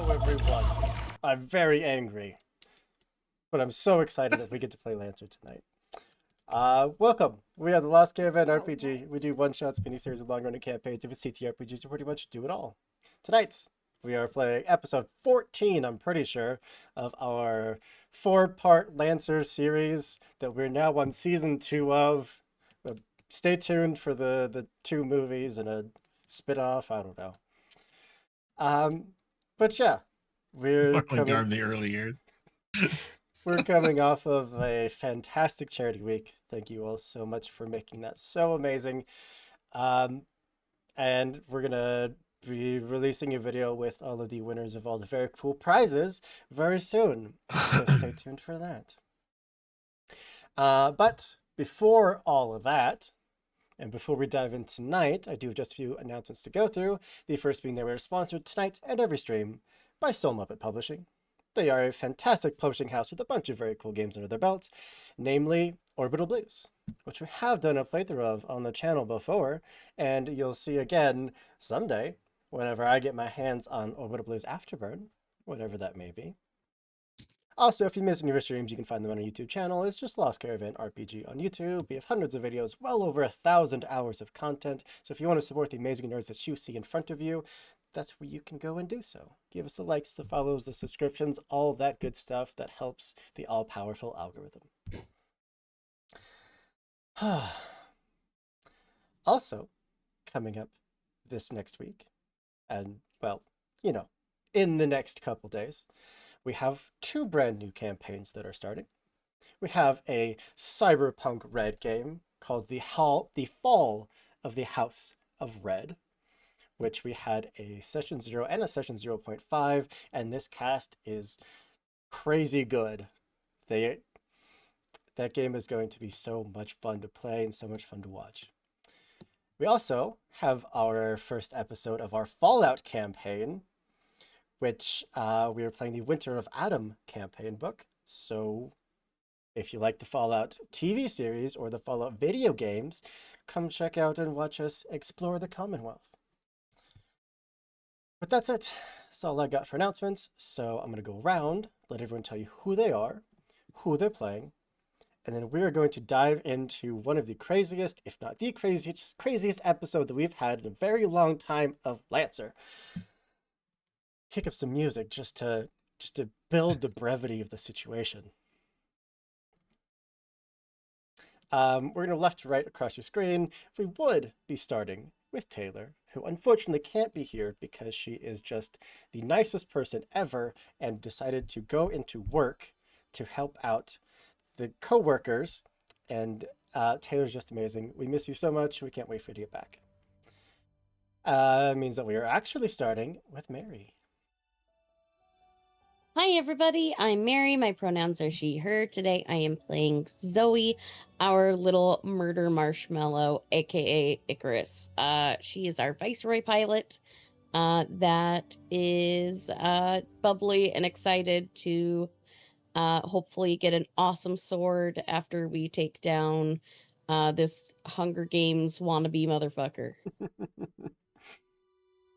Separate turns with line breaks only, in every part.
Hello, everyone. I'm very angry, but I'm so excited that we get to play Lancer tonight. Welcome. We are the Lost Caravan RPG. We do one-shots, miniseries, and long-running campaigns. If it's TTRPGs, we pretty much do it all. Tonight, we are playing episode 14, I'm pretty sure, of our 4-part Lancer series that we're now on season 2 of. Stay tuned for the 2 movies and a spin-off. I don't know. But yeah, we're coming.
The early years.
We're coming off of a fantastic charity week. Thank you all so much for making that so amazing. And we're gonna be releasing a video with all of the winners of all the very cool prizes very soon. So stay tuned for that. But before all of that, and before we dive in tonight, I do have just a few announcements to go through. The first being that we're sponsored tonight and every stream by Soul Muppet Publishing. They are a fantastic publishing house with a bunch of very cool games under their belt, namely Orbital Blues, which we have done a playthrough of on the channel before, and you'll see again someday whenever I get my hands on Orbital Blues Afterburn, whatever that may be. Also, if you miss any of our streams, you can find them on our YouTube channel. It's just Lost Caravan RPG on YouTube. We have hundreds of videos, well over 1,000 hours of content. So if you want to support the amazing nerds that you see in front of you, that's where you can go and do so. Give us the likes, the follows, the subscriptions, all that good stuff that helps the all-powerful algorithm. Also, coming up this next week, and well, you know, in the next couple days, we have 2 brand new campaigns that are starting. We have a cyberpunk red game called The Fall of the House of Red, which we had a session 0 and a session 0.5, and this cast is crazy good. That game is going to be so much fun to play and so much fun to watch. We also have our first episode of our Fallout campaign, which we are playing the Winter of Adam campaign book. So if you like the Fallout TV series or the Fallout video games, come check out and watch us explore the Commonwealth. But that's it. That's all I got for announcements. So I'm going to go around, let everyone tell you who they are, who they're playing, and then we're going to dive into one of the craziest, if not the craziest episode that we've had in a very long time of Lancer. Kick up some music just to build the brevity of the situation. We're going to left to right across your screen. We would be starting with Taylor, who unfortunately can't be here because she is just the nicest person ever and decided to go into work to help out the co-workers. And Taylor's just amazing. We miss you so much. We can't wait for you to get back. It means that we are actually starting with Mary.
Hi everybody, I'm Mary. My pronouns are she, her. Today I am playing Zoe, our little murder marshmallow, aka Icarus. She is our Viceroy pilot that is bubbly and excited to hopefully get an awesome sword after we take down this Hunger Games wannabe motherfucker.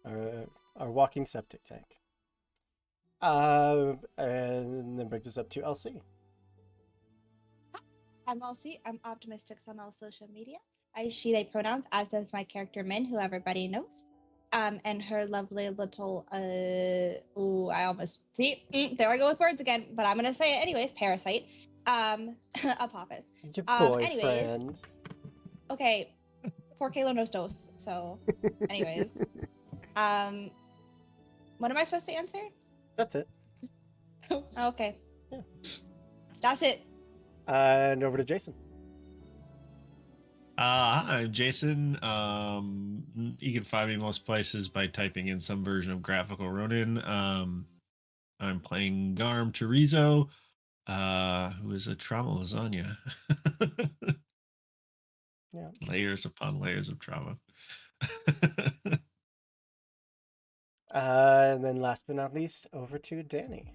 Our walking septic tank. And then brings us up to Elsie.
I'm Elsie. I'm optimistic on all social media. I she they pronouns, as does my character Min, who everybody knows. And her lovely little I almost see there I go with words again, but I'm gonna say it anyways. Parasite. Apophis.
Your boyfriend.
Anyways. Okay. 4K Lonos Dos. So anyways. What am I supposed to answer?
That's it.
Okay.
Yeah.
That's it.
And over to Jason.
I'm Jason. You can find me most places by typing in some version of Graphical Ronin. I'm playing Garm Chorizo, who is a trauma lasagna.
Yeah.
Layers upon layers of trauma.
And then last but not least, over to Danny.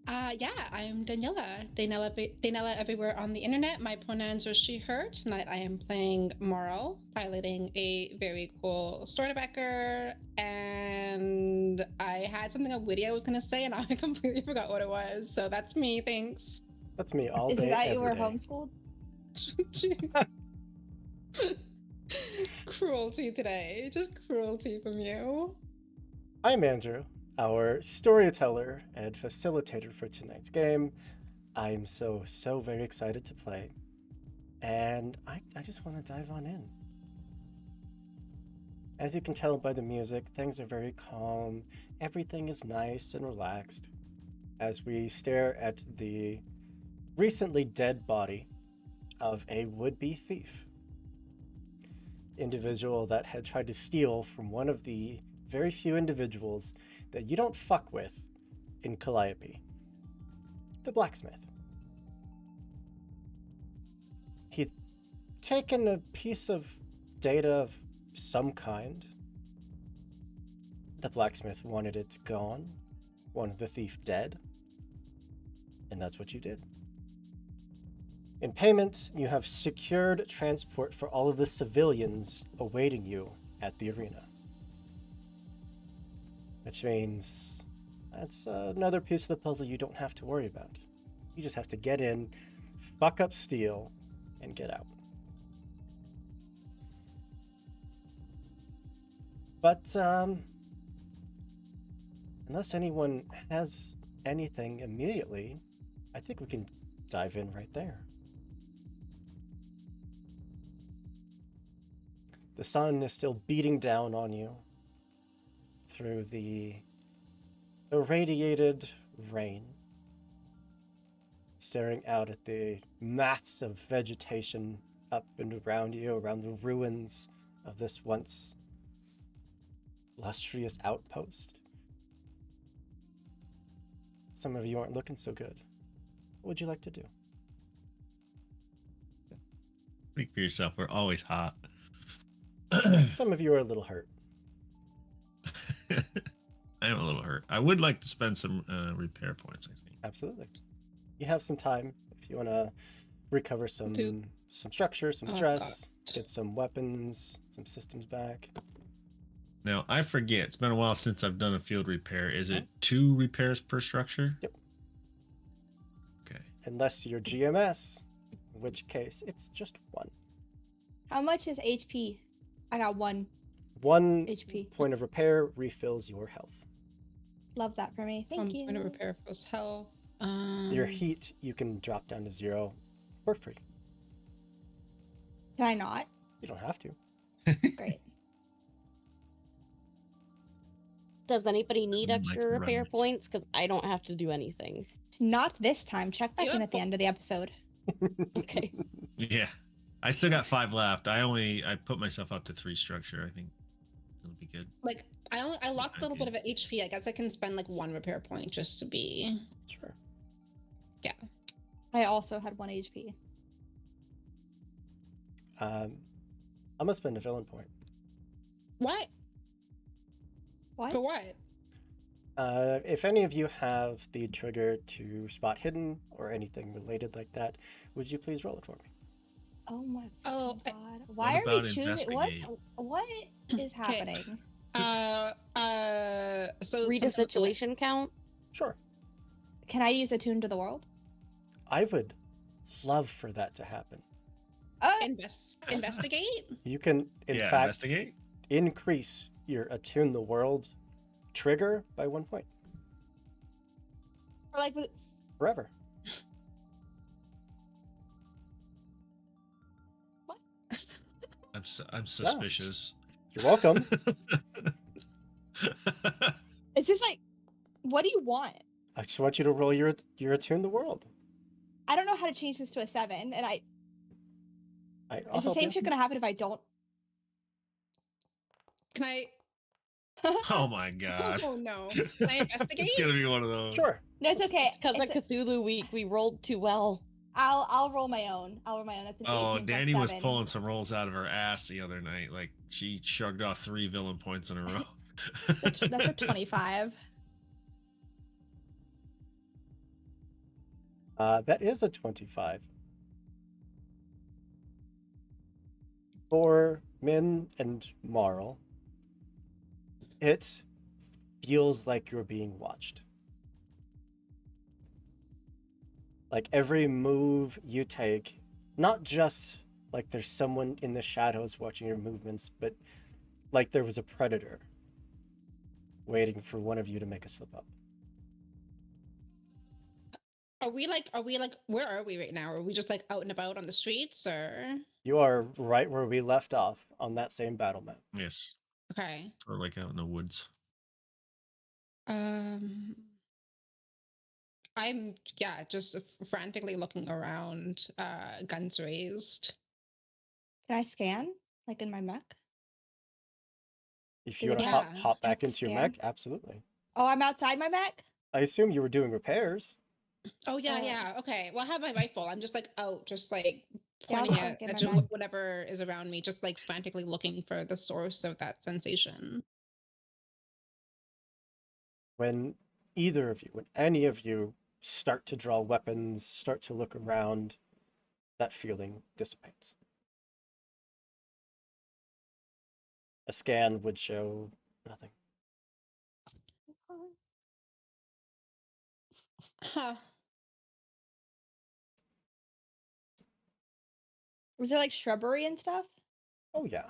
Yeah, I'm Daniela. Daniela everywhere on the internet. My pronouns are she, her. Tonight I am playing Morrow, piloting a very cool Stormbacker and and I had something witty I was gonna say, and I completely forgot what it was. So that's me. Thanks.
That's me all
Is
day,
that you
every
were
day.
homeschooled?
Cruelty today. Just cruelty from you.
I'm Andrew, our storyteller and facilitator for tonight's game. I am so very excited to play. And I just want to dive on in. As you can tell by the music, things are very calm. Everything is nice and relaxed as we stare at the recently dead body of a would-be thief. Individual that had tried to steal from one of the very few individuals that you don't fuck with in Calliope, the blacksmith. He'd taken a piece of data of some kind. The blacksmith wanted it gone, wanted the thief dead, and that's what you did. In payment, you have secured transport for all of the civilians awaiting you at the arena. Which means that's another piece of the puzzle you don't have to worry about. You just have to get in, fuck up steel, and get out. But unless anyone has anything immediately, I think we can dive in right there. The sun is still beating down on you through the irradiated rain, staring out at the mass of vegetation up and around you, around the ruins of this once lustrous outpost. Some of you aren't looking so good. What would you like to do?
Speak for yourself. We're always hot.
Some of you are a little hurt.
I am a little hurt. I would like to spend some repair points, I think.
Absolutely. You have some time if you want to recover some structure, some
Oh,
stress,
God.
get some weapons, some systems back.
Now, I forget. It's been a while since I've done a field repair. Is it 2 repairs per structure?
Yep.
Okay.
Unless you're GMS, in which case it's just 1.
How much is HP? I got 1
1
HP.
point of repair refills your health.
Love that for me. Thank you.
I'm going to repair for health.
Your heat, you can drop down to 0 for free.
Can I not?
You don't have to.
Great.
Does anybody need
Someone likes
extra repair
runners.
points? Because I don't have to do anything.
Not this time. Check back
You
in
have
at the end of the episode.
Okay.
Yeah. I still got 5 left. I put myself up to 3 structure. I think it'll be good.
Like I lost a little bit of an HP. I guess I can spend like 1 repair point just to be.
Sure.
Yeah.
I also had 1 HP.
I'm gonna spend a villain point.
What?
What?
For what?
If any of you have the trigger to spot hidden or anything related like that, would you please roll it for me?
Oh my
Oh,
God. Why are
about
we choosing?
investigate?
What is happening?
So
Read a situation count.
Sure.
Can I use Attune to the World?
I would love for that to happen.
Investigate.
You can, in
Yeah,
fact,
investigate.
increase your Attune the World trigger by 1 point.
Or like,
Forever.
I'm suspicious.
You're welcome.
is this like, what do you want?
I just want you to roll your Attune the World.
I don't know how to change this to a 7, and
I'll
is the
help
same
you.
shit gonna happen if I don't?
Can I?
Oh my god.
Oh no. Can I investigate?
It's gonna be one of those.
Sure.
No, it's okay.
Because of
It's-
Cthulhu Week, we rolled too well.
I'll roll my own. That's an 18
Oh,
plus
Danny was
7.
pulling some rolls out of her ass the other night. Like she shrugged off 3 villain points in a row.
That's a 25.
That is a 25. For Min and Marl, it feels like you're being watched. Like every move you take, not just like there's someone in the shadows watching your movements, but like there was a predator waiting for one of you to make a slip up.
Are we like where are we right now? Are we just like out and about on the streets or?
You are right where we left off on that same battle map.
Yes.
Okay.
Or like out in the woods.
I'm just frantically looking around, guns raised.
Can I scan like in my mech?
If
Does
you
it
want to
have
hop back
mech
into your
scan?
mech, absolutely.
Oh, I'm outside my mech.
I assume you were doing repairs.
Oh yeah,
Oh.
yeah. Okay. Well, I have my rifle. I'm just like out, just like
Yeah, I'll
pointing
just, like,
at
get
to
my mech.
whatever is around me, just like frantically looking for the source of that sensation.
When either of you, when any of you start to draw weapons, start to look around, that feeling dissipates. A scan would show nothing.
Huh.
Was there like shrubbery and stuff?
Oh yeah,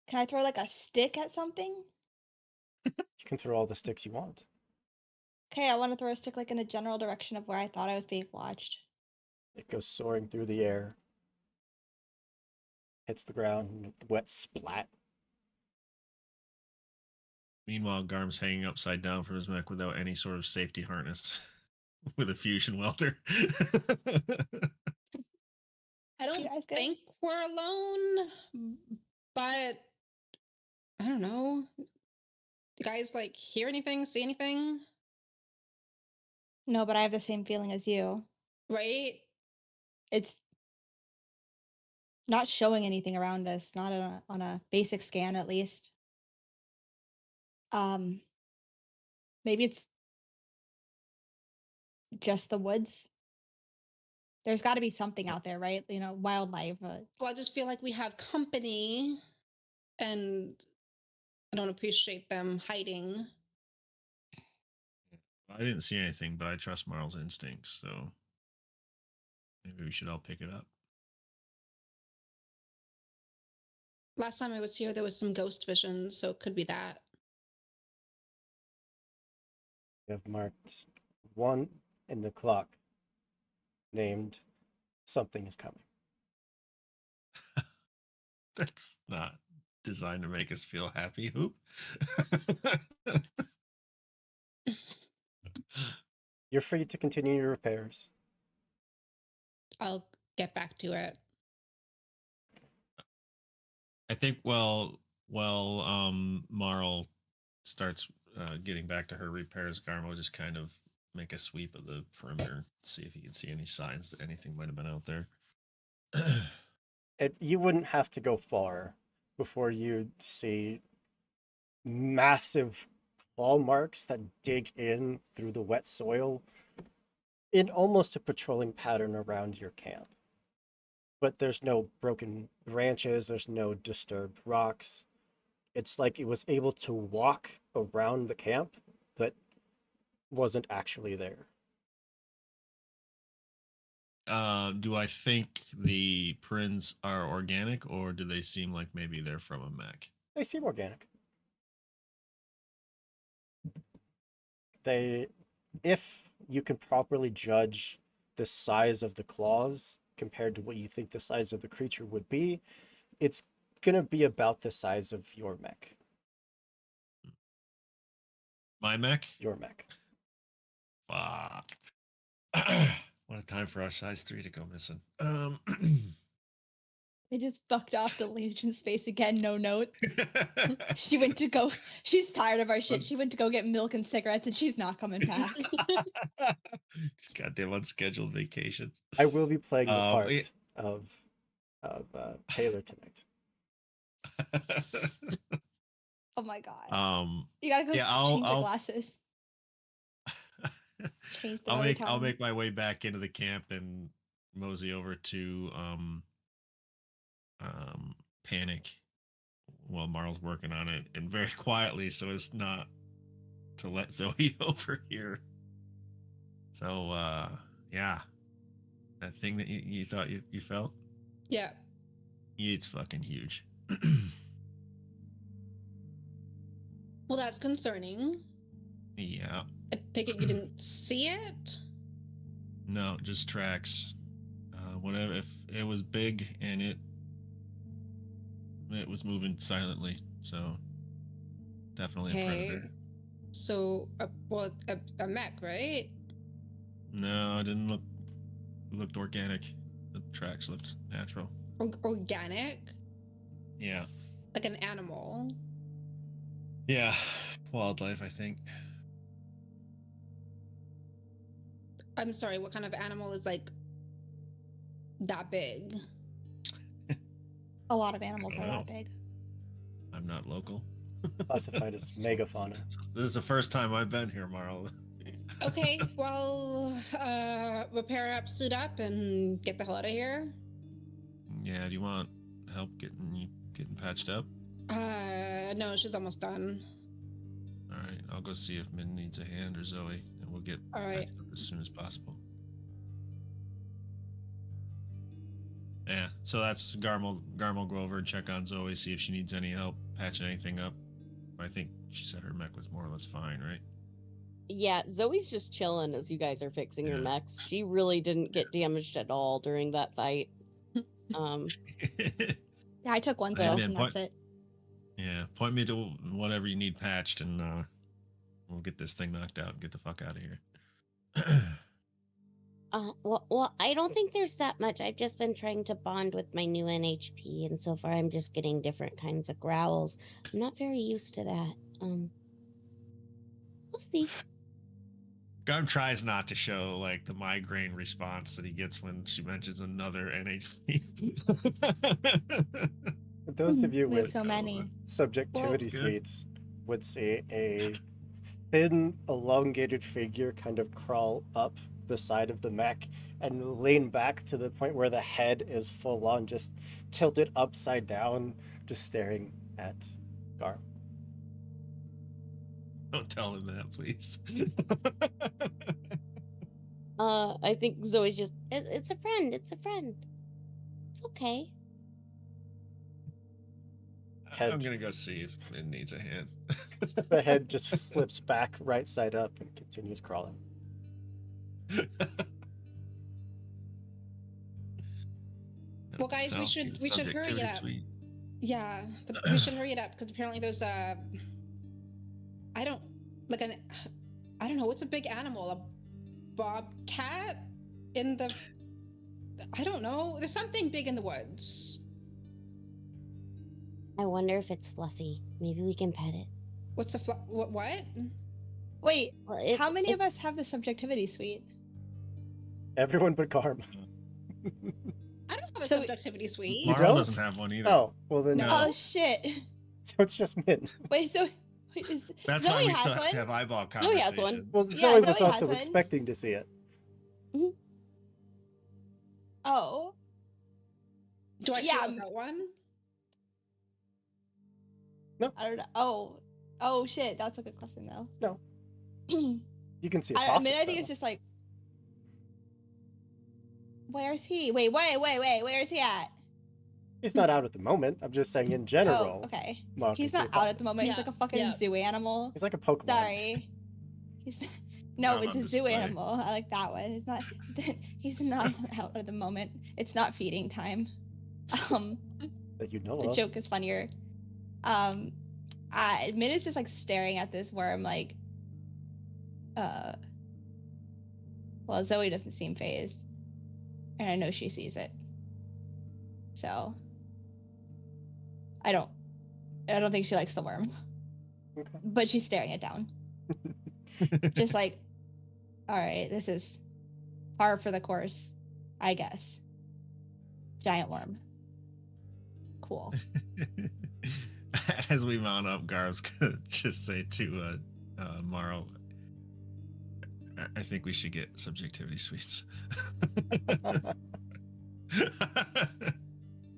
Can I throw like a stick at something?
you can throw all the sticks you want.
Okay, I want to throw a stick like in a general direction of where I thought I was being watched.
It goes soaring through the air, hits the ground, wet splat.
Meanwhile, Garm's hanging upside down from his mech without any sort of safety harness with a fusion welder.
I
You
don't
guys good?
think we're alone, but I don't know. You guys like hear anything, see anything?
No, but I have the same feeling as you.
Right?
It's not showing anything around us, not on a basic scan at least. Um, maybe it's just the woods. There's got to be something out there, right? You know, wildlife.
Well, I just feel like we have company, and I don't appreciate them hiding.
I didn't see anything, but I trust Marl's instincts, so maybe we should all pick it up.
Last time I was here, there was some ghost visions, so it could be that.
You have marked one in the clock named something is coming.
That's not designed to make us feel happy, Hoop.
You're free to continue your repairs.
I'll get back to it.
I think while Marl starts getting back to her repairs, Garm will just kind of make a sweep of the perimeter, see if he can see any signs that anything might have been out there.
You wouldn't have to go far before you see massive claw marks that dig in through the wet soil in almost a patrolling pattern around your camp. But there's no broken branches, there's no disturbed rocks. It's like it was able to walk around the camp, but wasn't actually there.
Do I think the prints are organic, or do they seem like maybe they're from a mech?
They seem organic. If you can properly judge the size of the claws compared to what you think the size of the creature would be, it's gonna be about the size of your mech.
My mech?
Your mech.
Fuck. What a time for our size 3 to go missing.
They just fucked off the Legion space again, no note. She went to go, she's tired of our shit. She went to go get milk and cigarettes and she's not coming back.
Goddamn unscheduled vacations.
I will be playing the
it-
part of Taylor tonight.
Oh my god. You gotta go
yeah,
change the glasses. Change the
I'll make my way back into the camp and mosey over to Panic while Marl's working on it, and very quietly, so it's not to let Zoe over here. So yeah, that thing that you thought you felt,
Yeah.
it's fucking huge.
Well, that's concerning.
Yeah.
I take it you didn't see it?
No, just tracks. Whatever. If it was big and it was moving silently, so definitely a predator.
So, a mech, right?
No, it didn't looked organic. The tracks looked natural.
Organic?
Yeah.
Like an animal?
Yeah. Wildlife, I think.
I'm sorry, what kind of animal is like that big?
A lot of animals are
Wow.
that big.
I'm not local.
Classified as megafauna.
This is the first time I've been here, Marl.
Okay, well, repair up, suit up, and get the hell out of here.
Yeah, do you want help getting patched up?
No, she's almost done.
All right, I'll go see if Min needs a hand or Zoe, and we'll get
All right.
patched up as soon as possible. Yeah, so that's Garm will go over and check on Zoe, see if she needs any help patching anything up. I think she said her mech was more or less fine, right?
Yeah, Zoe's just chilling as you guys are fixing her
Yeah.
mechs. She really didn't get damaged at all during that fight.
Yeah, I took one
Hey,
stress
man,
and that's it.
Yeah, point me to whatever you need patched, and we'll get this thing knocked out and get the fuck out of here.
Well, I don't think there's that much. I've just been trying to bond with my new NHP, and so far I'm just getting different kinds of growls. I'm not very used to that. We'll see.
Garm tries not to show like the migraine response that he gets when she mentions another NHP.
For those of you
We have
with
so many.
subjectivity
Well, good.
suites would see a thin, elongated figure kind of crawl up the side of the mech and lean back to the point where the head is full on just tilted upside down, just staring at Garm.
Don't tell him that, please.
I think Zoe's just, it's a friend. It's a friend. It's okay.
I'm gonna go see if it needs a hand.
The head just flips back right side up and continues crawling.
Well, guys, we should hurry
Subjectivity
up.
suite.
Yeah, but we should hurry it up because apparently there's a. I don't know. What's a big animal? A bobcat in the. I don't know. There's something big in the woods.
I wonder if it's fluffy. Maybe we can pet it.
What's the what?
Wait,
Well,
how many of us have the subjectivity suite?
Everyone but Garm.
I don't have a
So-
subjectivity suite.
You
Marl
don't?
doesn't have one either.
Oh, well then.
No.
Oh shit!
So it's just Min.
Wait, so is,
That's
Zoe
why we
has
still
one?
have to have eyeball
Zoe has
conversation.
one.
Well,
Yeah,
Zoe was
Zoe has
also
one.
expecting to see it.
Oh,
Do I
Yeah,
still have that one?
I don't know. Oh shit! That's a good question though.
No.
I
You can see.
mean, I think
Though.
it's just like, where's he? Wait. Where's he at?
He's not out at the moment. I'm just saying in general.
Oh, okay.
Marl
He's
can see
not out at the
Apophis.
moment. He's
Yeah,
like a fucking
yeah.
zoo animal.
He's like a Pokemon.
Sorry. He's no,
Not
it's
on
a zoo
display.
animal. I like that one. He's not. He's not out at the moment. It's not feeding time.
That you know
The
of.
joke is funnier. Min is just like staring at this worm, like, well, Zoe doesn't seem phased, and I know she sees it. So, I don't think she likes the worm,
Okay.
but she's staring it down, just like, all right, this is par for the course, I guess. Giant worm. Cool.
As we mount up, Gar's gonna just say to Marl, I think we should get subjectivity suites.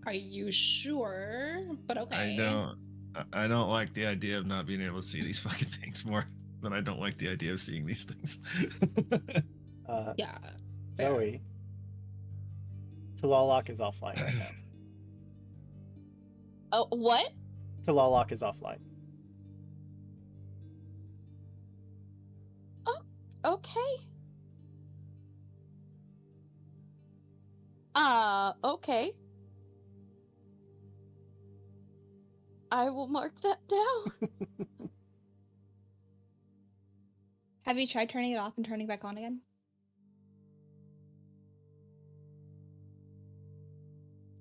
Are you sure? But okay.
I don't like the idea of not being able to see these fucking things more then I don't like the idea of seeing these things.
Yeah.
Zoe, Talalok is offline right now.
Oh, what?
Talalok is offline.
Oh, okay. Okay. I will mark that down.
Have you tried turning it off and turning it back on again?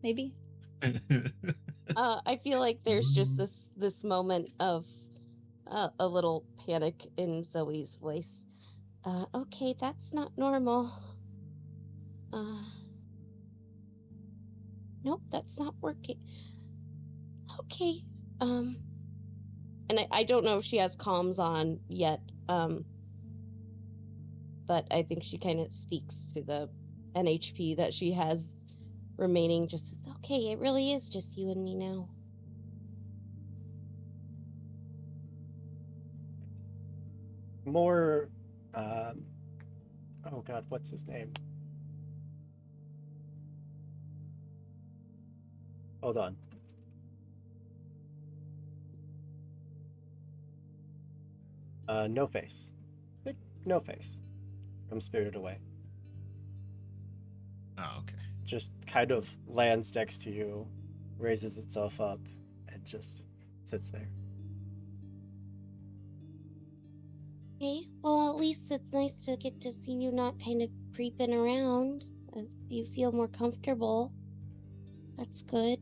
Maybe.
I feel like there's just this moment of a little panic in Zoe's voice. Okay, that's not normal. Nope, that's not working. Okay. And I don't know if she has comms on yet. But I think she kind of speaks to the NHP that she has remaining. Just okay, it really is just you and me now.
More, oh god, what's his name? Hold on. No Face. Big No Face from Spirited Away.
Oh, okay.
Just kind of lands next to you, raises itself up, and just sits there.
Okay, well, at least it's nice to get to see you not kind of creeping around. You feel more comfortable. That's good.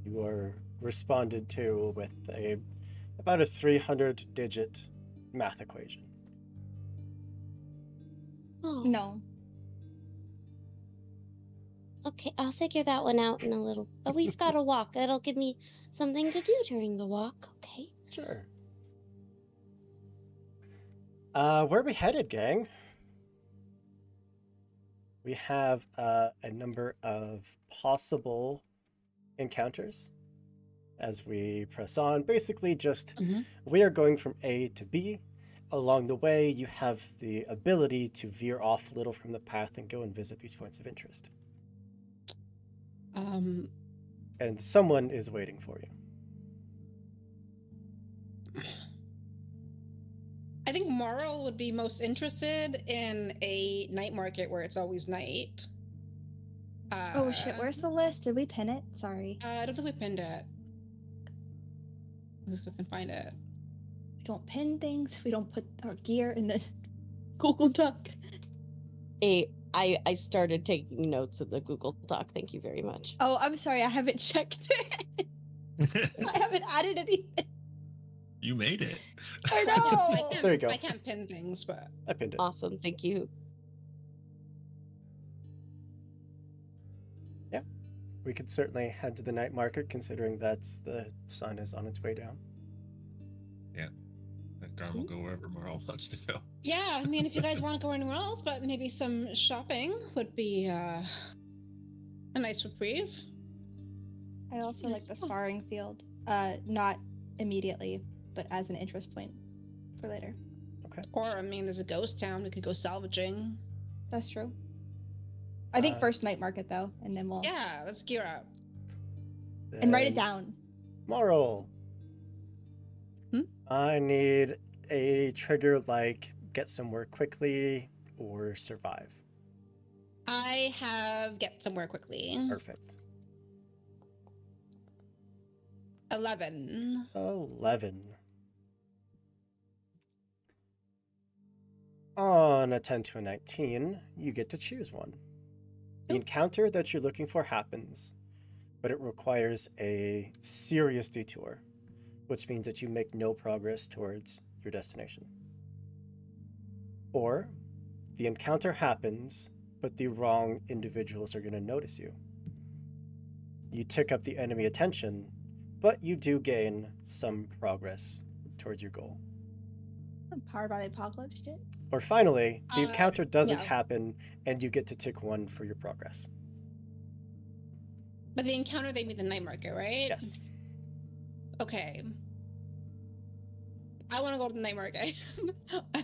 You are responded to with about a 300-digit math equation.
Oh,
No.
okay, I'll figure that one out in a little. But we've got to walk. That'll give me something to do during the walk. Okay.
Sure. Where are we headed, gang? We have a number of possible encounters as we press on. Basically, just we are going from A to B. Along the way, you have the ability to veer off a little from the path and go and visit these points of interest. And someone is waiting for you.
I think Morrow would be most interested in a night market where it's always night.
Oh shit, where's the list? Did we pin it? Sorry.
I don't think we pinned it. Let's see if we can find it.
We don't pin things. We don't put our gear in the Google Doc.
I started taking notes of the Google Doc. Thank you very much.
Oh, I'm sorry. I haven't checked it. I haven't added anything.
You made it.
I know.
There you go.
I can't pin things, but
I pinned it.
Awesome, thank you.
Yeah, we could certainly head to the night market, considering that's the sun is on its way down.
Yeah. And Garm will go wherever Marl wants to go.
yeah, I mean, if you guys want to go anywhere else, but maybe some shopping would be a nice reprieve.
I also like the sparring field. Not immediately, but as an interest point for later.
Okay.
Or, I mean, there's a ghost town we could go salvaging.
That's true. I think first night market though, and then we'll
Yeah, let's gear up.
and write it
Then
down.
Moral. I need a trigger like get somewhere quickly or survive.
I have get somewhere quickly.
Perfect.
11.
11. On a 10 to a 19, you get to choose one. The encounter that you're looking for happens, but it requires a serious detour, which means that you make no progress towards your destination. Or, the encounter happens, but the wrong individuals are going to notice you. You tick up the enemy attention, but you do gain some progress towards your goal.
Powered by the apocalypse shit.
Or finally, the encounter doesn't
yeah.
happen, and you get to tick 1 for your progress.
But the encounter, they meet the night market, right?
Yes.
Okay. I want to go to the nightmare game,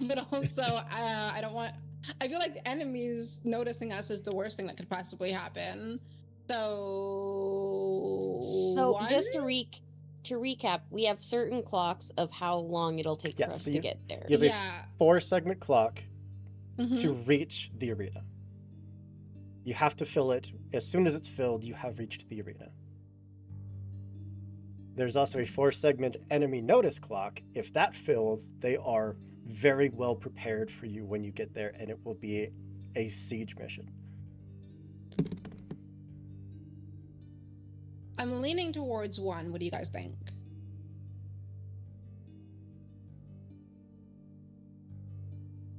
but also I don't want. I feel like the enemies noticing us is the worst thing that could possibly happen. So one?
just to recap, we have certain clocks of how long it'll take
Yeah,
for us
so
to get there.
You have
Yeah.
a 4-segment clock
Mhm.
to reach the arena. You have to fill it. As soon as it's filled, you have reached the arena. There's also a 4-segment enemy notice clock. If that fills, they are very well prepared for you when you get there, and it will be a siege mission.
I'm leaning towards one. What do you guys think?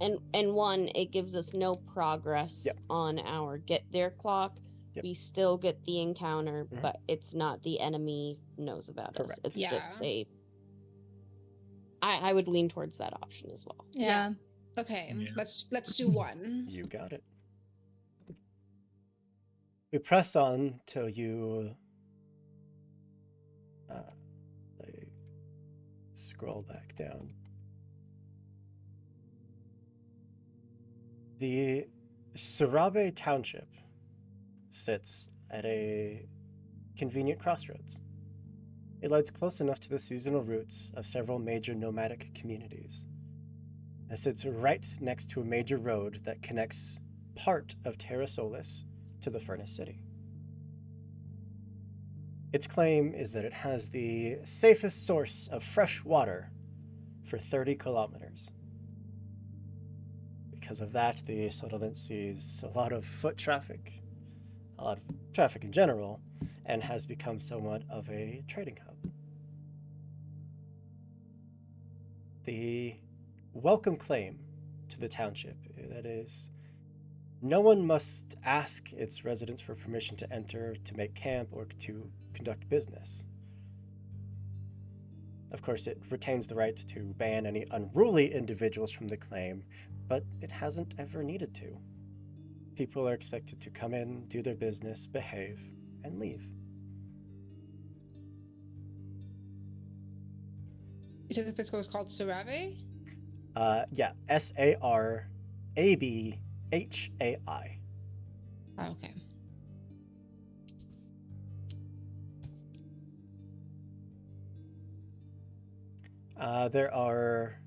And one, it gives us no progress
Yep.
on our get there clock.
Yep.
We still get the encounter,
Mhm.
but it's not the enemy knows about us.
Correct.
It's
Yeah.
just I would lean towards that option as well.
Yeah.
Okay,
Yeah.
let's do one.
You got it. We press on till you like, scroll back down. The Sarabe Township sits at a convenient crossroads. It lies close enough to the seasonal routes of several major nomadic communities. It sits right next to a major road that connects part of Terra Solis to the Furnace City. Its claim is that it has the safest source of fresh water for 30 kilometers. Because of that, the settlement sees a lot of foot traffic, a lot of traffic in general, and has become somewhat of a trading hub. The welcome claim to the township, that is, no one must ask its residents for permission to enter, to make camp, or to conduct business. Of course, it retains the right to ban any unruly individuals from the claim, but it hasn't ever needed to. People are expected to come in, do their business, behave, and leave.
You said the physical is called Sarave?
Yeah, Sarabhai.
Oh, okay.
There are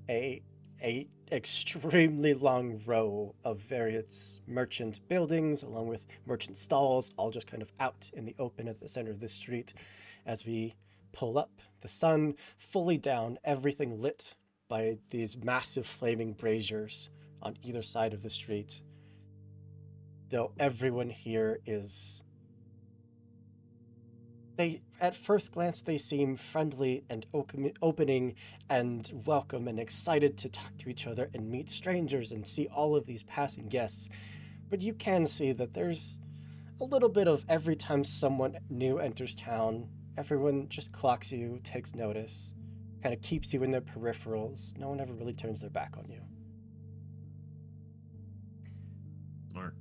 a extremely long row of various merchant buildings, along with merchant stalls, all just kind of out in the open at the center of the street. As we pull up, the sun fully down, everything lit by these massive flaming braziers on either side of the street. Though everyone here is, at first glance, they seem friendly and opening and welcome and excited to talk to each other and meet strangers and see all of these passing guests. But you can see that there's a little bit of every time someone new enters town, everyone just clocks you, takes notice, kind of keeps you in their peripherals. No one ever really turns their back on you.
Smart.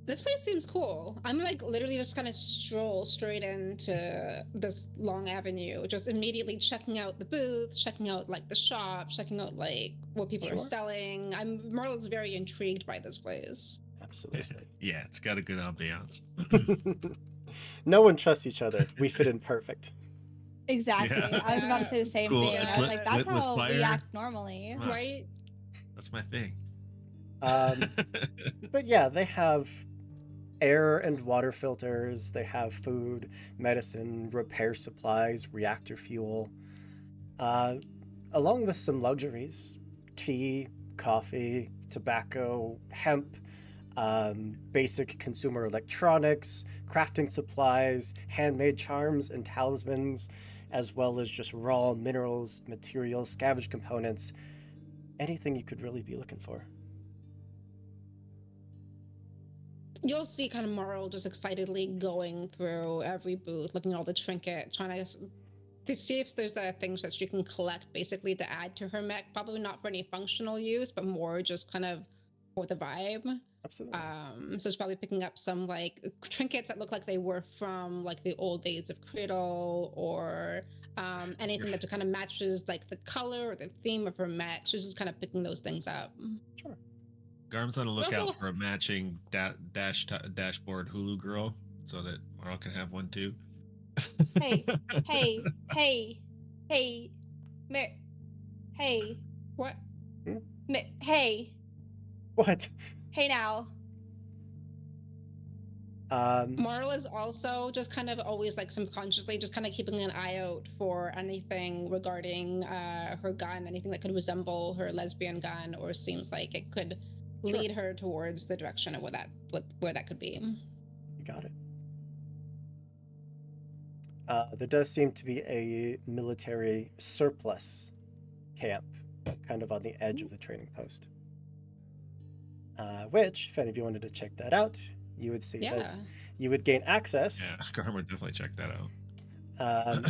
This place seems cool. I'm like literally just kind of stroll straight into this long avenue, just immediately checking out the booths, checking out like the shop, checking out like what people
Sure.
are selling. I'm Marlo's very intrigued by this place.
Absolutely.
Yeah, it's got a good ambiance.
No one trusts each other. We fit in perfect.
Exactly.
Yeah.
I was about to say the same
Cool.
thing.
It's
I was
lit-
like, that's
lit with
how we
fire.
act normally.
Come on.
Right?
That's my thing.
But yeah, they have air and water filters, they have food, medicine, repair supplies, reactor fuel, along with some luxuries: tea, coffee, tobacco, hemp, basic consumer electronics, crafting supplies, handmade charms and talismans, as well as just raw minerals, materials, scavenged components, anything you could really be looking for.
You'll see kind of Marl just excitedly going through every booth, looking at all the trinket, trying to see if there's things that she can collect basically to add to her mech. Probably not for any functional use, but more just kind of for the vibe.
Absolutely.
So it's probably picking up some like trinkets that look like they were from like the old days of Cradle, or Anything that just kind of matches like the color or the theme of her mech. She's just kind of picking those things up.
Sure.
Garm's on the
Also-
lookout for a matching dashboard Hulu girl so that Marl can have one too.
Hey, hey, hey, hey, hey,
What?
hey,
What?
hey now.
Marl is also just kind of always like subconsciously just kind of keeping an eye out for anything regarding her gun, anything that could resemble her lesbian gun or seems like it could
Sure.
lead her towards the direction of where that could be.
You got it. There does seem to be a military surplus camp kind of on the edge of the training post. Which, if any of you wanted to check that out, you would see
Yeah.
that you would gain access.
Yeah, Garm would definitely check that out.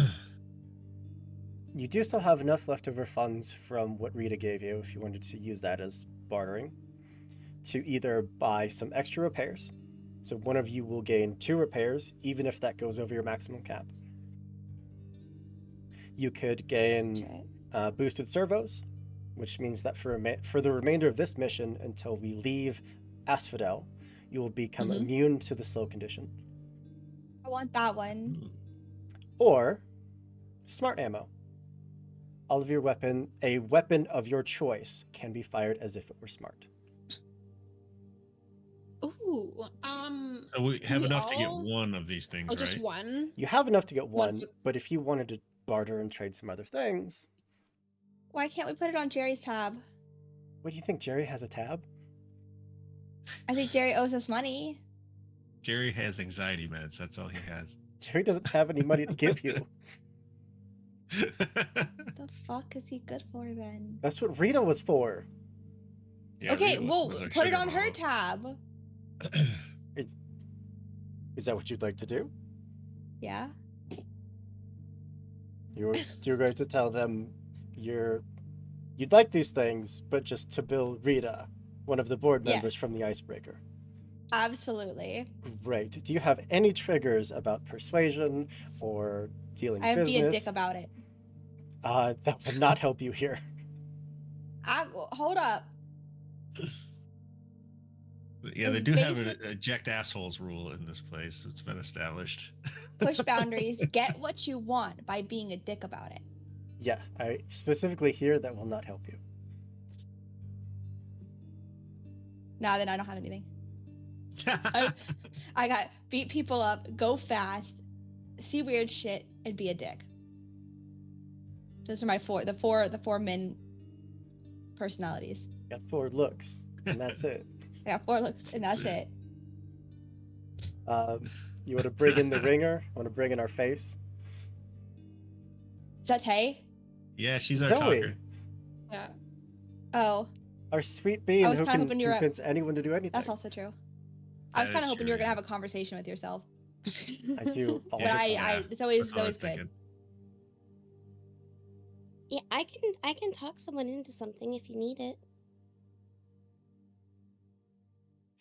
You do still have enough leftover funds from what Rita gave you if you wanted to use that as bartering to either buy some extra repairs. So one of you will gain 2 repairs, even if that goes over your maximum cap. You could gain boosted servos, which means that for the remainder of this mission until we leave Asphodel, you will become immune to the slow condition.
I want that one.
Or smart ammo. All of your a weapon of your choice can be fired as if it were smart.
Ooh.
So we have
we
enough to get
all-
one of these things,
Oh,
right?
just one?
You have enough to get
One
one,
for-
but if you wanted to barter and trade some other things,
Why can't we put it on Jerry's tab?
what do you think? Jerry has a tab?
I think Jerry owes us money.
Jerry has anxiety meds. That's all he has.
Jerry doesn't have any money to give you.
The fuck is he good for then?
That's what Rita was for.
Yeah,
Okay,
Rita
well,
was our
put it
sugar
on her
mama.
tab.
Is that what you'd like to do?
Yeah.
You're going to tell them you'd like these things, but just to bill Rita, one of the board members
Yes.
from the Icebreaker.
Absolutely.
Great. Do you have any triggers about persuasion or dealing
I'd
business?
be a dick about it.
That will not help you here.
Hold up.
Yeah, they
It's
do have an
basic-
eject assholes rule in this place. It's been established.
Push boundaries. Get what you want by being a dick about it.
Yeah, I specifically here that will not help you.
Nah, then I don't have anything. I got beat people up, go fast, see weird shit, and be a dick. Those are my the four men personalities.
Got 4 looks, and that's it.
I got 4 looks, and that's it.
You want to bring in the ringer? Want to bring in our face?
Is that Tay?
Yeah, she's our
Zoe.
talker.
Yeah.
Oh,
Our sweet bean
I was
who
kinda
can
hoping you were-
convince anyone to do anything.
that's also true. I was
That
kind
is
of hoping
true,
you were gonna
yeah.
have a conversation with yourself.
I do all
But
the time.
it's always
That's what I was
good.
thinking.
Yeah, I can talk someone into something if you need it.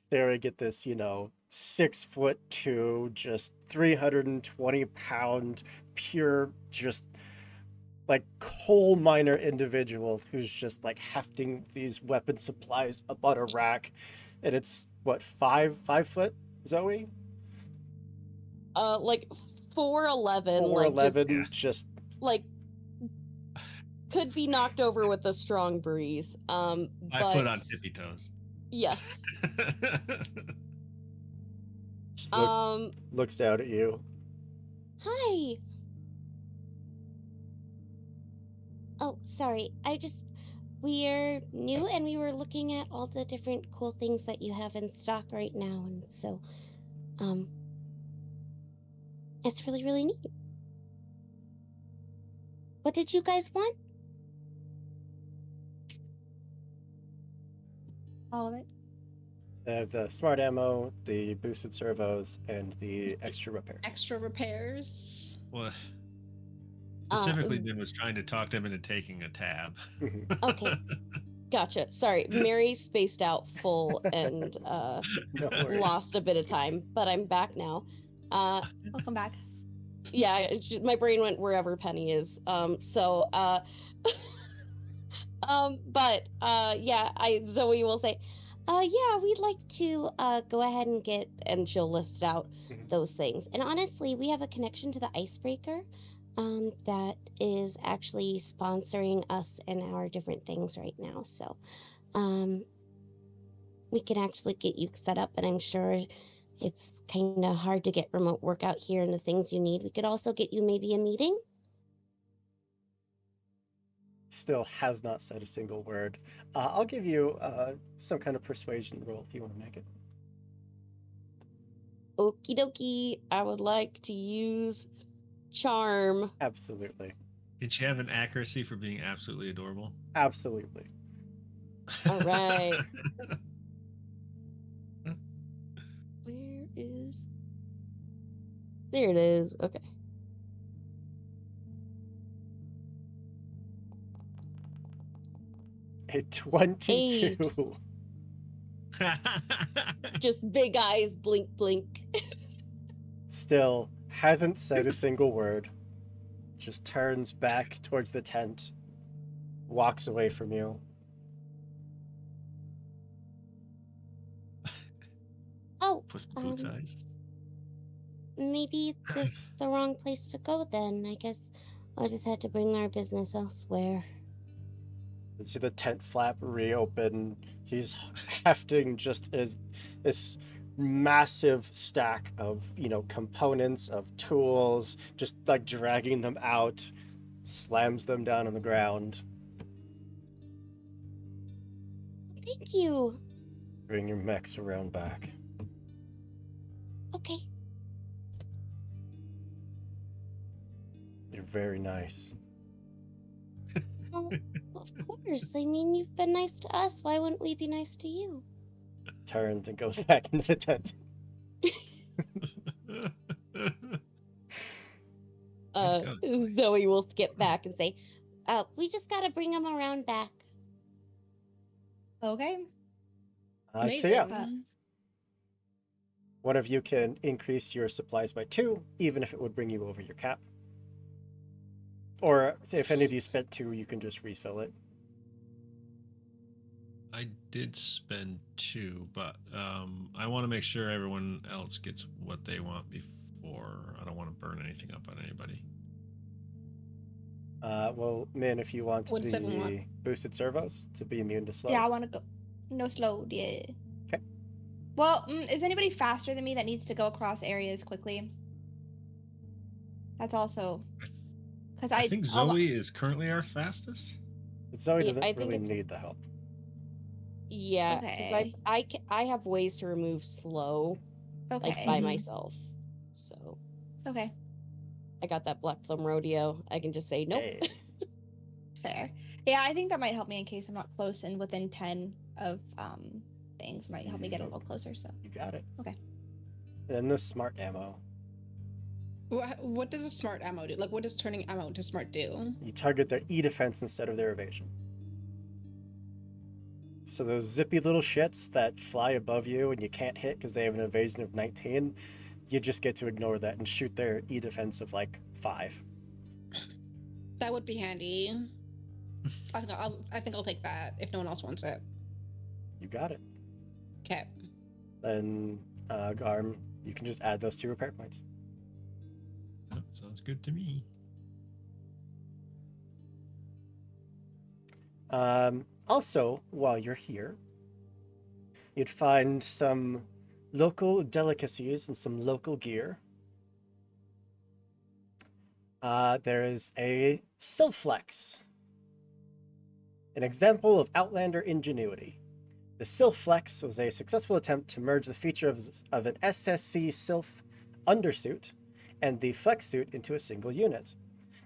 Staring at this, 6'2", just 320-pound, pure, just like coal miner individual who's just like hefting these weapon supplies up on a rack, and it's what 5 foot, Zoe?
Like 4'11",
4'11", just
like could be knocked over with a strong breeze.
5
but
foot on tippy toes.
yes.
just
Um,
looks down at you.
hi. Oh, sorry. We're new and we were looking at all the different cool things that you have in stock right now, and so, it's really, really neat. What did you guys want?
All of it.
The smart ammo, the boosted servos, and the extra repairs.
Extra repairs.
Well, specifically,
Uh,
Ben was trying to talk them into taking a tab.
Mhm.
Okay. Gotcha. Sorry, Mary spaced out full and
No worries.
lost a bit of time, but I'm back now.
Welcome back.
Yeah, my brain went wherever Penny is. Yeah, Zoe will say, yeah, we'd like to go ahead and get, and she'll list out
Mhm.
those things. And honestly, we have a connection to the icebreaker that is actually sponsoring us and our different things right now. So we can actually get you set up, and I'm sure it's kind of hard to get remote work out here and the things you need. We could also get you maybe a meeting.
Still has not said a single word. I'll give you some kind of persuasion roll if you want to make it.
Okie dokie. I would like to use charm.
Absolutely.
Did she have an accuracy for being absolutely adorable?
Absolutely.
All right. Where is... There it is. Okay.
A 22.
Just big eyes, blink, blink.
Still hasn't said a single word. Just turns back towards the tent, walks away from you.
Oh,
Puss in Boots eyes.
maybe this is the wrong place to go then. I guess I just had to bring our business elsewhere.
You see the tent flap reopen. He's hefting just as this massive stack of, components, of tools, just like dragging them out, slams them down on the ground.
Thank you.
Bring your mechs around back.
Okay.
You're very nice.
Well, of course. I mean, you've been nice to us. Why wouldn't we be nice to you?
Turns and goes back into the tent.
Zoe will skip back and say, we just gotta bring him around back.
Okay.
So yeah,
Amazing.
one of you can increase your supplies by 2, even if it would bring you over your cap. Or if any of you spent 2, you can just refill it.
I did spend 2, but I want to make sure everyone else gets what they want before. I don't want to burn anything up on anybody.
Well, Min, if you want
What does everyone want?
the boosted servos to be immune to slow.
Yeah, I want to go. No slow, yeah.
Okay.
Well, is anybody faster than me that needs to go across areas quickly? That's also because
I think Zoe is currently our fastest.
But Zoe
Yeah,
doesn't
I think
really
it's-
need the help.
Yeah, because
Okay.
I have ways to remove slow,
Okay.
like by myself. So
Okay.
I got that Black Plum Rodeo. I can just say nope.
Hey,
Fair. Yeah, I think that might help me in case I'm not close and within 10 of things. Might help me get a little closer. So
you got it.
Okay.
And then the smart ammo.
What does a smart ammo do? Like, what does turning ammo to smart do?
You target their E defense instead of their evasion. So those zippy little shits that fly above you and you can't hit because they have an evasion of 19, you just get to ignore that and shoot their E defense of like 5.
That would be handy. I think I'll take that if no one else wants it.
You got it.
Okay.
Then Garm, you can just add those 2 repair points.
Oh, sounds good to me.
Also, while you're here, you'd find some local delicacies and some local gear. There is a Sylflex, an example of Outlander ingenuity. The Sylflex was a successful attempt to merge the feature of an SSC Sylph undersuit and the Flex suit into a single unit.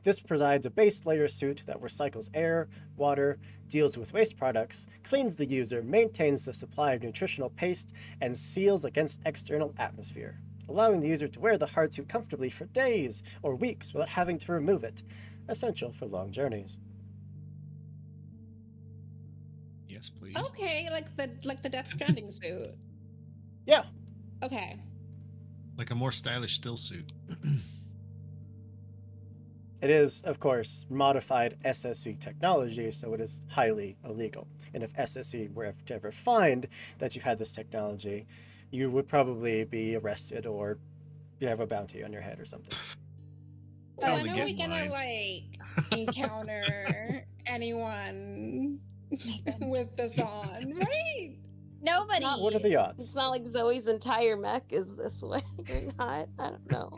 This provides a base layer suit that recycles air, water, deals with waste products, cleans the user, maintains the supply of nutritional paste, and seals against external atmosphere, allowing the user to wear the hardsuit comfortably for days or weeks without having to remove it, essential for long journeys.
Yes, please.
Okay, like the Death Stranding suit.
Yeah,
Okay.
Like a more stylish still suit.
It is, of course, modified SSC technology, so it is highly illegal. And if SSC were to ever find that you had this technology, you would probably be arrested or you have a bounty on your head or something.
But
Tell
when
to
are
get
we
in
gonna
line.
like encounter anyone
Nathan.
with this on, right?
Nobody.
What are the
It's
odds?
not like Zoe's entire mech is this way or not. I don't know.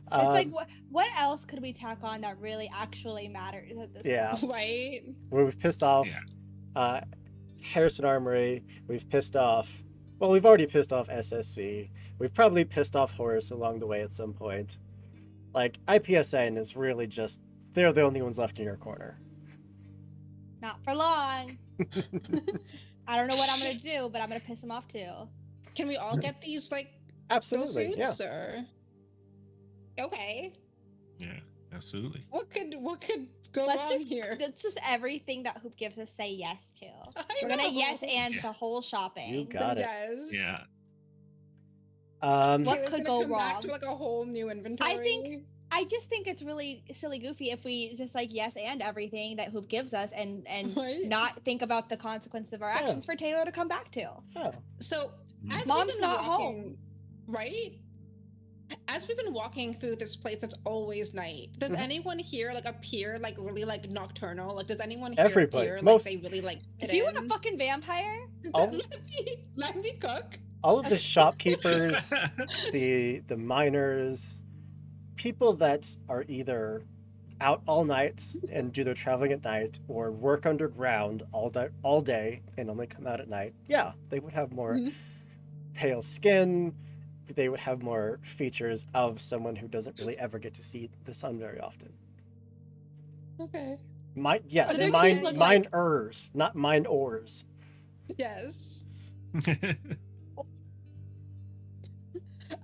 It's like
Um,
what else could we tack on that really actually matters at this
yeah,
Right?
we've pissed off
Yeah.
Harrison Armory. We've pissed off. Well, we've already pissed off SSC. We've probably pissed off Horace along the way at some point. Like IPSN is really just they're the only ones left in your corner.
Not for long. I don't know what I'm gonna do, but I'm gonna piss him off too.
Can we all get these like
Absolutely,
skill suits or okay?
Yeah, absolutely.
What could go
Let's
wrong
just
here?
that's just everything that Hoop gives us say yes to.
I
We're gonna
know.
yes and
Yeah.
the whole shopping.
You got it.
Yes.
Yeah.
What
Taylor's
could
gonna
go
come back to
wrong?
like a whole new inventory.
I just think it's really silly goofy if we just like yes and everything that Hoop gives us and
Right?
not think about the consequences of our
Yeah.
actions for Taylor to come back to.
Oh,
So as we've
Mom's
been
not
walking-
home.
right? As we've been walking through this place that's always night, does
Mhm.
anyone here like appear like really like nocturnal? Like does anyone here
Everybody.
appear
Most-
like they really like fit
Do you want a
in?
fucking vampire?
All-
Let me cook.
all of the shopkeepers, the miners, people that are either out all night and do their traveling at night, or work underground all day and only come out at night. Yeah, they would have more
Mhm.
pale skin. They would have more features of someone who doesn't really ever get to see the sun very often.
Okay.
Yes,
But their
mine,
teeth look
miners, not mine ors.
Yes.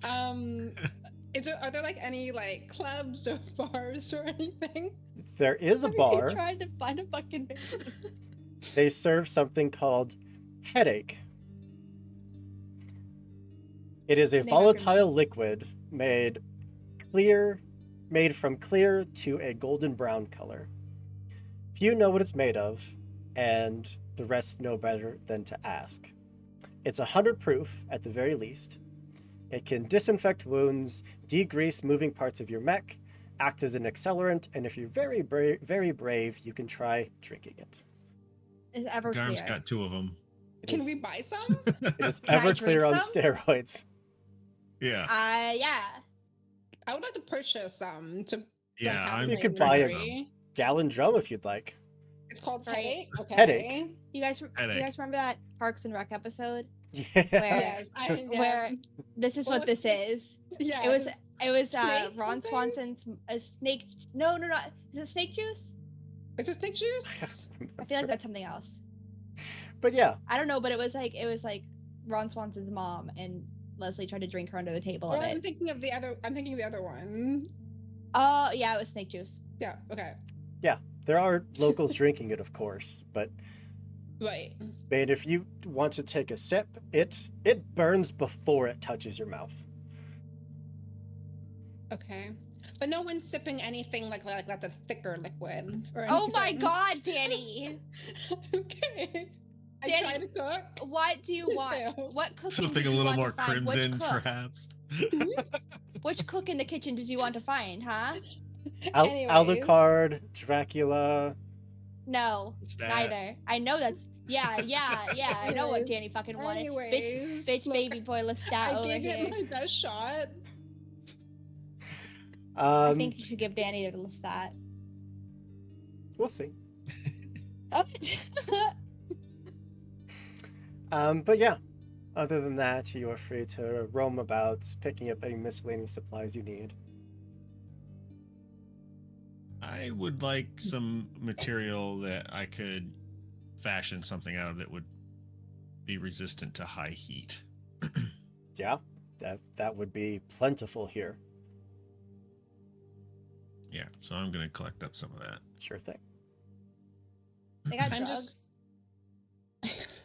Are there like any like clubs or bars or anything?
There is a
Why are you
bar.
trying to find a fucking vampire?
They serve something called headache. It is a
Name after
volatile liquid made from clear to a golden brown color. Few know what it's made of, and the rest know better than to ask. It's 100 proof at the very least. It can disinfect wounds, degrease moving parts of your mech, act as an accelerant, and if you're very brave, you can try drinking it.
Is Everclear.
Garm's got 2 of them.
Can we buy some?
It is
Can I
Everclear on
drink some?
steroids.
Yeah.
Yeah.
I would like to purchase some to.
Yeah,
have
I'm
You
in
could
my
buy a-
inventory.
Gallon drum if you'd like.
It's called
Right.
headache. Okay.
Headache.
You guys
Headache.
remember that Parks and Rec episode
Yeah.
where
Yes.
where this is what this is?
Yeah.
It was
Snake
Ron
something?
Swanson's snake. No, is it snake juice?
Is it snake juice?
I feel like that's something else.
But yeah,
I don't know, but it was like Ron Swanson's mom and Leslie tried to drink her under the table
Or
of
I'm
it.
thinking of the other. I'm thinking of the other one.
Oh yeah, it was snake juice.
Yeah. Okay.
there are locals drinking it, of course, but
Right.
man, if you want to take a sip, it burns before it touches your mouth.
Okay. But no one's sipping anything like that's a thicker liquid. Or
Oh my
anything.
god, Danny!
Okay. I
Danny,
try to cook.
What do you want?
Fail.
What cooking
Something
did
a
you
little
want
more
to find? Which
crimson,
cook?
perhaps.
Which cook in the kitchen did you want to find, huh?
Anyways.
Alucard, Dracula.
No,
What's that?
neither. I know that's yeah. I know what
Anyways.
Danny fucking wanted.
Anyways,
Bitch,
look,
baby boy Lestat
I
over
gave
here.
it my best shot.
I think you should give Danny the Lestat.
We'll see.
Oh.
But yeah, other than that, you are free to roam about, picking up any miscellaneous supplies you need.
I would like some material that I could fashion something out of that would be resistant to high heat.
Yeah, that would be plentiful here.
Yeah, so I'm going to collect up some of that.
Sure thing.
They got
I'm
drugs.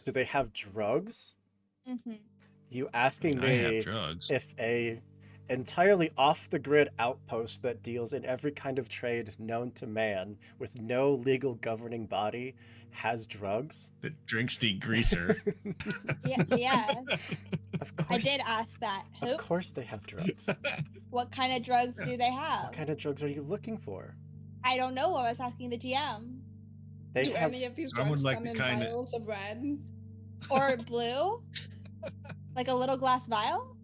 Do they have drugs?
Mm-hmm.
You asking
I have
me
drugs.
if a entirely off-the-grid outpost that deals in every kind of trade known to man with no legal governing body has drugs?
That drinks degreaser.
Yeah.
Of course.
I did ask that. Who?
Of course they have drugs.
What kind of drugs do they have?
What kind of drugs are you looking for?
I don't know. I was asking the GM.
They
Do
have
any of these
I would
drugs
like
come
to
in
kinda-
vials of red?
Or blue? Like a little glass vial?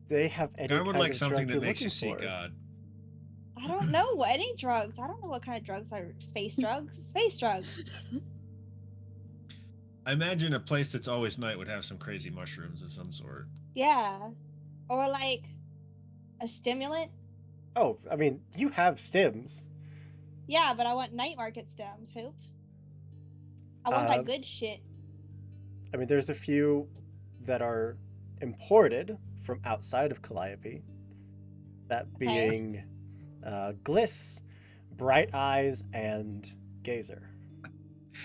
they have any
I would
kind
like
of
something
drug
that
you're
makes you
looking
see
for.
God.
I don't know any drugs. I don't know what kind of drugs are space drugs. Space drugs.
I imagine a place that's always night would have some crazy mushrooms of some sort.
Yeah. Or like a stimulant.
Oh, I mean, you have stims.
Yeah, but I want night market stems. Who? I want that good shit.
I mean, there's a few that are imported from outside of Calliope. That
Okay.
being Gliss, Bright Eyes, and Gazer.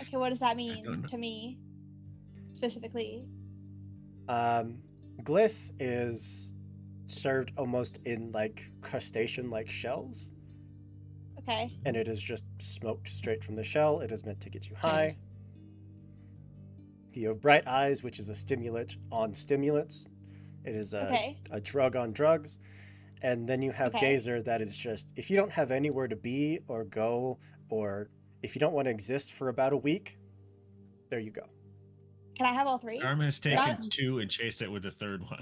Okay, what does that
don't
mean
know.
to me? Specifically.
Gliss is served almost in like crustacean-like shells,
Okay.
and it is just smoked straight from the shell. It is meant to get you high. You have Bright Eyes, which is a stimulant on stimulants. It is a drug on drugs. And then you have Gazer, that is just, if you don't have anywhere to be or go, or if you don't want to exist for about a week, there you go.
Can I have all three?
Arm has taken
Not-
2 and chased it with a third one.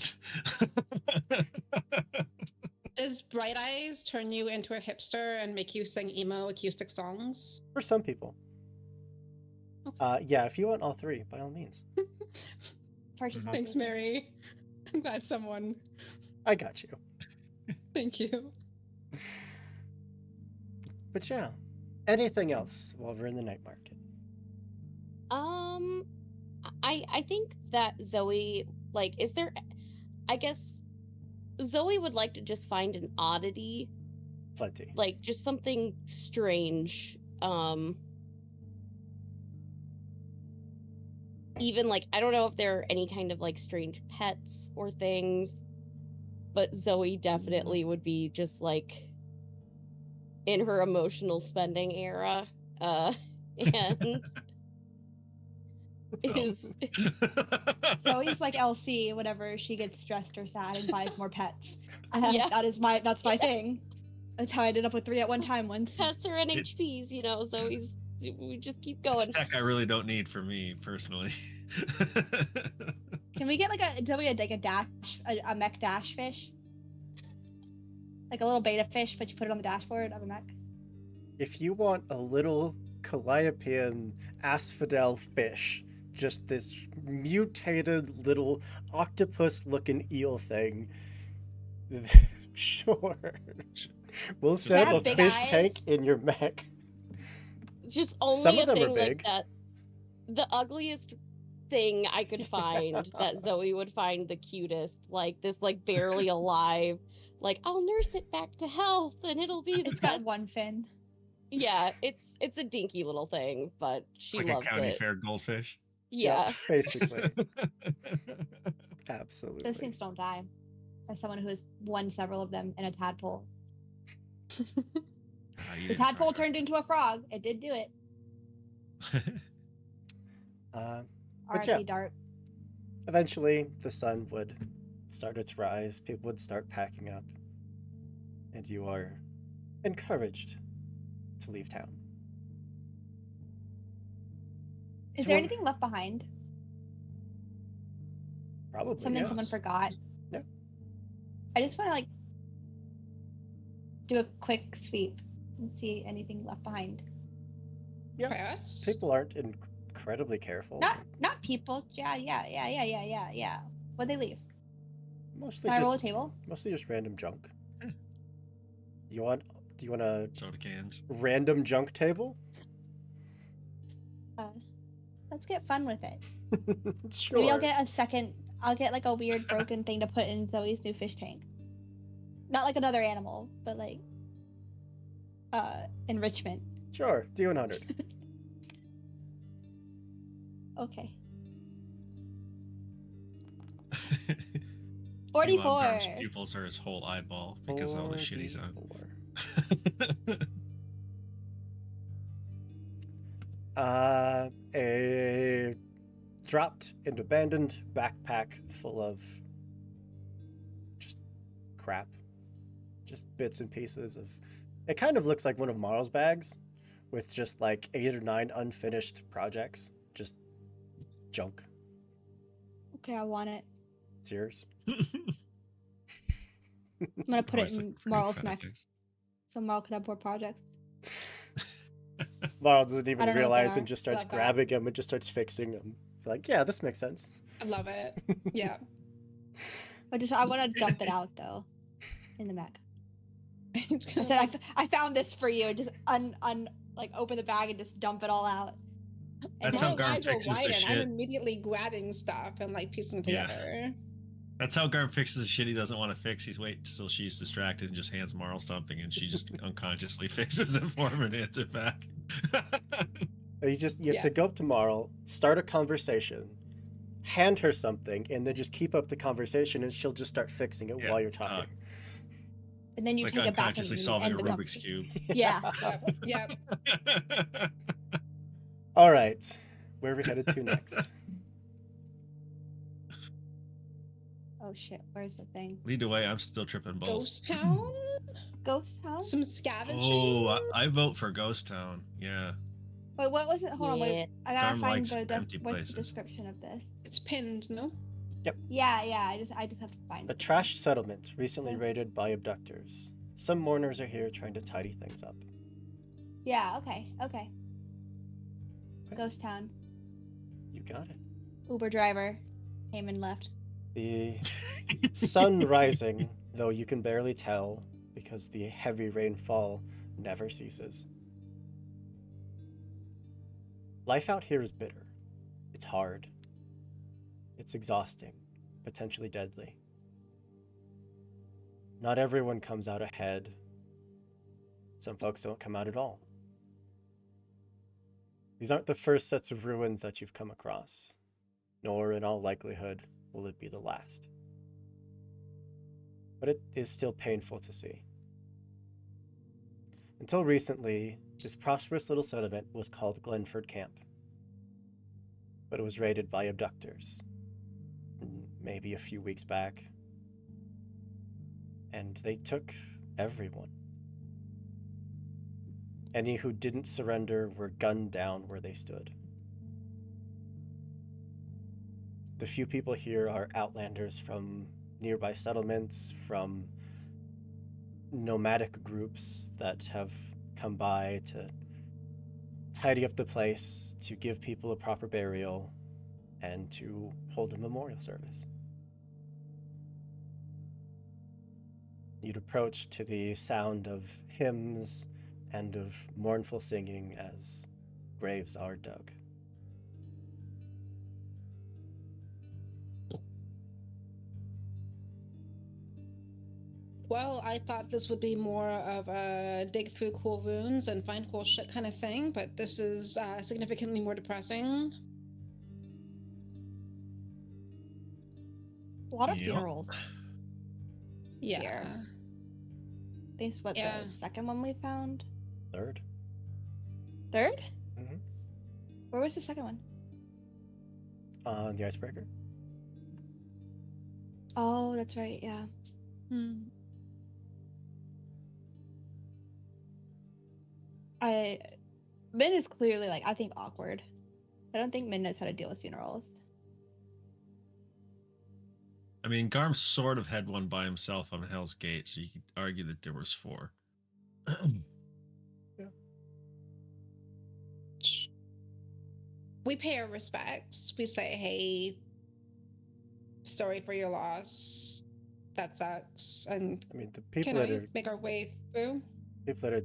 Does Bright Eyes turn you into a hipster and make you sing emo acoustic songs?
For some people. Yeah, if you want all three, by all means.
Purchase all
Thanks,
three.
Mary. I'm glad someone.
I got you.
Thank you.
But yeah, anything else while we're in the night market?
I think that Zoe, like, is there, I guess Zoe would like to just find an oddity,
Plenty.
like just something strange. Even like, I don't know if there are any kind of like strange pets or things, but Zoe definitely would be just like in her emotional spending era. And is
Zoe's like LC whenever she gets stressed or sad and buys more pets.
Yeah.
That's my thing. That's how I ended up with 3 at one time once.
pets or NHPs, you know, Zoe's, we just keep
It's
going.
tech I really don't need for me personally.
Can we get like a mech dash fish? Like a little beta fish, but you put it on the dashboard of a mech?
If you want a little Calliopean asphodel fish, just this mutated little octopus-looking eel thing, sure. We'll set
have
up a
big
fish
eyes?
tank in your mech.
Just only
Some
a
of them are
thing like
big.
that. The ugliest thing I could find that Zoe would find the cutest, like this, like barely alive. Like, I'll nurse it back to health, and it'll be the
It's
best.
got one fin.
Yeah, it's a dinky little thing, but
It's
she
like
loves
a county
it.
fair goldfish.
Yeah.
Yep, basically. Absolutely.
Those things don't die. As someone who has won several of them in a tadpole. The tadpole turned into a frog. It did do it.
But
R.I.P.
yeah.
Dart.
Eventually, the sun would start its rise. People would start packing up. And you are encouraged to leave town.
Is
So
there
what-
anything left behind?
Probably,
Something someone
yes.
forgot?
No.
I just want to like do a quick sweep and see anything left behind.
Yeah.
Yes.
People aren't incredibly careful.
Not people. Yeah. What'd they leave?
Mostly
Can I roll a
just
table?
mostly just random junk. Do you want a
Soda cans.
random junk table?
Let's get fun with it.
Sure.
Maybe I'll get a second. I'll get like a weird broken thing to put in Zoe's new fish tank. Not like another animal, but like enrichment.
Sure. D100.
Okay.
Meanwhile,
44.
Garm's pupils are his whole eyeball because of all the shit he's on.
44. A dropped and abandoned backpack full of just crap. Just bits and pieces of... It kind of looks like one of Marl's bags with just like 8 or 9 unfinished projects. Just junk.
Okay, I want it.
It's yours.
I'm gonna put it
Always
in
looking for new
Marl's mech
projects.
so Marl can have more projects.
Marl doesn't
I
even
don't know what they
realize
are.
and just starts
Love that.
grabbing them and just starts fixing them. It's like, yeah, this makes sense.
I love it. Yeah.
I want to dump it out though, in the mech. I said I found this for you. Just like open the bag and just dump it all out. And
That's
then
how
My
Garm
eyes will
fixes the
widen. I'm
shit.
immediately grabbing stuff and like piecing it
Yeah.
together.
That's how Garm fixes the shit he doesn't want to fix. He's waiting till she's distracted and just hands Marl something, and she just unconsciously fixes it for him and hands it back.
You have
Yeah.
to go up to Marl, start a conversation, hand her something, and then just keep up the conversation, and she'll just start fixing it
Yeah,
while you're
just talk.
talking.
and then you
Like
take it back and
unconsciously
you
solving
end
a
the
Rubik's
conversation.
Cube.
Yeah.
Yep.
All right. Where are we headed to next?
Oh shit! Where's the thing?
Lead the way. I'm still tripping balls.
Ghost Town?
Ghost house?
Some scavenging?
Oh, I vote for Ghost Town. Yeah.
Wait, what was it? Hold on,
Yeah.
wait. I gotta
Garm
find
likes
the
empty
what's
places.
the description of this.
It's pinned, no?
Yeah. I just have to find
A
it.
trashed settlement recently raided by abductors. Some mourners are here trying to tidy things up.
Yeah. Okay. Ghost town.
You got it.
Uber driver came and left.
The sun rising, though you can barely tell because the heavy rainfall never ceases. Life out here is bitter. It's hard. It's exhausting, potentially deadly. Not everyone comes out ahead. Some folks don't come out at all. These aren't the first sets of ruins that you've come across, nor in all likelihood will it be the last. But it is still painful to see. Until recently, this prosperous little settlement was called Glenford Camp. But it was raided by abductors, maybe a few weeks back. And they took everyone. Any who didn't surrender were gunned down where they stood. The few people here are outlanders from nearby settlements, from nomadic groups that have come by to tidy up the place, to give people a proper burial, and to hold a memorial service. You'd approach to the sound of hymns and of mournful singing as graves are dug.
Well, I thought this would be more of a dig through cool runes and find cool shit kind of thing, but this is significantly more depressing.
A lot of
Yep.
funerals.
Yeah.
Here. This is what
Yeah.
the second one we found.
Third?
Third?
Mm-hmm.
Where was the second one?
On the icebreaker?
Oh, that's right. Yeah.
Hmm.
Min is clearly like I think awkward. I don't think Min knows how to deal with funerals.
I mean, Garm sort of had one by himself on Hell's Gate, so you could argue that there was 4.
We pay our respects. We say, hey, sorry for your loss. That sucks. And
I mean, the people
can
that
I
are
make our way through?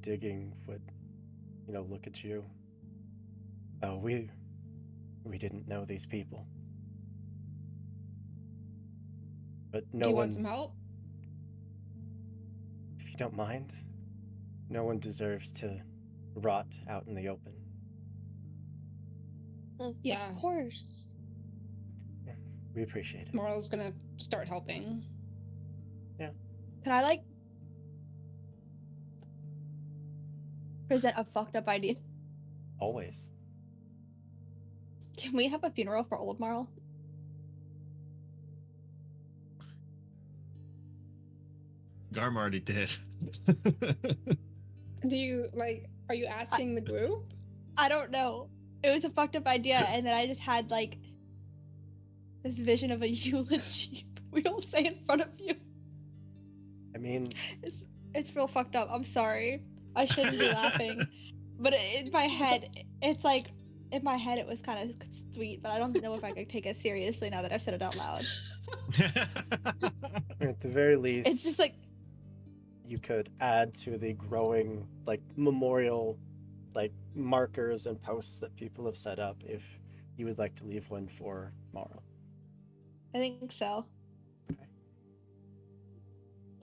digging would, look at you. Oh, we didn't know these people. But no
Do you
one,
want some help?
if you don't mind, no one deserves to rot out in the open.
Yeah.
Of course.
We appreciate it.
Moral's gonna start helping.
Can I like present a fucked up idea?
Always.
Can we have a funeral for old Marl?
Garm already did.
Do you like? Are you asking the group?
I don't know. It was a fucked up idea, and then I just had like this vision of a eulogy we all say in front of you.
I mean,
It's real fucked up. I'm sorry. I shouldn't be laughing. But in my head, it's like in my head it was kind of sweet, but I don't know if I could take it seriously now that I've said it out loud.
at the very least,
It's just like
you could add to the growing like memorial like markers and posts that people have set up if you would like to leave one for Marl.
I think so.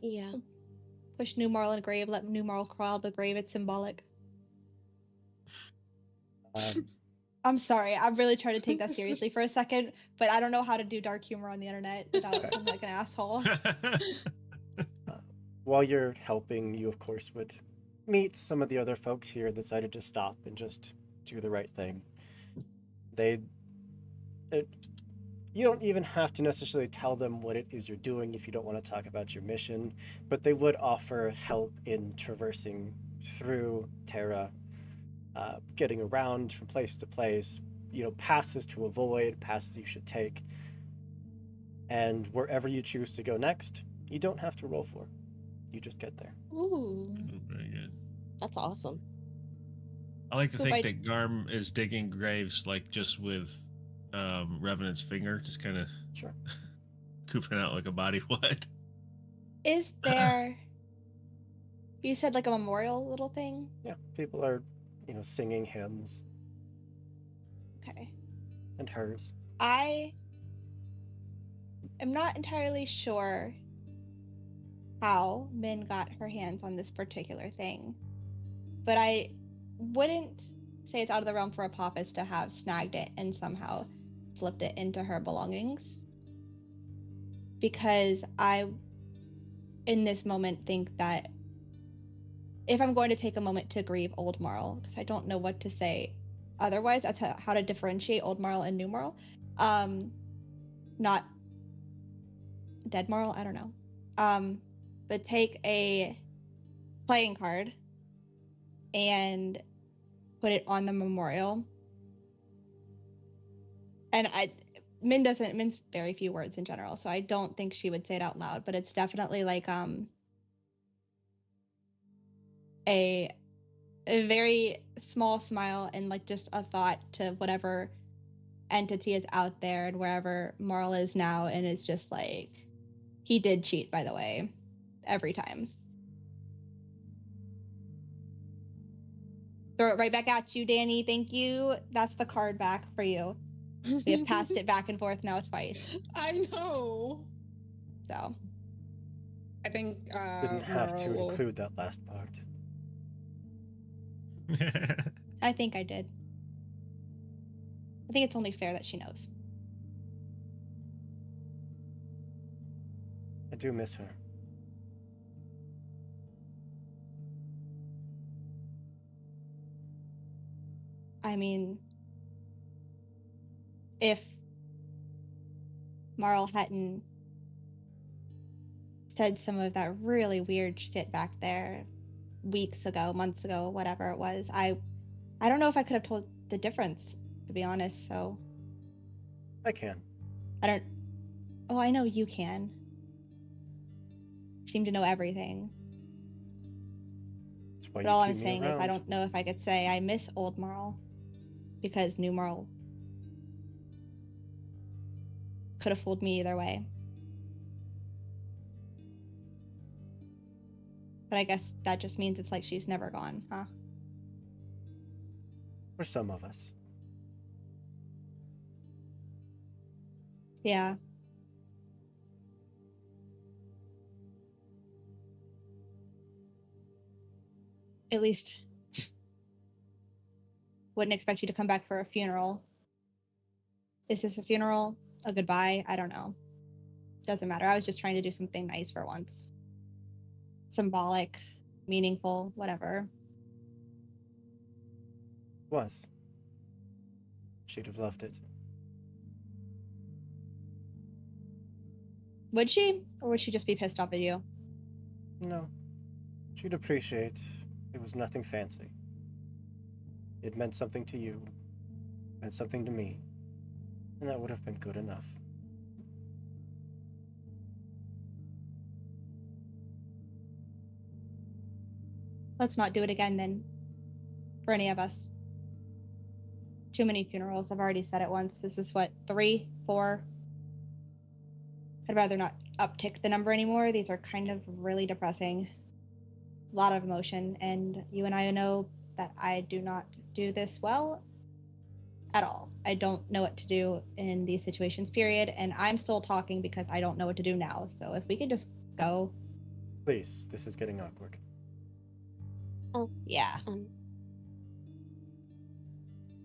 Yeah.
Push New Marl in a grave, let New Marl crawl out of the grave. It's symbolic. I'm sorry. I'm really trying to take that seriously for a second, but I don't know how to do dark humor on the internet without sounding like an asshole.
While you're helping, you of course would meet some of the other folks here that decided to stop and just do the right thing. You don't even have to necessarily tell them what it is you're doing if you don't want to talk about your mission, but they would offer help in traversing through Terra, getting around from place to place, passes to avoid, passes you should take. And wherever you choose to go next, you don't have to roll for. You just get there.
Ooh.
Very good.
That's awesome.
I like to
So
think
if I-
that Garm is digging graves like just with Revenant's finger, just kind of
Sure.
cooping out like a body would.
Is there? You said like a memorial little thing.
Yeah, people are, singing hymns
Okay.
and hers.
I am not entirely sure how Min got her hands on this particular thing, but I wouldn't say it's out of the realm for a Pappas to have snagged it and somehow slipped it into her belongings. Because I, in this moment, think that if I'm going to take a moment to grieve old Marl, because I don't know what to say otherwise, that's how to differentiate old Marl and new Marl. Not dead Marl, I don't know. But take a playing card and put it on the memorial. And Min's very few words in general, so I don't think she would say it out loud, but it's definitely like a very small smile and like just a thought to whatever entity is out there and wherever Marl is now, and it's just like, he did cheat, by the way, every time. Throw it right back at you, Danny. Thank you. That's the card back for you. We have passed it back and forth now twice.
I know.
So
I think
Didn't have to
Merle will...
include that last part.
I think I did. I think it's only fair that she knows.
I do miss her.
I mean, if Marl hadn't said some of that really weird shit back there weeks ago, months ago, whatever it was, I don't know if I could have told the difference, to be honest. So
I can.
I know you can. Seem to know everything.
That's why
But
you
all
keep
I'm
me
saying is I
around.
don't know if I could say I miss old Marl, because new Marl could have fooled me either way. But I guess that just means it's like she's never gone, huh?
For some of us.
Yeah. At least wouldn't expect you to come back for a funeral. Is this a funeral? A goodbye? I don't know. Doesn't matter. I was just trying to do something nice for once. symbolic, meaningful, whatever.
Was. She'd have loved it.
Would she? Or would she just be pissed off at you?
No. She'd appreciate it was nothing fancy. It meant something to you, meant something to me, and that would have been good enough.
Let's not do it again then. For any of us. Too many funerals. I've already said it once. This is what, 3, 4? I'd rather not uptick the number anymore. These are kind of really depressing. A lot of emotion, and you and I know that I do not do this well at all. I don't know what to do in these situations, period, and I'm still talking because I don't know what to do now. So if we could just go.
Please, this is getting awkward.
Oh,
Yeah.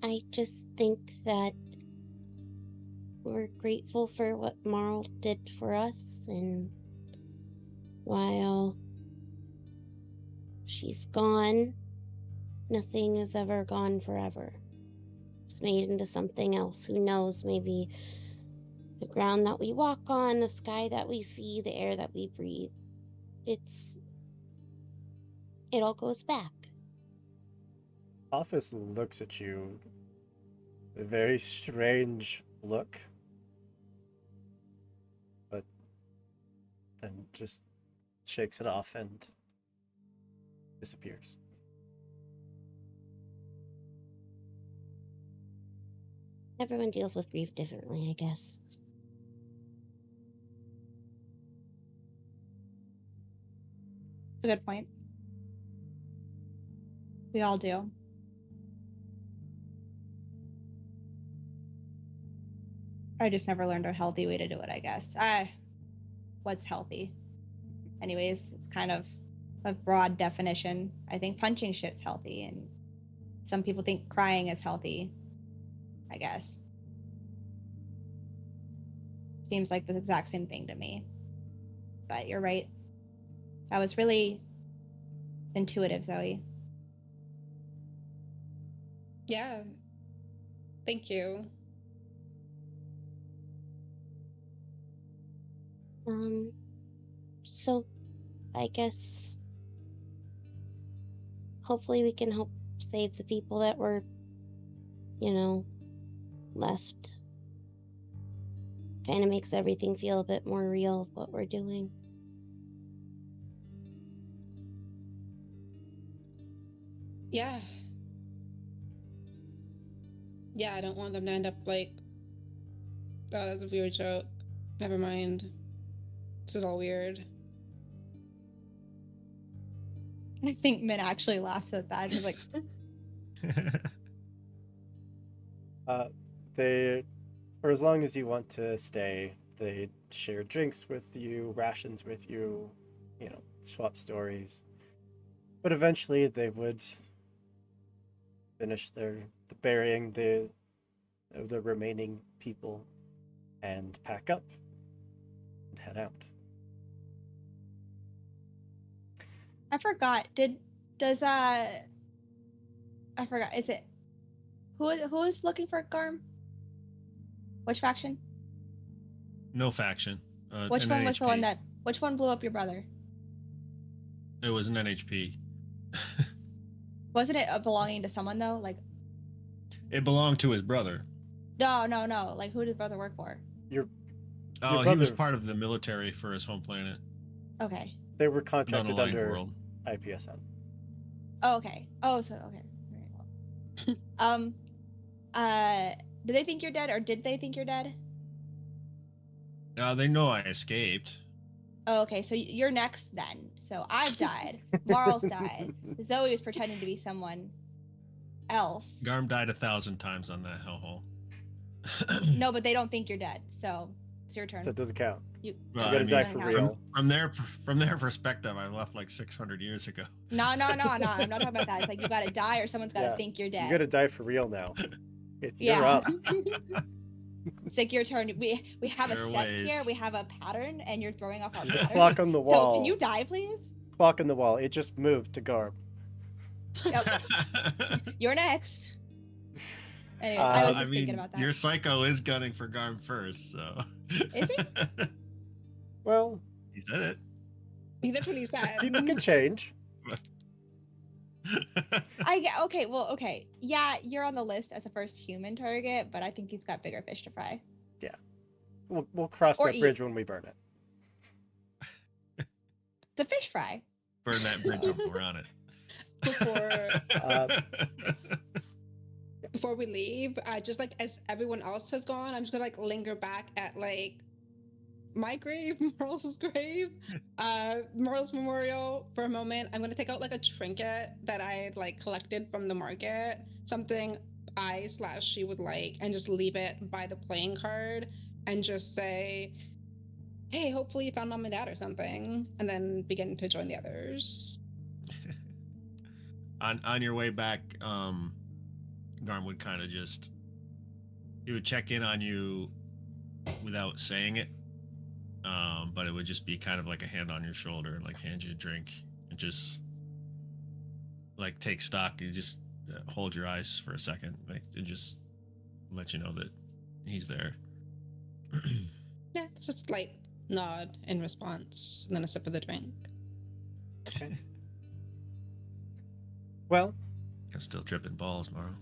I just think that we're grateful for what Marl did for us, and while she's gone, nothing is ever gone forever. It's made into something else. Who knows? Maybe the ground that we walk on, the sky that we see, the air that we breathe. It all goes back.
Office looks at you. A very strange look. But then just shakes it off and disappears.
Everyone deals with grief differently, I guess.
It's a good point. We all do. I just never learned a healthy way to do it, I guess. What's healthy? Anyways, it's kind of a broad definition. I think punching shit's healthy, and some people think crying is healthy, I guess. Seems like the exact same thing to me. But you're right. That was really intuitive, Zoe.
Yeah. Thank you.
So I guess hopefully we can help save the people that were, left. Kind of makes everything feel a bit more real, what we're doing.
Yeah. Yeah, I don't want them to end up like, oh, that's a weird joke. Never mind. This is all weird.
I think Min actually laughed at that. He was like,
They, for as long as you want to stay, they share drinks with you, rations with you, swap stories. But eventually they would finish the burying the remaining people and pack up and head out.
I forgot. I forgot. Is it who is looking for Garm? Which faction?
No faction.
Which
an
one was the one
NHP.
which one blew up your brother?
It was an NHP.
Wasn't it belonging to someone though? Like,
It belonged to his brother.
no. Like, who did his brother work for?
Your
He was
brother-
part of the military for his home planet.
Okay.
They were contracted
Non-aligned
under
world.
IPSN.
Oh, okay. Oh, so okay. Very well. Do they think you're dead, or did they think you're dead?
They know I escaped.
Oh, okay. So you're next then. So I've died. Marl's died. Zoe was pretending to be someone else.
Garm died 1,000 times on that hellhole.
No, but they don't think you're dead. So it's your turn.
So it doesn't count.
You
Well,
gotta die
doesn't
for
count.
real.
From their perspective, I left like 600 years ago.
No. I'm not talking about that. It's like you gotta die, or someone's gotta
Yeah,
think you're dead.
You gotta die for real now. You're
Yeah.
up.
It's like your turn. We have a
There are
set
ways.
here. We have a pattern, and you're throwing off our
There's a
pattern.
clock on the wall.
So can you die, please?
clock in the wall. It just moved to Garb.
Yep. You're next. Anyways, I was
I
just thinking about that.
Your psycho is gunning for Garm first, so.
Is he?
Well,
He said it.
That's what he said.
people can change.
I get okay. Well, okay. Yeah, you're on the list as a first human target, but I think he's got bigger fish to fry.
We'll cross
Or
that
eat.
bridge when we burn it.
It's a fish fry.
Burn that bridge when we're on it.
Before we leave, just like as everyone else has gone, I'm just gonna like linger back at like my grave, Merle's grave, Merle's memorial for a moment. I'm gonna take out like a trinket that I had like collected from the market, something I/she would like, and just leave it by the playing card and just say, hey, hopefully you found mom and dad or something, and then begin to join the others.
On your way back, Garm would kind of just, he would check in on you without saying it, but it would just be kind of like a hand on your shoulder, like hand you a drink, and just like take stock. You just hold your eyes for a second, like, and just let you know that he's there.
Yeah, it's just like nod in response, and then a sip of the drink.
Okay. Well,
I'm still tripping balls, Morrow.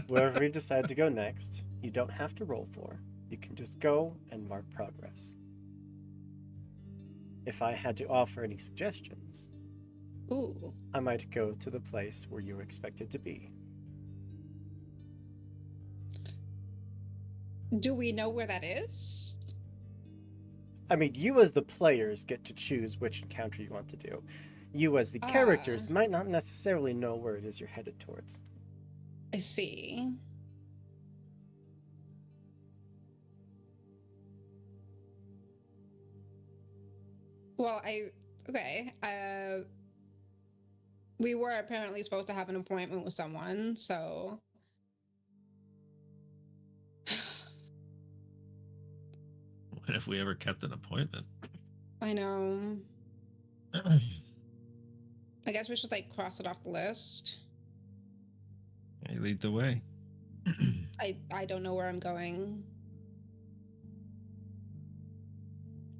wherever we decide to go next, you don't have to roll for. You can just go and mark progress. If I had to offer any suggestions,
Ooh.
I might go to the place where you were expected to be.
Do we know where that is?
I mean, you as the players get to choose which encounter you want to do. You as the characters might not necessarily know where it is you're headed towards.
I see. Well, okay. We were apparently supposed to have an appointment with someone, so
What if we ever kept an appointment?
I know. I guess we should like cross it off the list.
Hey, lead the way.
I don't know where I'm going.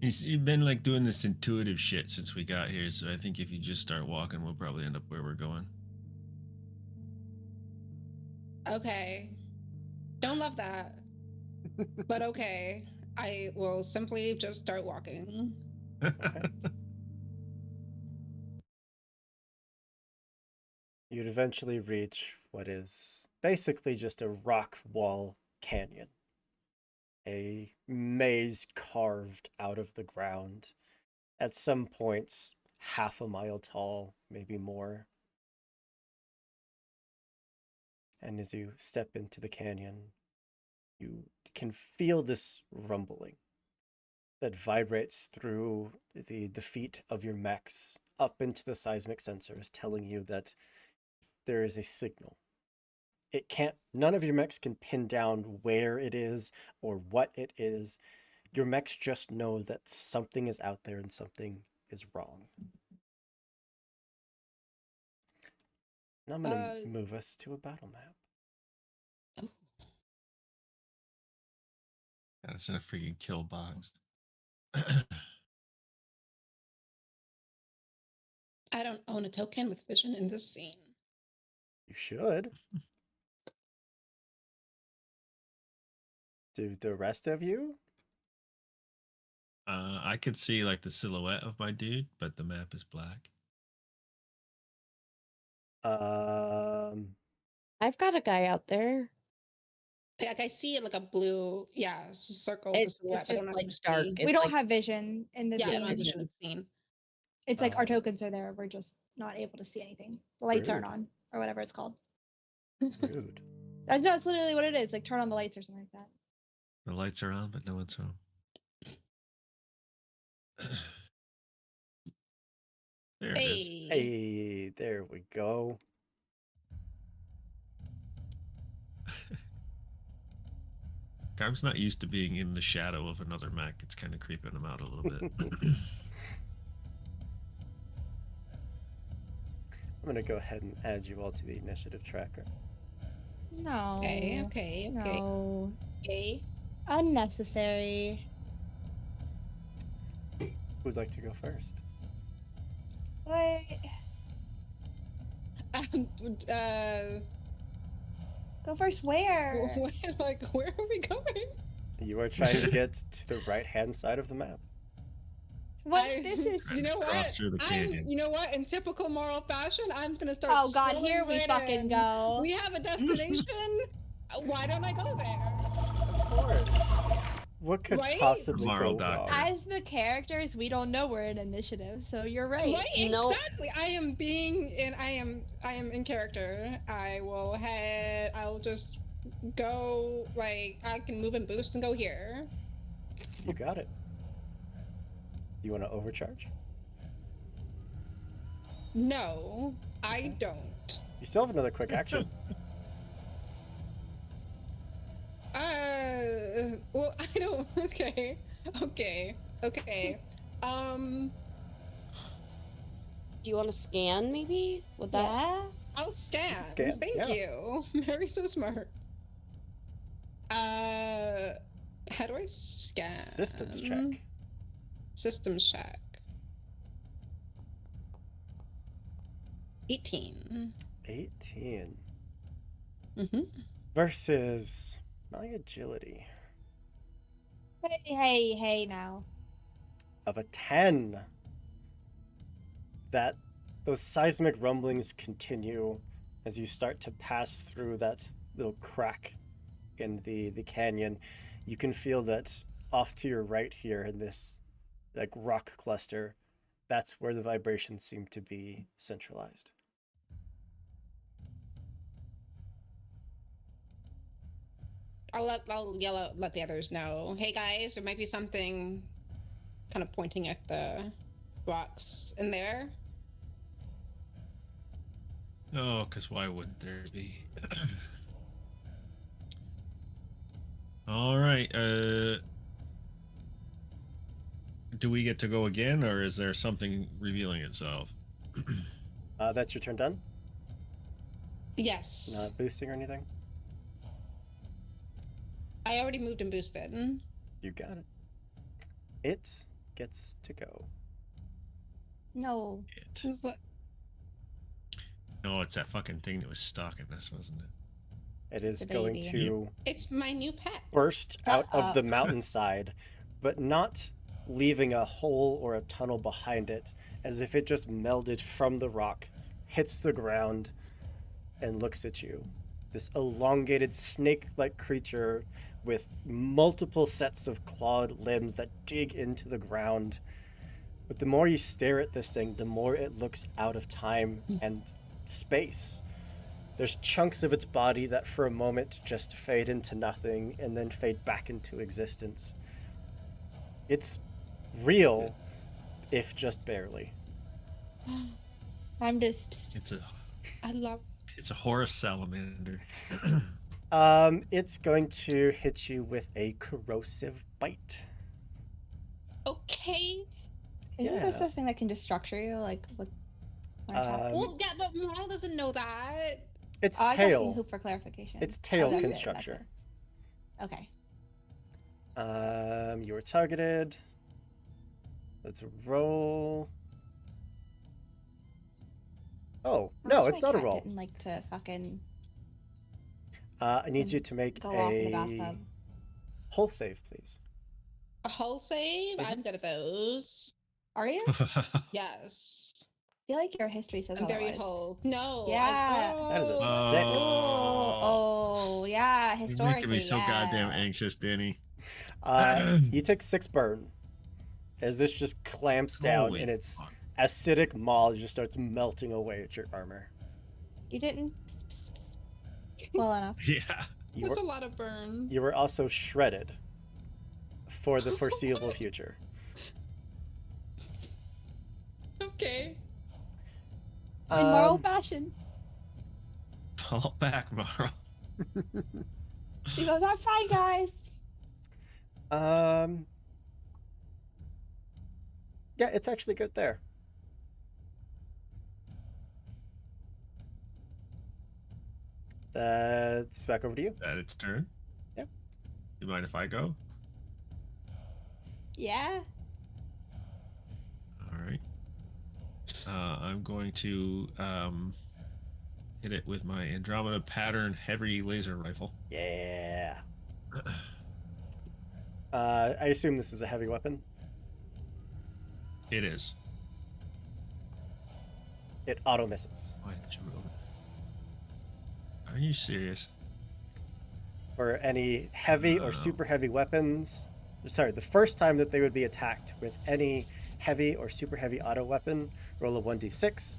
You've been like doing this intuitive shit since we got here, so I think if you just start walking, we'll probably end up where we're going.
Okay. Don't love that. But okay. I will simply just start walking.
Okay. You'd eventually reach what is basically just a rock wall canyon. A maze carved out of the ground. At some points, half a mile tall, maybe more. And as you step into the canyon, you can feel this rumbling that vibrates through the feet of your mechs up into the seismic sensors, telling you that there is a signal. It can't, none of your mechs can pin down where it is or what it is. Your mechs just know that something is out there and something is wrong. And I'm going to move us to a battle map.
God, it's in a freaking kill box.
I don't own a token with vision in this scene.
You should. Do the rest of you?
I could see like the silhouette of my dude, but the map is black.
I've got a guy out there.
Like I see it like a blue, circle.
It's
silhouette,
just
but I
like
don't
dark.
see-
It's
We don't
like,
have vision in the
Yeah, I
scene.
don't have vision in the scene.
It's like our tokens are there. We're just not able to see anything. The lights aren't
Rude.
on, or whatever it's called.
Rude.
That's literally what it is. Like turn on the lights or something like that.
The lights are on, but no one's home. There it is.
Hey, there we go.
Garb's not used to being in the shadow of another mech. It's kind of creeping him out a little bit.
I'm going to go ahead and add you all to the initiative tracker.
No.
Okay.
No.
Okay.
Unnecessary.
Who'd like to go first?
Wait. Go first where?
Like, where are we going?
You are trying to get to the right-hand side of the map.
What?
I-
This is.
You know
Cross
what?
through the canyon.
You know what? In typical moral fashion, I'm gonna start.
Oh God, here
strolling
we
right
fucking
in.
go.
We have a destination. Why don't I go there?
Of course. What could
Right?
possibly
Moral
go wrong?
doctor.
As the characters, we don't know we're in initiative, so you're right.
Right?
No.
Exactly. I am being in. I am in character. I'll just go. Like, I can move and boost and go here.
You got it. You want to overcharge?
No, I don't.
You still have another quick action.
Well, I don't. Okay.
Do you want to scan, maybe? Would that...
Yeah.
I'll scan.
scan,
Thank
yeah.
you. Mary's so smart. How do I scan?
Systems check.
Systems check. 18.
18
Mm-hmm.
versus my agility
Hey now.
of a 10. Those seismic rumblings continue as you start to pass through that little crack in the canyon. You can feel that off to your right here in this like rock cluster, that's where the vibrations seem to be centralized.
I'll yell out, let the others know. Hey guys, there might be something kind of pointing at the rocks in there.
Oh, because why wouldn't there be? All right. Do we get to go again, or is there something revealing itself?
That's your turn done?
Yes.
Not boosting or anything?
I already moved and boosted.
You got it. It gets to go.
No.
It.
What?
No, it's that fucking thing that was stalking us, wasn't it?
It is
The
going
baby.
to
It's my new pet.
burst
Shut
out of
up.
the mountainside, but not leaving a hole or a tunnel behind it, as if it just melded from the rock, hits the ground, and looks at you. This elongated snake-like creature with multiple sets of clawed limbs that dig into the ground. But the more you stare at this thing, the more it looks out of time and space. There's chunks of its body that for a moment just fade into nothing and then fade back into existence. It's real, if just barely.
I'm just.
I love.
It's a Horus salamander.
It's going to hit you with a corrosive bite.
Okay.
Isn't this
Yeah.
the thing that can just structure you? Like, what?
Well, yeah, but Moral doesn't know that.
It's
I was asking
tail.
Hoop for clarification.
It's tail
that's it,
can
that's
structure.
it. Okay.
You were targeted. Let's roll. Oh, no, it's not a roll.
Didn't like to fucking
I need you to make
go off in the
a
bathtub.
hull save, please.
A hull save?
Mhm.
I'm good at those.
Are you?
Yes.
I feel like your history says
I'm very
otherwise.
hull. No.
Yeah.
That is a
oh.
six.
Oh, yeah.
You're
Historically,
making me so
yeah.
goddamn anxious, Danny.
You take 6 burn as this just clamps down
Holy
and its
fuck.
acidic maw just starts melting away at your armor.
You didn't well enough.
Yeah.
You
That's
were,
a lot of burn.
you were also shredded for the foreseeable future.
Okay.
In moral
Um,
fashion.
Fall back, Mara.
She goes, I'm fine, guys.
Yeah, it's actually good there. That's back over to you.
That its turn.
Yep.
You mind if I go?
Yeah.
All right. I'm going to hit it with my Andromeda pattern heavy laser rifle.
Yeah. I assume this is a heavy weapon.
It is.
It auto misses.
Why did you roll it? Are you serious?
For any heavy or super heavy weapons. Sorry, the first time that they would be attacked with any heavy or super heavy auto weapon, roll a 1d6.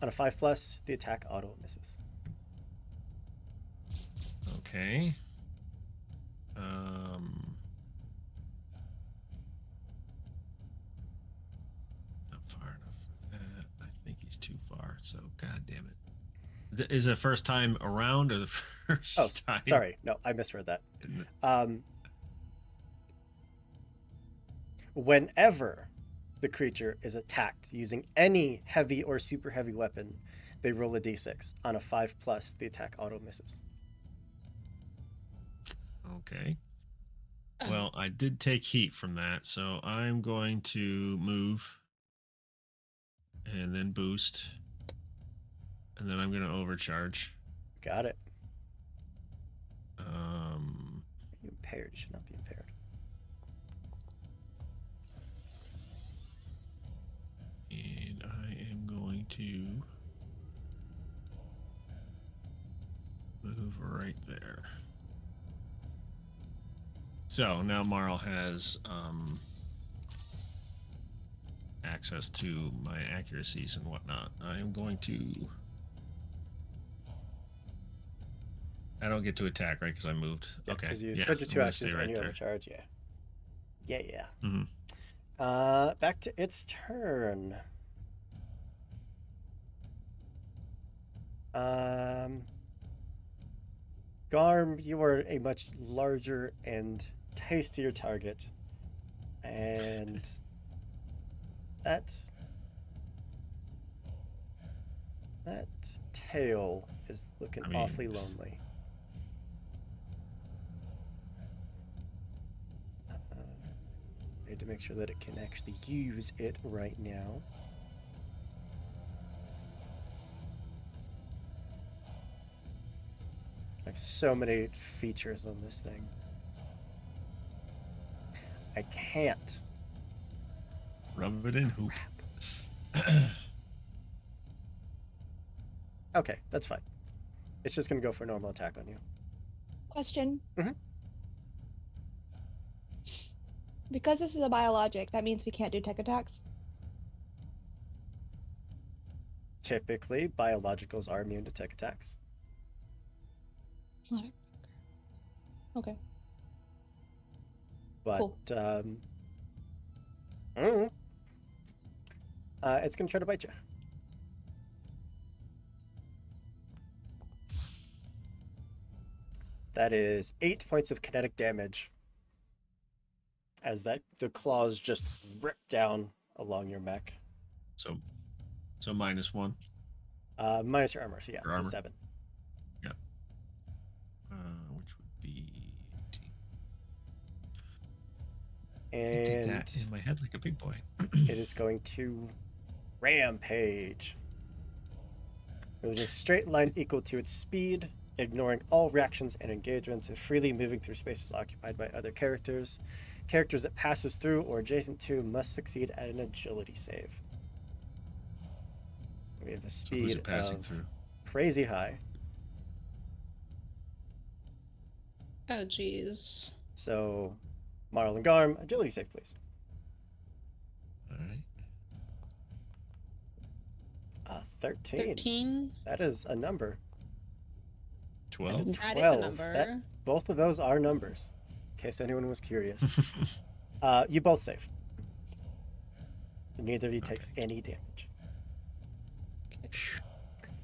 On a 5+, the attack auto misses.
Okay. Not far enough for that. I think he's too far. So, god damn it. Is it first time around or the first time?
Sorry. No, I misread that. Whenever the creature is attacked using any heavy or super heavy weapon, they roll a d6. On a 5+, the attack auto misses.
Okay. Well, I did take heat from that, so I'm going to move and then boost. And then I'm going to overcharge.
Got it. You're impaired. You should not be impaired.
And I am going to move right there. So now Marl has access to my accuracies and whatnot. I am going to... I don't get to attack, right? Because I moved.
Yeah,
okay.
Because you
Yeah,
spent your
I'm
2
gonna
actions
stay
and
right
you
there.
overcharge. Yeah. Yeah.
Mm-hmm.
Back to its turn. Garm, you are a much larger and tastier target. And that tail is looking awfully lonely. I need to make sure that it can actually use it right now. I have so many features on this thing. I can't.
Rub it in, hoop.
Okay, that's fine. It's just going to go for a normal attack on you.
Question.
Mhm.
Because this is a biologic, that means we can't do tech attacks.
Typically, biologicals are immune to tech attacks.
Okay.
But,
Cool.
It's going to try to bite you. That is 8 points of kinetic damage. As the claws just rip down along your mech.
So -1.
Minus your armor, so yeah,
Your
so
armor.
7.
Yeah. Which would be 18. I did that
And
in my head like a big boy.
it is going to rampage. It was a straight line equal to its speed, ignoring all reactions and engagements, and freely moving through spaces occupied by other characters. Characters it passes through or adjacent to must succeed at an agility save. We have a
So who's
speed
it passing
of
through?
crazy high.
Oh, jeez.
So, Marl and Garm, agility save, please.
All right.
13.
13.
That is a number.
12.
And
That is a
12.
number.
Both of those are numbers, in case anyone was curious. You both save. Neither of you takes any damage.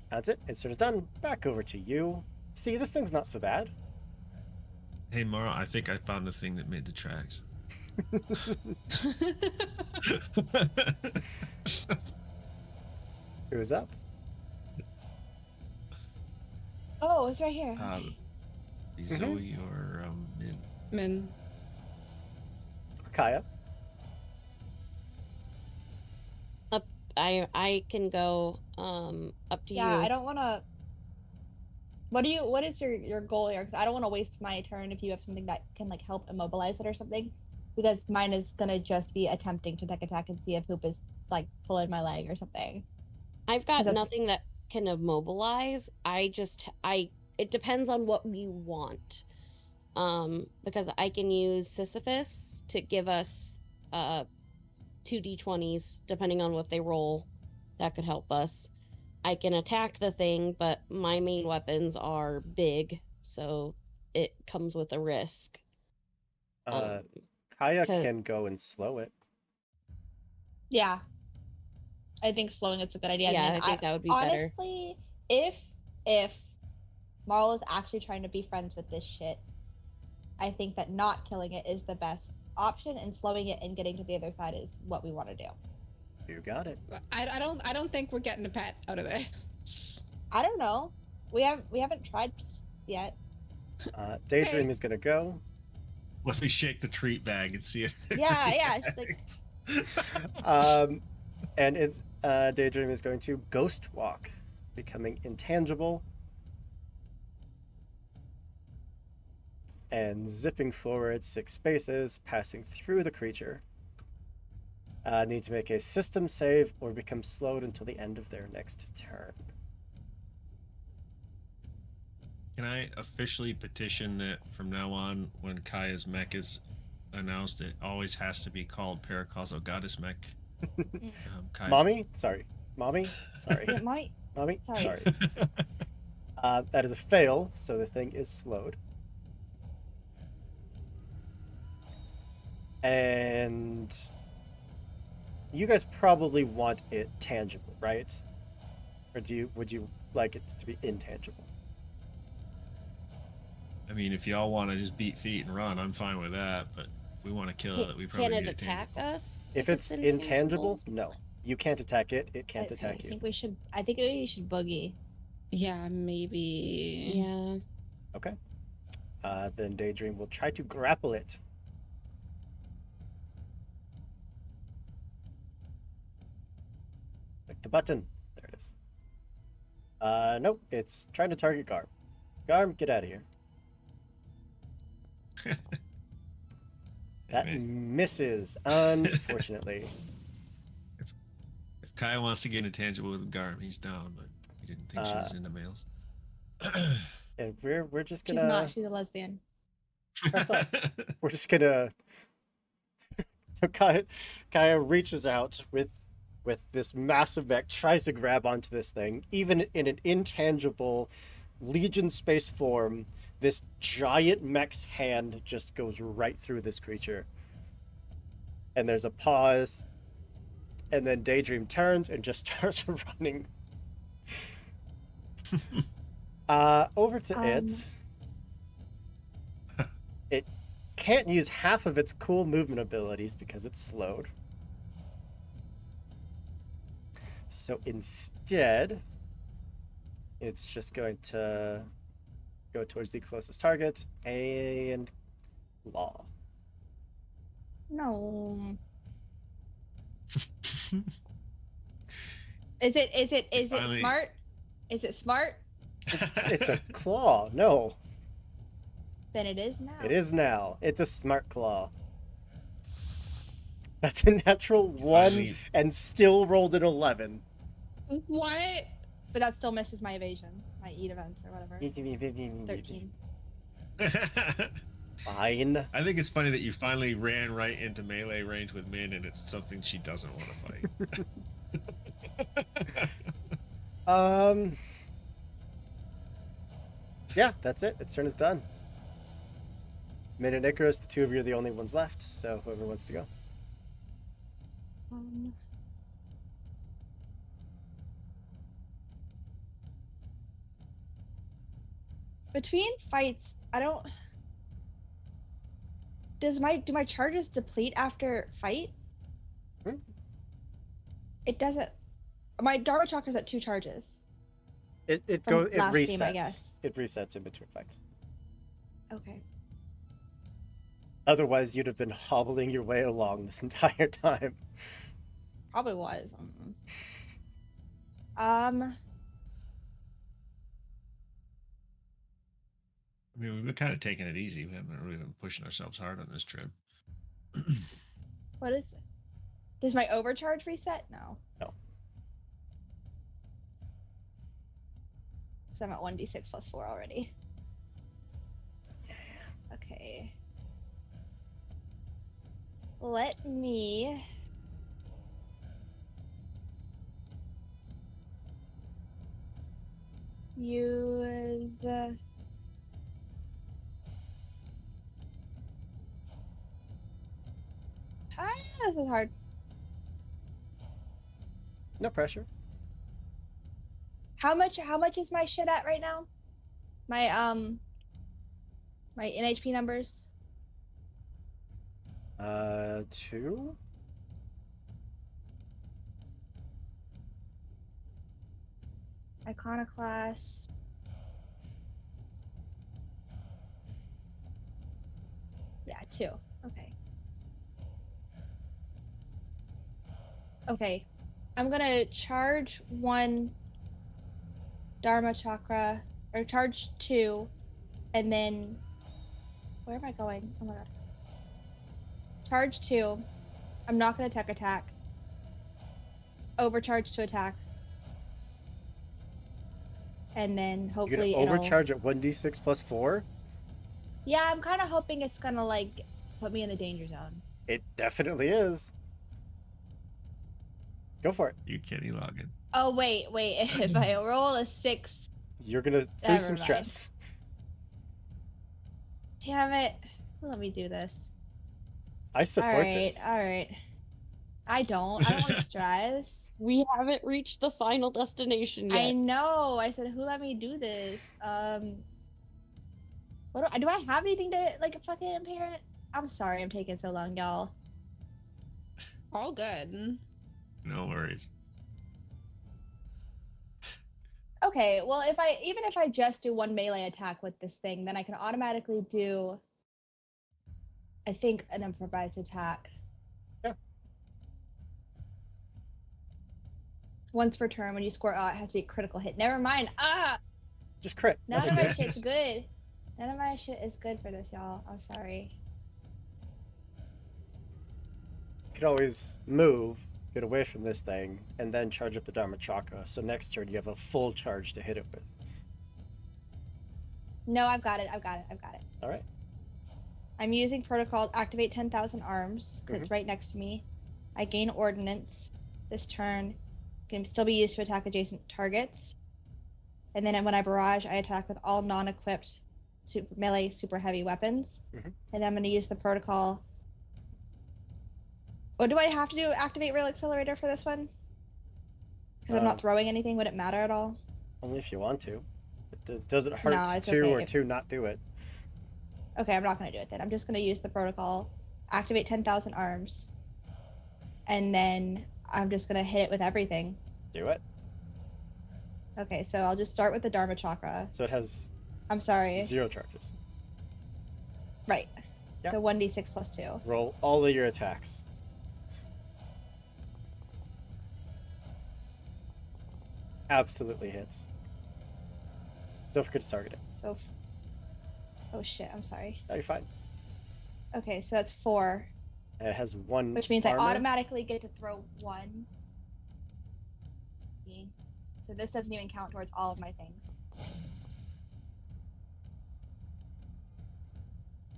That's it. Its turn is done. Back over to you. See, this thing's not so bad.
Hey, Mara, I think I found the thing that made the tracks.
Who's up?
Oh, it's right here.
Zoe or Min?
Min.
Kaya.
I can go up to
Yeah,
you.
I don't want to. What is your goal here? Because I don't want to waste my turn if you have something that can like help immobilize it or something. Because mine is gonna just be attempting to tech attack and see if Hoop is like pulling my leg or something.
I've got
that's-
nothing that can immobilize. It depends on what we want. Because I can use Sisyphus to give us 2d20s depending on what they roll. That could help us. I can attack the thing, but my main weapons are big, so it comes with a risk.
Kaya
'Cause-
can go and slow it.
Yeah, I think slowing it's a good idea.
Yeah,
And then
I think that would be better.
honestly, if Maul is actually trying to be friends with this shit, I think that not killing it is the best option, and slowing it and getting to the other side is what we want to do.
You got it.
I don't think we're getting a pet out of this.
I don't know. We haven't tried yet.
Daydream is gonna go.
Let me shake the treat bag and see it.
Yeah. She's like,
And it's Daydream is going to ghost walk, becoming intangible and zipping forward 6 spaces, passing through the creature. Need to make a system save or become slowed until the end of their next turn.
Can I officially petition that from now on, when Kaya's mech is announced, it always has to be called Paracausal Goddess Mech? Kaya.
Mommy? Sorry. Mommy? Sorry.
it might.
Mommy?
Sorry.
That is a fail, so the thing is slowed. And you guys probably want it tangible, right? Or would you like it to be intangible?
I mean, if y'all want to just beat feet and run, I'm fine with that. But if we want to kill it, we
Can
probably
it
need it
attack
tangible.
us?
If it's intangible, no. You can't attack it, it can't attack
I
you.
think we should. I think we should boogie.
Yeah, maybe.
Yeah.
Okay. Then Daydream will try to grapple it. Click the button. There it is. Nope. It's trying to target Garm. Garm, get out of here. That misses, unfortunately.
If Kaya wants to get intangible with Garm, he's down, but he didn't think she was into males.
And we're just
She's
gonna.
not. She's a lesbian.
Press on. We're just gonna. Kaya reaches out with this massive mech, tries to grab onto this thing, even in an intangible Legion space form. This giant mech's hand just goes right through this creature. And there's a pause. And then Daydream turns and just starts running. Over to it. It can't use half of its cool movement abilities because it's slowed. So instead, it's just going to go towards the closest target and claw.
No. Is it
Finally-
smart? Is it smart?
It's a claw. No,
Then it is now.
it is now. It's a smart claw. That's a natural 1
Finally-
and still rolled an 11.
What?
But that still misses my evasion, my eat events or whatever. 13.
Fine.
I think it's funny that you finally ran right into melee range with Min, and it's something she doesn't want to fight.
Yeah, that's it. Its turn is done. Min and Icarus, the two of you are the only ones left, so whoever wants to go.
Between fights, I don't. Do my charges deplete after fight?
Hmm?
It doesn't. My Dharma chakra's at 2 charges.
It
From
goes. It
last
resets.
game, I guess.
it resets in between fights.
Okay.
Otherwise, you'd have been hobbling your way along this entire time.
Probably was. Um.
I mean, we've been kind of taking it easy. We haven't really been pushing ourselves hard on this trip.
What is? Does my overcharge reset? No.
No.
Because I'm at 1d6 plus 4 already. Okay. Let me use this is hard.
No pressure.
How much is my shit at right now? My my NHP numbers?
2?
Iconoclast. Yeah, 2. Okay. Okay. I'm gonna charge 1 Dharma Chakra, or charge 2, and then where am I going? Oh my god. Charge 2. I'm not gonna tech attack. Overcharge to attack. And then
You're
hopefully
gonna
it'll
overcharge at 1d6 plus 4?
Yeah, I'm kinda hoping it's gonna like put me in a danger zone.
It definitely is. Go for it.
You Kenny Loggin.
Oh wait. If I roll a 6,
You're gonna lose
Never
some
mind.
stress.
damn it. Let me do this.
I support this.
Alright. I don't want stress.
We haven't reached the final destination yet.
I know. I said, who let me do this? What do I have anything to like fucking impair it? I'm sorry, I'm taking so long, y'all.
All good.
No worries.
Okay, well, even if I just do 1 melee attack with this thing, then I can automatically do, I think, an improvised attack.
Yeah.
Once per turn, when you score, it has to be a critical hit. Never mind.
Just crit. No
None
big
of my
deal.
shit's good. None of my shit is good for this, y'all. I'm sorry.
You could always move, get away from this thing, and then charge up the Dharma Chakra. So next turn you have a full charge to hit it with.
No, I've got it.
All right.
I'm using protocol activate 10,000 arms because it's right next to me. I gain ordnance this turn. Can still be used to attack adjacent targets. And then when I barrage, I attack with all non-equipped melee super heavy weapons. And then I'm going to use the protocol. Or do I have to do activate rail accelerator for this one? Because I'm not throwing anything. Would it matter at all?
Only if you want to. It doesn't hurt
No, it's
to
okay.
or to not do it.
Okay, I'm not going to do it then. I'm just going to use the protocol, activate 10,000 arms, and then I'm just going to hit it with everything.
Do it.
Okay, so I'll just start with the Dharma Chakra.
So it has
I'm sorry.
0 charges.
Right.
Yep.
So 1d6 plus 2.
Roll all of your attacks. Absolutely hits. Don't forget to target it.
So, oh shit, I'm sorry.
No, you're fine.
Okay, so that's 4,
And it has 1
which means
armor.
I automatically get to throw 1. So this doesn't even count towards all of my things.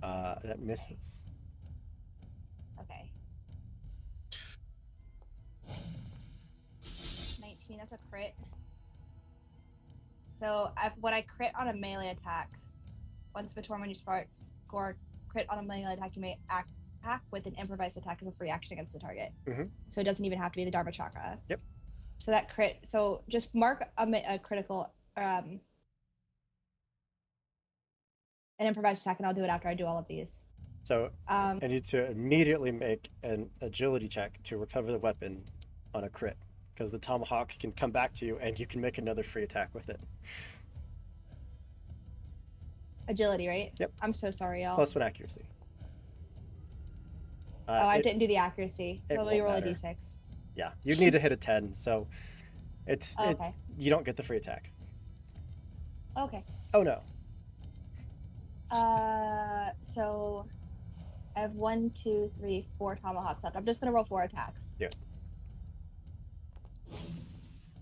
That misses.
Okay. 19, that's a crit. So when I crit on a melee attack, once per turn when you score crit on a melee attack, you may attack with an improvised attack as a free action against the target. So it doesn't even have to be the Dharma Chakra.
Yep.
So that crit. So just mark a critical, an improvised attack, and I'll do it after I do all of these.
So I need to immediately make an agility check to recover the weapon on a crit, because the tomahawk can come back to you and you can make another free attack with it.
Agility, right?
Yep.
I'm so sorry, y'all.
Plus 1 accuracy.
I didn't do the accuracy.
it
So let me
won't
roll
matter.
a d6.
Yeah, you need to hit a 10, so
Okay.
you don't get the free attack.
Okay.
Oh no.
So I have 1, 2, 3, 4 tomahawks left. I'm just gonna roll 4 attacks.
Yeah.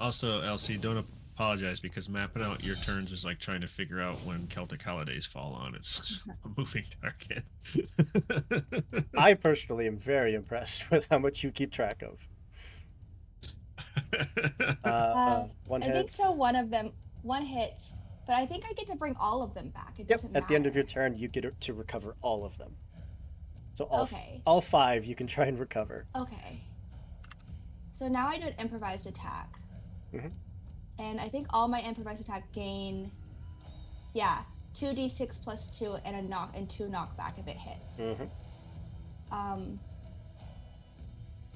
Also, Elsie, don't apologize because mapping out your turns is like trying to figure out when Celtic holidays fall on. It's a moving target.
I personally am very impressed with how much you keep track of. One
I
hit.
think so. One hits, but I think I get to bring all of them back. It
Yep.
doesn't
At the end of your
matter.
turn, you get to recover all of them. So
Okay.
all 5 you can try and recover.
Okay. So now I do an improvised attack.
Mhm.
And I think all my improvised attack gain, 2d6 plus 2 and a knock and 2 knockback if it hits.
Mhm.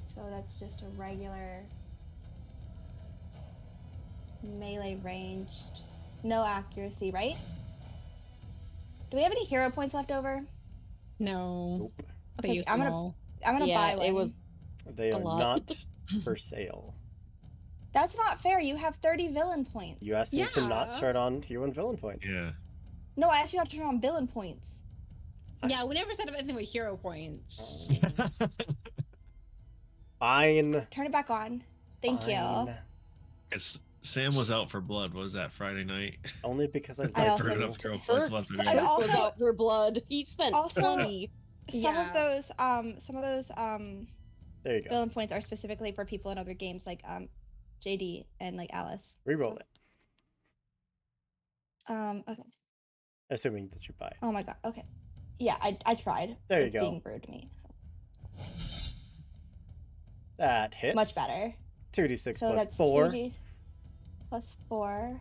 So that's just a regular melee ranged, no accuracy, right? Do we have any hero points left over?
No.
Nope.
They
Okay,
used
I'm
them
gonna-
all.
I'm gonna
Yeah,
buy one.
it was
They
A
are
lot.
not for sale.
That's not fair. You have 30 villain points.
You asked me to not
Yeah.
turn on hero and villain points.
Yeah.
No, I asked you not to turn on villain points.
Yeah, we never said anything with hero points.
Fine.
Turn it back on. Thank you.
Fine.
Because Sam was out for blood. What was that, Friday night?
Only because I've
I
got
also-
Burn
two.
enough hero points left
And
Turk
also-
was out for blood. He spent
Also-
20.
Some
Yeah.
of those
There you go.
villain points are specifically for people in other games like JD and like Alice.
Reroll it,
Okay.
assuming that you buy it.
Oh my god. Okay. Yeah, I tried.
There you
It's
go.
being rude to me.
That hits.
Much better.
2d6
So
plus
that's
4.
2d plus 4.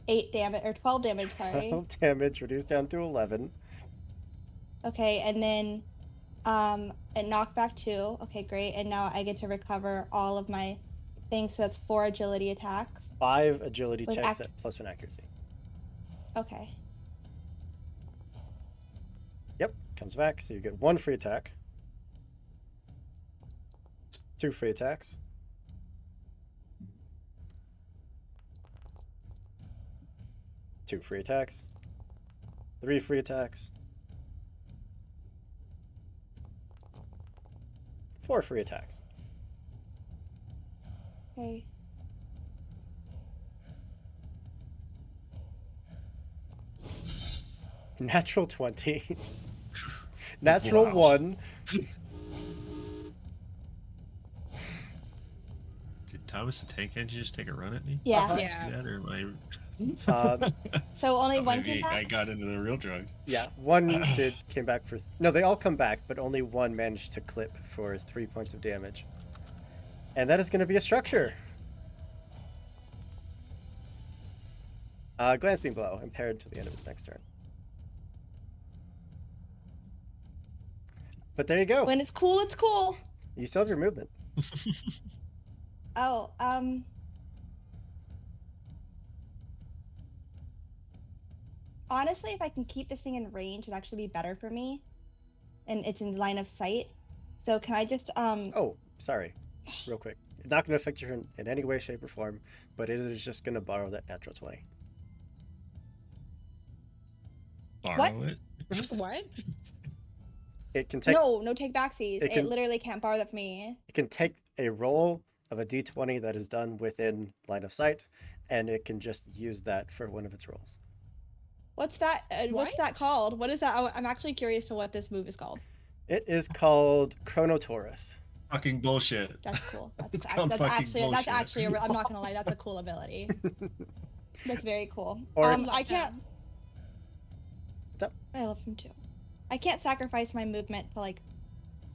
8 damage or 12 damage, sorry.
12 damage reduced down to 11.
Okay, and then a knockback 2. Okay, great. And now I get to recover all of my things, so that's 4 agility attacks.
5 agility
With
checks at plus 1 accuracy.
Okay.
Yep, comes back, so you get 1 free attack. 2 free attacks. Two free attacks. 3 free attacks. 4 free attacks.
Okay.
Natural 20. Natural
Wow.
1.
Did Thomas the Tank Engine just take a run at me?
Yeah.
Uh-huh.
Did I
Yeah.
see that, or am I...
So only
Oh,
one
maybe
came
I
back?
got into the real drugs.
Yeah, one came back for... No, they all come back, but only one managed to clip for 3 points of damage. And that is going to be a structure. Glancing blow, impaired to the end of its next turn. But there you go.
When it's cool, it's cool.
You still have your movement.
Oh, honestly, if I can keep this thing in range, it'd actually be better for me. And it's in line of sight. So can I just
Oh, sorry. Real quick. It's not going to affect you in any way, shape, or form, but it is just going to borrow that natural 20.
Borrow it?
What?
It can take
no take backsies.
it
It,
can-
literally can't borrow that from me.
it can take a roll of a d20 that is done within line of sight, and it can just use that for one of its rolls.
What's that? What's that
What?
called? What is that? I'm actually curious to what this move is called.
It is called Chronotaurus.
Fucking bullshit.
That's cool. That's,
It's called
that's
fucking
actually
bullshit.
I'm not gonna lie, that's a cool ability. That's very cool.
Or-
Love
I can't.
him.
What's up?
I love him too. I can't sacrifice my movement to like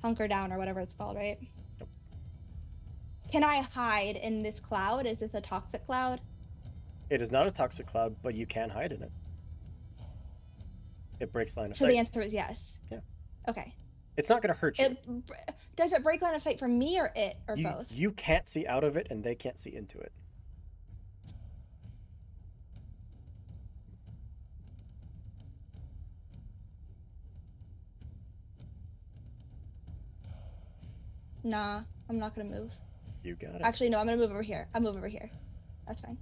hunker down or whatever it's called, right?
Nope.
Can I hide in this cloud? Is this a toxic cloud?
It is not a toxic cloud, but you can hide in it. It breaks line of
So
sight.
the answer is yes.
Yeah.
Okay.
It's not going to hurt you.
Does it break line of sight for me or it or both?
You can't see out of it, and they can't see into it.
Nah, I'm not gonna move.
You got it.
Actually, no, I'm gonna move over here. I'll move over here. That's fine.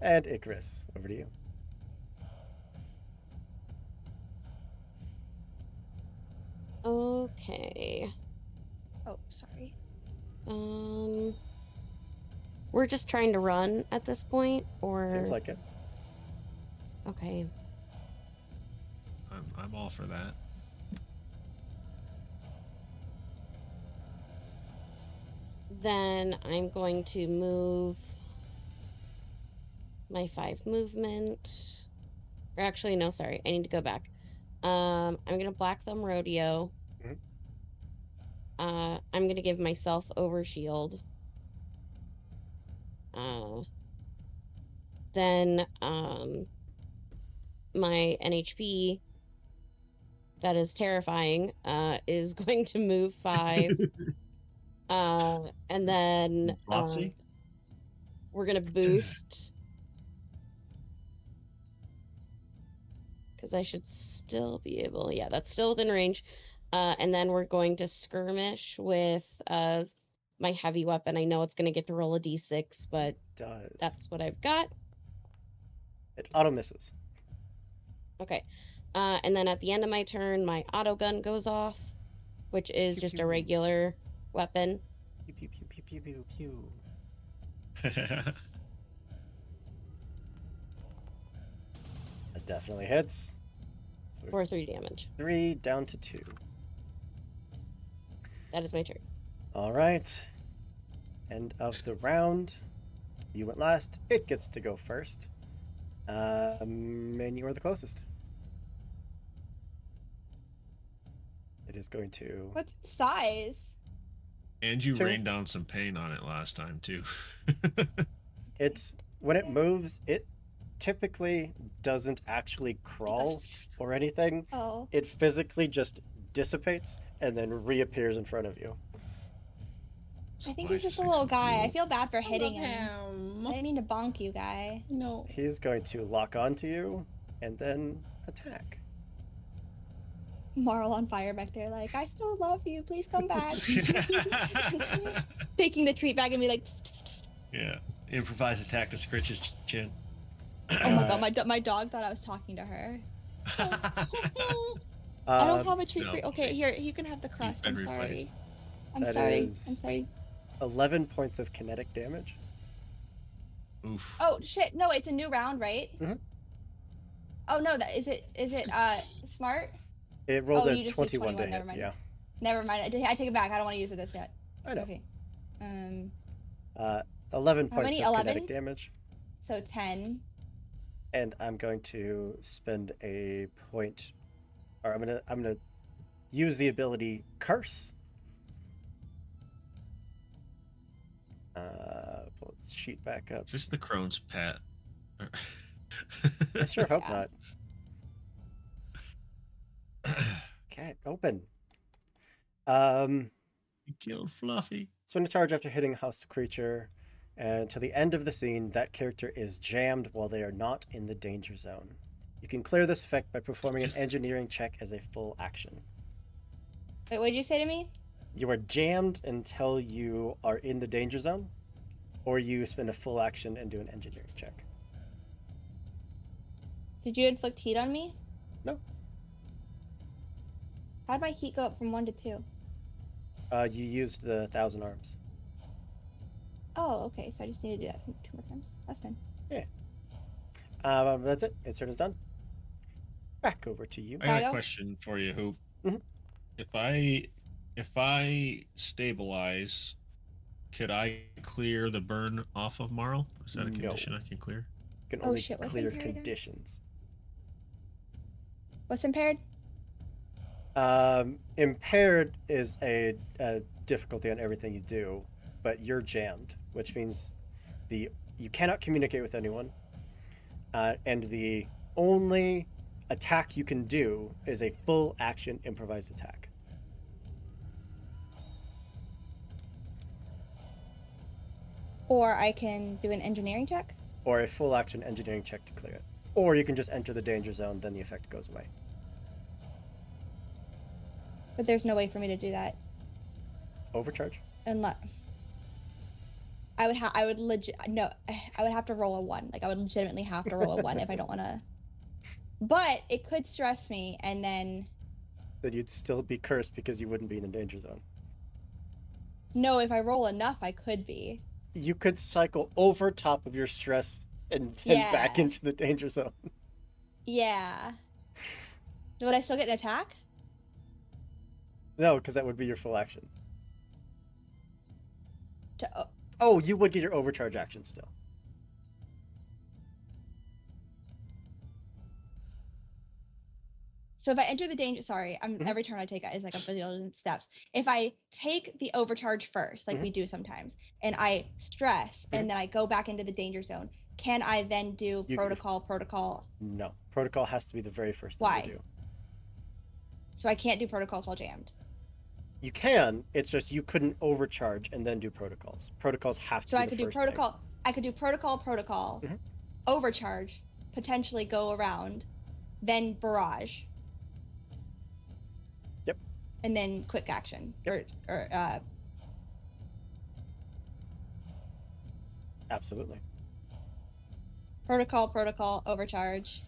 And Icarus, over to you.
Okay.
Oh, sorry.
We're just trying to run at this point, or
Seems like it.
okay.
I'm all for that.
Then I'm going to move my 5 movement. Or actually, no, sorry. I need to go back. I'm gonna Black Thumb Rodeo.
Mhm.
I'm gonna give myself Overshield. Then my NHP that is terrifying is going to move 5. And then
Flopsy?
we're gonna boost because I should still be able. Yeah, that's still within range. And then we're going to skirmish with my heavy weapon. I know it's gonna get to roll a d6, but
Does.
that's what I've got.
It auto misses.
Okay. And then at the end of my turn, my auto gun goes off, which is
Pew,
just
pew.
a regular weapon.
Pew, pew, pew, pew, pew, pew, pew. It definitely hits.
For 3 damage.
3 down to 2.
That is my turn.
All right. End of the round. You went last. It gets to go first. And you are the closest. It is going to.
What's its size?
And you
2.
rained down some pain on it last time too.
It's when it moves, it typically doesn't actually crawl or anything.
Oh.
It physically just dissipates and then reappears in front of you.
I think
Why
he's
is
just a
this
little
thing so
guy. I
cool?
feel bad for
I
hitting
love
him. I didn't mean to bonk you, guy.
No.
He's going to lock onto you and then attack.
Marl on fire back there, like, I still love you. Please come back. Taking the treat bag and be like, psst, psst, psst.
Yeah. Improvised attack to scritch his chin.
Oh my god, my dog thought I was talking to her. I don't have a treat
no.
for you. Okay, here, you can have the crust.
been
I'm sorry.
replaced.
I'm
That
sorry.
is-
I'm sorry.
11 points of kinetic damage.
Oof.
Oh shit! No, it's a new round, right?
Mhm.
Oh no, that is it. Is it smart?
It rolled
Oh,
a
you just
21
used
to
21.
hit.
Never mind.
Yeah,
Never mind. I take it back. I don't want to use it this yet.
I know.
Okay.
11
How
points
many?
of
11?
kinetic damage.
So 10.
And I'm going to spend a point, or I'm gonna use the ability Curse. Pull its sheet back up.
Is this the crone's pet?
I sure hope
Yeah.
not. Okay, open.
You killed Fluffy.
Spend a charge after hitting a hostile creature, and to the end of the scene, that character is jammed while they are not in the danger zone. You can clear this effect by performing an engineering check as a full action.
Wait, what did you say to me?
You are jammed until you are in the danger zone, or you spend a full action and do an engineering check.
Did you inflict heat on me?
No.
How'd my heat go up from 1 to 2?
You used the 1,000 arms.
Oh, okay. So I just need to do that 2 more times. That's fine.
That's it. Its turn is done. Back over to you.
I got a
Tygo?
question for you, Hoop.
Mhm.
If I stabilize, could I clear the burn off of Marl? Is that a
No.
condition I can clear?
You can
Oh,
only
shit, what's
clear
impaired again?
conditions.
What's impaired?
Impaired is a difficulty on everything you do, but you're jammed, which means you cannot communicate with anyone, and the only attack you can do is a full action improvised attack.
Or I can do an engineering check?
Or a full action engineering check to clear it. Or you can just enter the danger zone, then the effect goes away.
But there's no way for me to do that.
Overcharge?
Unless I would have to roll a 1. Like I would legitimately have to roll a 1 if I don't want to. But it could stress me, and then
Then you'd still be cursed because you wouldn't be in the danger zone.
no, if I roll enough, I could be.
You could cycle over top of your stress and then back
Yeah.
into the danger zone.
Yeah. Would I still get an attack?
No, because that would be your full action.
To
Oh, you would get your overcharge action still.
So if I enter the danger, sorry,
Mhm.
every turn I take is like a billion steps. If I take the overcharge first, like
Mhm.
we do sometimes, and I stress, and then I go back into the danger zone, can I then do
You-
protocol?
No. Protocol has to be the very first thing
Why?
you do.
So I can't do protocols while jammed.
You can, it's just you couldn't overcharge and then do protocols. Protocols have to
So
be
I
the
could do
first
protocol.
thing.
I could do protocol,
Mhm.
overcharge, potentially go around, then barrage.
Yep.
And then quick action or
Absolutely.
protocol, overcharge.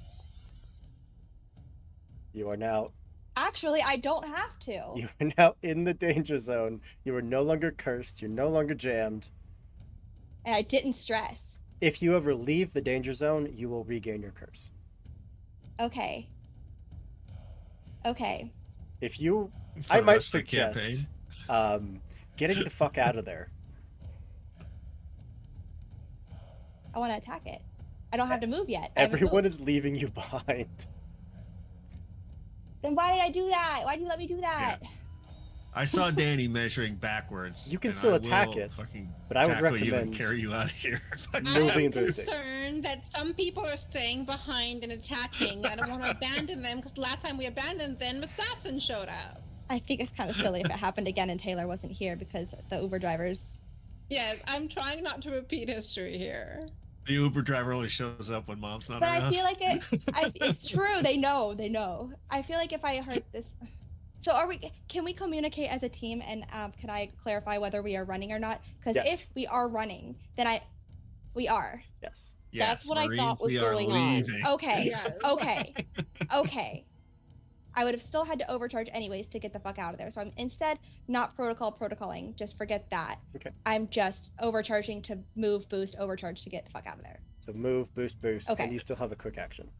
You are now
Actually, I don't have to.
you are now in the danger zone. You are no longer cursed. You're no longer jammed.
And I didn't stress.
If you ever leave the danger zone, you will regain your curse.
Okay. Okay.
If you
For
I
the
might
rest of the
suggest
campaign.
getting the fuck out of there.
I want to attack it. I don't have to move yet. I haven't
Everyone
moved.
is leaving you behind.
Then why did I do that? Why did you let me do that?
I saw Danny measuring backwards.
You can
and
still
I
attack
will
it,
fucking
but I would
tackle you and
recommend
carry you out of here.
moving
I'm
and boosting.
concerned that some people are staying behind and attacking. I don't want to abandon them because last time we abandoned them, assassin showed up.
I think it's kind of silly if it happened again and Taylor wasn't here because the Uber drivers.
Yes, I'm trying not to repeat history here.
The Uber driver only shows up when mom's not
But
around.
I feel like it's true. They know. I feel like if I heard this. So can we communicate as a team, and can I clarify whether we are running or not? Because
Yes.
if we are running, then we are.
Yes.
Yes,
That's what I
Marines,
thought was
we are
going on.
leaving.
Okay.
Yes.
Okay. I would have still had to overcharge anyways to get the fuck out of there. So I'm instead not protocoling. Just forget that.
Okay.
I'm just overcharging to move, boost, overcharge to get the fuck out of there.
So move, boost,
Okay.
and you still have a quick action.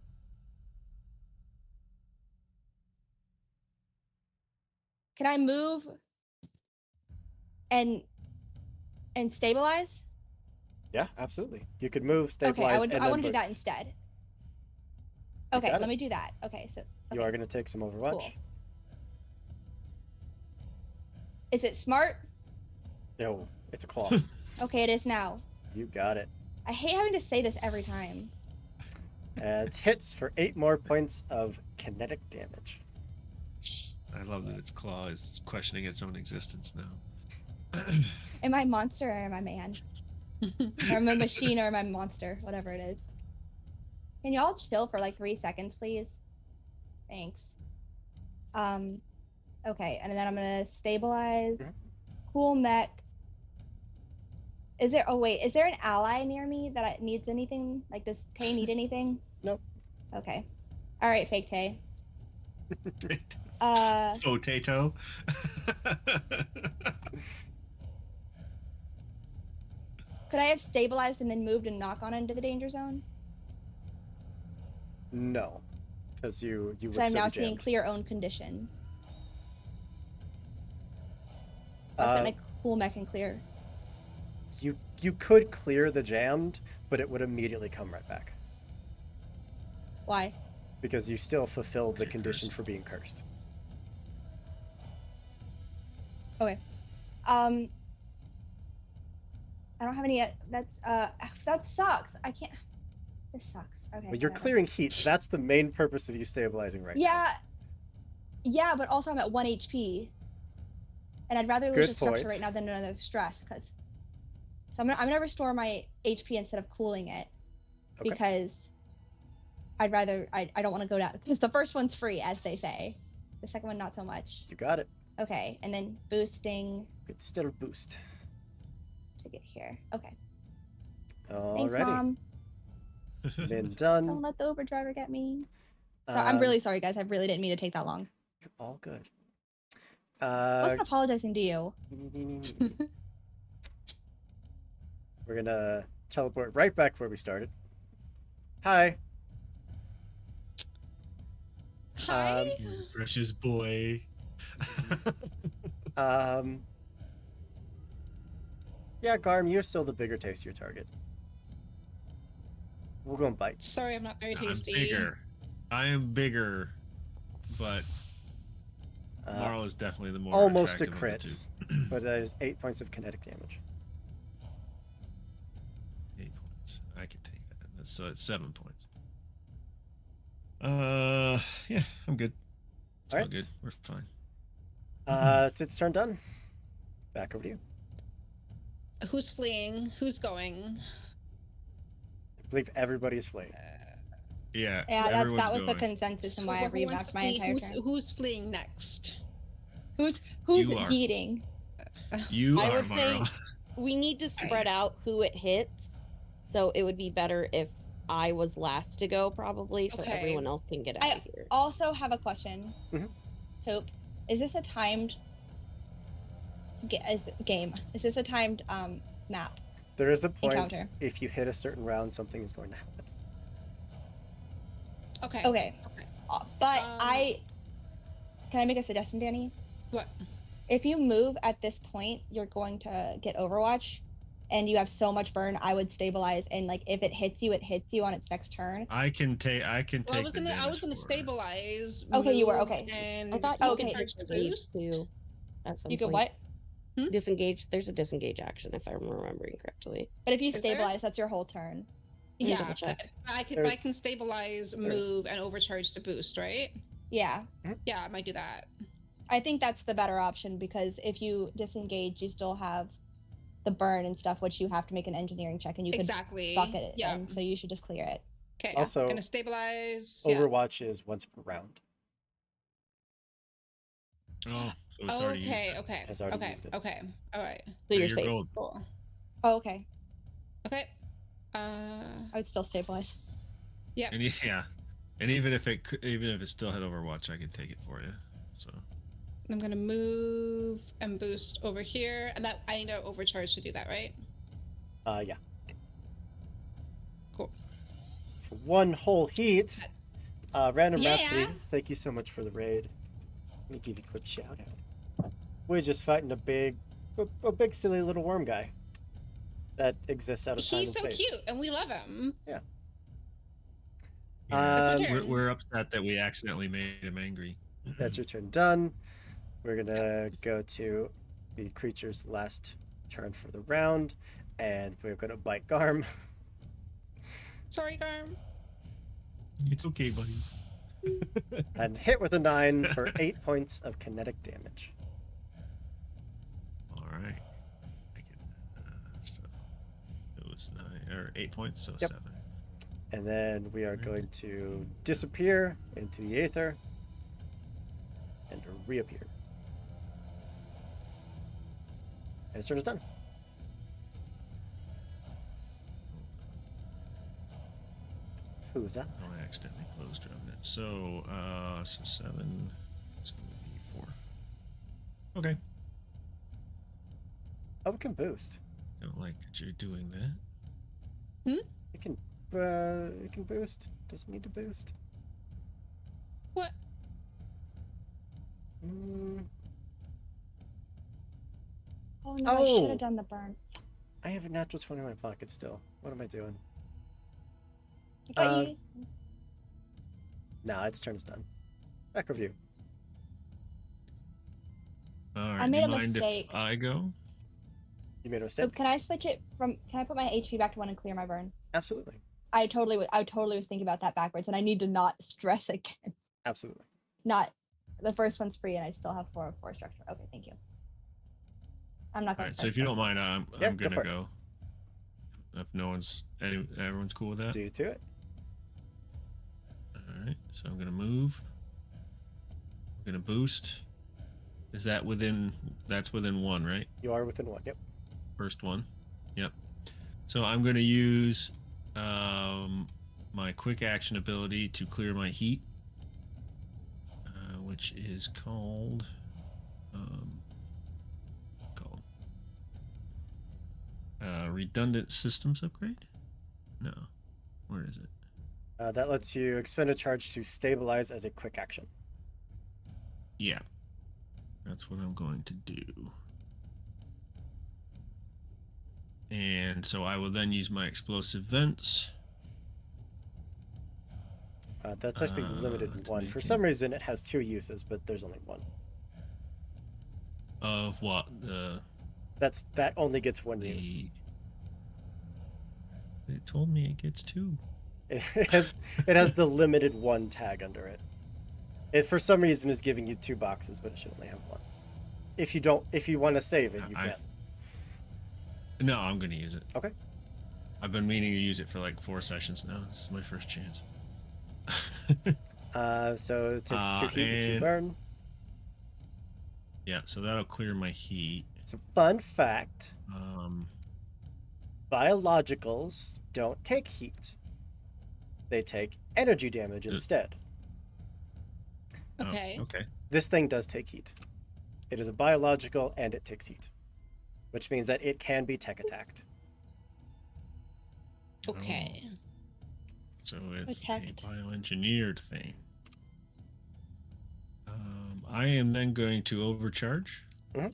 Can I move and stabilize?
Yeah, absolutely. You could move,
Okay,
stabilize, and
I
then
want to do that
boost.
instead.
You
Okay,
got
let
it.
me do that. Okay, so
You are going to take some Overwatch.
Cool. Is it smart?
No, it's a claw.
Okay, it is now.
You got it.
I hate having to say this every time.
It hits for 8 more points of kinetic damage.
I love that its claw is questioning its own existence now.
Am I monster or am I man? Or am I machine or am I monster? Whatever it is. Can y'all chill for like 3 seconds, please? Thanks. Okay, and then I'm gonna stabilize.
Mhm.
Cool mech. Is there an ally near me that needs anything? Like, does Tay need anything?
Nope.
Okay. Alright, fake Tay.
Potato.
Could I have stabilized and then moved and knock on into the danger zone?
No, because you would
So I'm
still
now
be
seeing
jammed.
clear own condition. Then a cool mech and clear.
You could clear the jammed, but it would immediately come right back
Why?
because you still fulfilled the
You're
condition
cursed.
for being cursed.
Okay. I don't have any. That sucks. I can't. This sucks. Okay.
But you're
whatever.
clearing heat. That's the main purpose of you stabilizing right now.
Yeah, but also I'm at 1 HP, and I'd rather lose
Good
the structure
point.
right now than another stress. Because so I'm gonna restore my HP instead of cooling it,
Okay.
because I'd rather I don't want to go down because the first one's free, as they say. The second one not so much.
You got it.
Okay, and then boosting
Could still boost.
to get here. Okay.
Alrighty.
Thanks, Mom.
Been
Don't
done.
let the Uber driver get me. So I'm really sorry, guys. I really didn't mean to take that long.
You're all good.
Wasn't apologizing to you.
We're gonna teleport right back where we started. Hi.
Hi.
Precious boy.
Yeah, Garm, you're still the bigger, tastier target. We'll go and bite.
Sorry, I'm not very
I'm
tasty.
bigger. I am bigger, but
Uh,
Marl is definitely the more
almost a
attractive
crit,
of the two.
but that is 8 points of kinetic damage.
8 points. I can take that. That's 7 points. Yeah, I'm good. It's all
Alright.
good. We're fine.
It's its turn done. Back over to you.
Who's fleeing? Who's going?
I believe everybody is fleeing.
Yeah.
Yeah,
everyone's
that was the
going.
consensus in
So
why I
who wants
revamped
to
my
flee?
entire turn.
Who's fleeing next?
Who's
You are.
yeeting?
You
I
are
would say
Marl.
we need to spread out who it hits. So it would be better if I was last to go, probably, so
Okay.
everyone else can get out of here.
Also have a question.
Mhm.
Hope, is this a timed game? Is this a timed map?
There is a point
Encounter.
if you hit a certain round, something is going to happen.
Okay.
Okay. But can I make a suggestion, Danny?
What?
If you move at this point, you're going to get Overwatch, and you have so much burn. I would stabilize, and like if it hits you on its next turn.
I can take. I can
Well,
take.
I was gonna
for-
stabilize.
Okay, you were,
move,
okay.
And
I thought you
Okay.
could
overcharge to
disengage
boost.
too. At some
You could
point.
what?
Disengage. There's a disengage action if I'm remembering correctly.
But if you
Is there?
stabilize, that's your whole turn.
Let me
Yeah,
double check.
but I can
There's-
stabilize,
there's-
move, and overcharge to boost, right?
Yeah.
Yeah, I might do that.
I think that's the better option because if you disengage, you still have the burn and stuff, which you have to make an engineering check, and you could
Exactly.
fuck it,
Yeah.
and so you should just clear it.
Okay.
Also,
gonna stabilize. Yeah.
Overwatch is once per round.
Oh, so it's already used.
Okay.
it.
Okay.
Has already
Okay.
used it.
Okay. All right.
So
Yeah,
you're
you're
safe.
gold.
Cool.
Oh, okay.
Okay.
I would still stabilize.
Yeah.
And yeah, and even if it still had Overwatch, I could take it for you. So
I'm gonna move and boost over here, and that I need to overcharge to do that, right?
Yeah.
Cool.
For one whole heat. Random
Yeah.
Rhapsody, thank you so much for the raid. Let me give you a quick shout out. We're just fighting a big silly little worm guy that exists out of time
He's
and
so
space.
cute, and we love him.
yeah,
That's my
we're,
turn.
we're upset that we accidentally made him angry.
That's your turn done. We're gonna go to the creature's last turn for the round, and we're gonna bite Garm.
Sorry, Garm.
It's okay, buddy.
And hit with a 9 for 8 points of kinetic damage.
All right. I can. So it was 9 or 8 points, so
Yep.
7.
And then we are going to disappear into the aether and reappear. And his turn is done. Who is that?
Oh, I accidentally closed around it. So 7. It's going to be 4. Okay.
Oh, it can boost.
I don't like that you're doing that.
It can boost. Doesn't need to boost.
What?
Oh no, I should have done the burn.
I have a natural 20 in my pocket still. What am I doing?
I thought you used...
Nah, its turn's done. Back over to you.
All right.
I made
do
a
you mind
mistake.
if I go?
You made a
So
mistake?
can I switch it from? Can I put my HP back to 1 and clear my burn?
Absolutely.
I totally was thinking about that backwards, and I need to not stress again.
Absolutely.
Not the first one's free, and I still have 4 of 4 structure. Okay, thank you. I'm not
All
going.
right. So if you don't mind, I'm
Yeah, go
gonna
for it.
go. If everyone's cool with that.
Do to it.
All right. So I'm gonna move. I'm gonna boost. Is that within? That's within 1, right?
You are within 1. Yep.
First one. Yep. So I'm going to use my quick action ability to clear my heat, which is called redundant systems upgrade. No, where is it?
That lets you expend a charge to stabilize as a quick action.
Yeah, that's what I'm going to do. And so I will then use my explosive vents.
That's actually limited
to
1.
make
For
it-
some reason, it has 2 uses, but there's only 1.
Of what?
That only gets 1 use.
It told me it gets 2.
It has the limited 1 tag under it. It for some reason is giving you 2 boxes, but it should only have 1. If you want to save it, you can.
No, I'm going to use it.
Okay.
I've been meaning to use it for like 4 sessions now. This is my first chance.
So it takes 2 heat and 2 burn.
Yeah, so that'll clear my heat.
It's a fun fact. Biologicals don't take heat. They take energy damage instead.
Okay.
Oh, okay.
This thing does take heat. It is a biological and it takes heat, which means that it can be tech attacked.
Okay.
So it's
Protect.
a bioengineered thing. I am then going to overcharge.
Mhm.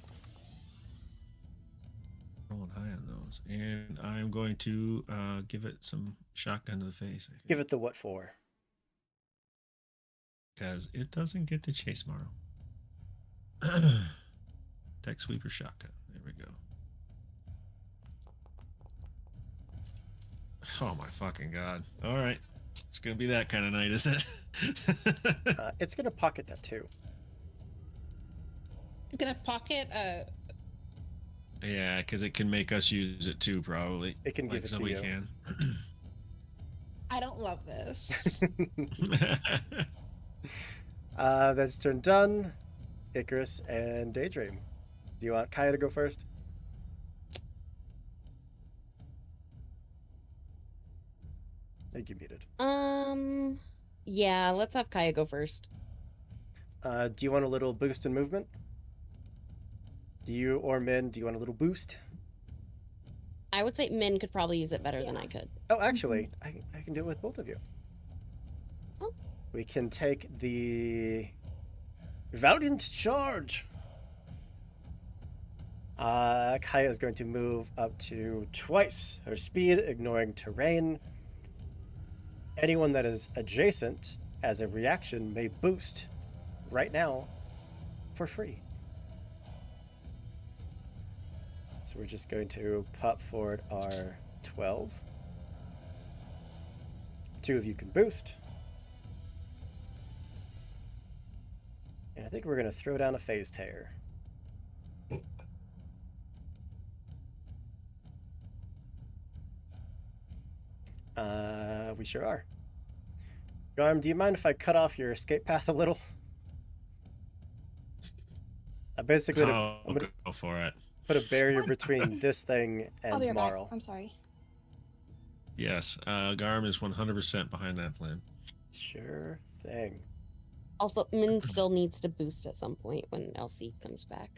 Rolling high on those. And I'm going to give it some shotgun to the face, I think.
Give it the what for?
Because it doesn't get to chase Morrow. Tech sweeper shotgun. There we go. Oh my fucking god. All right. It's going to be that kind of night, is it?
It's going to pocket that too.
It's gonna pocket
Yeah, because it can make us use it too, probably.
It can give it
so
to
we
you.
can.
I don't love this.
That's turn done. Icarus and Daydream. Do you want Kaya to go first? I think you muted.
Yeah, let's have Kaya go first.
Do you want a little boost in movement? Do you or Min, do you want a little boost?
I would say Min could probably use it better than I could.
Oh, actually, I can do it with both of you.
Oh.
We can take the Valiant Charge. Kaya is going to move up to twice her speed, ignoring terrain. Anyone that is adjacent as a reaction may boost right now for free. So we're just going to pop forward our 12. 2 of you can boost. And I think we're going to throw down a phase tear. We sure are. Garm, do you mind if I cut off your escape path a little? I'm basically
I'll
I'm gonna
go for it.
put a barrier between this thing
I'll be
and
right back.
Marl.
I'm sorry.
Yes, Garm is 100% behind that plan.
Sure thing.
Also, Min still needs to boost at some point when LC comes back.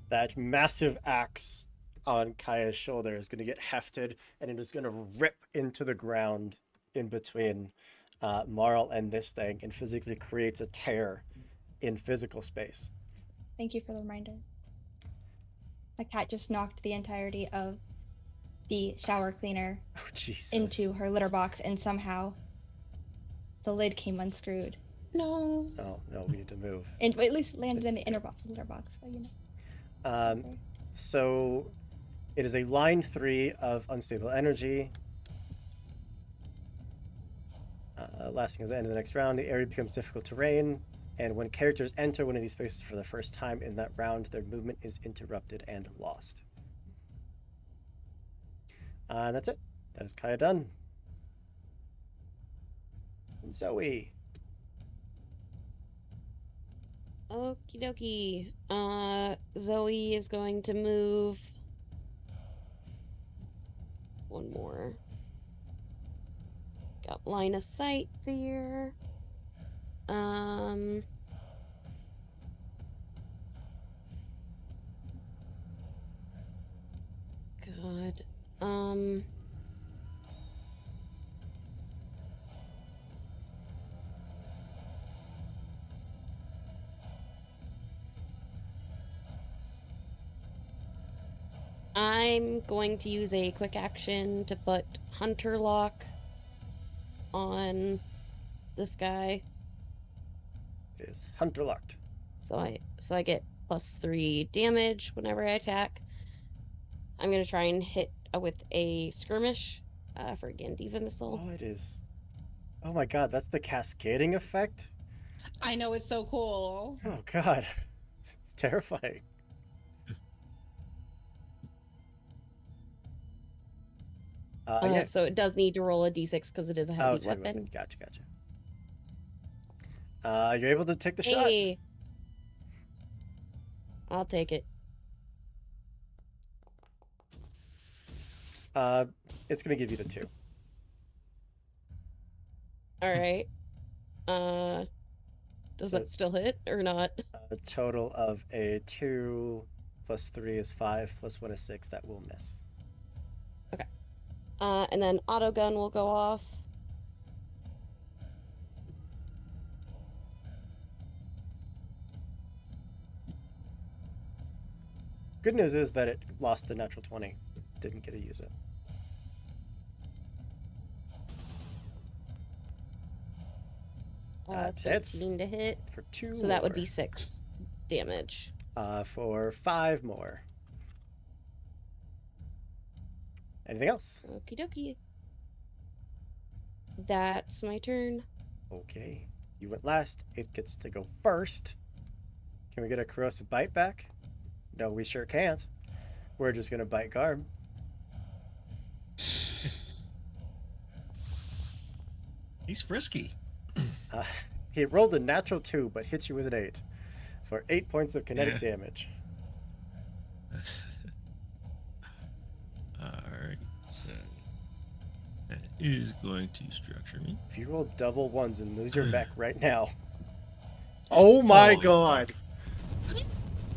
That massive axe on Kaya's shoulder is going to get hefted, and it is going to rip into the ground in between Marl and this thing, and physically creates a tear in physical space.
Thank you for the reminder. My cat just knocked the entirety of the shower cleaner
Oh, Jesus.
into her litter box, and somehow the lid came unscrewed.
No.
Oh, no, we need to move.
And at least landed in the litter box, but you know.
So it is a line 3 of unstable energy. Lasting at the end of the next round, the area becomes difficult terrain, and when characters enter one of these spaces for the first time in that round, their movement is interrupted and lost. And that's it. That is Kaya done. Zoe.
Okie dokie. Zoe is going to move. One more. Got line of sight there. God. I'm going to use a quick action to put Hunter Lock on this guy.
It is Hunter locked.
So I get +3 damage whenever I attack. I'm gonna try and hit with a skirmish for Gandiva missile.
Oh, it is. Oh my god, that's the cascading effect?
I know, it's so cool.
Oh god. It's terrifying. Yeah.
So it does need to roll a d6 because it is a heavy
it's a heavy
weapon.
Gotcha. You're able to take the
Hey, I'll take it.
shot. It's gonna give you the 2.
All right. Does
So-
that still hit or not?
A total of a 2 plus 3 is 5 plus 1 is 6. That will miss.
And then auto gun will go off.
Good news is that it lost the natural 20. Didn't get to use it. That hits
13 to hit.
for 2
So that would
more.
be 6 damage.
For 5 more. Anything else?
Okie dokie. That's my turn.
Okay. You went last. It gets to go first. Can we get a corrosive bite back? No, we sure can't. We're just gonna bite Garm.
He's frisky.
He rolled a natural 2, but hits you with an 8 for 8 points of kinetic damage.
Alright, so that is going to structure me.
If you roll double 1s and lose your mech right now. Oh my
Holy
god!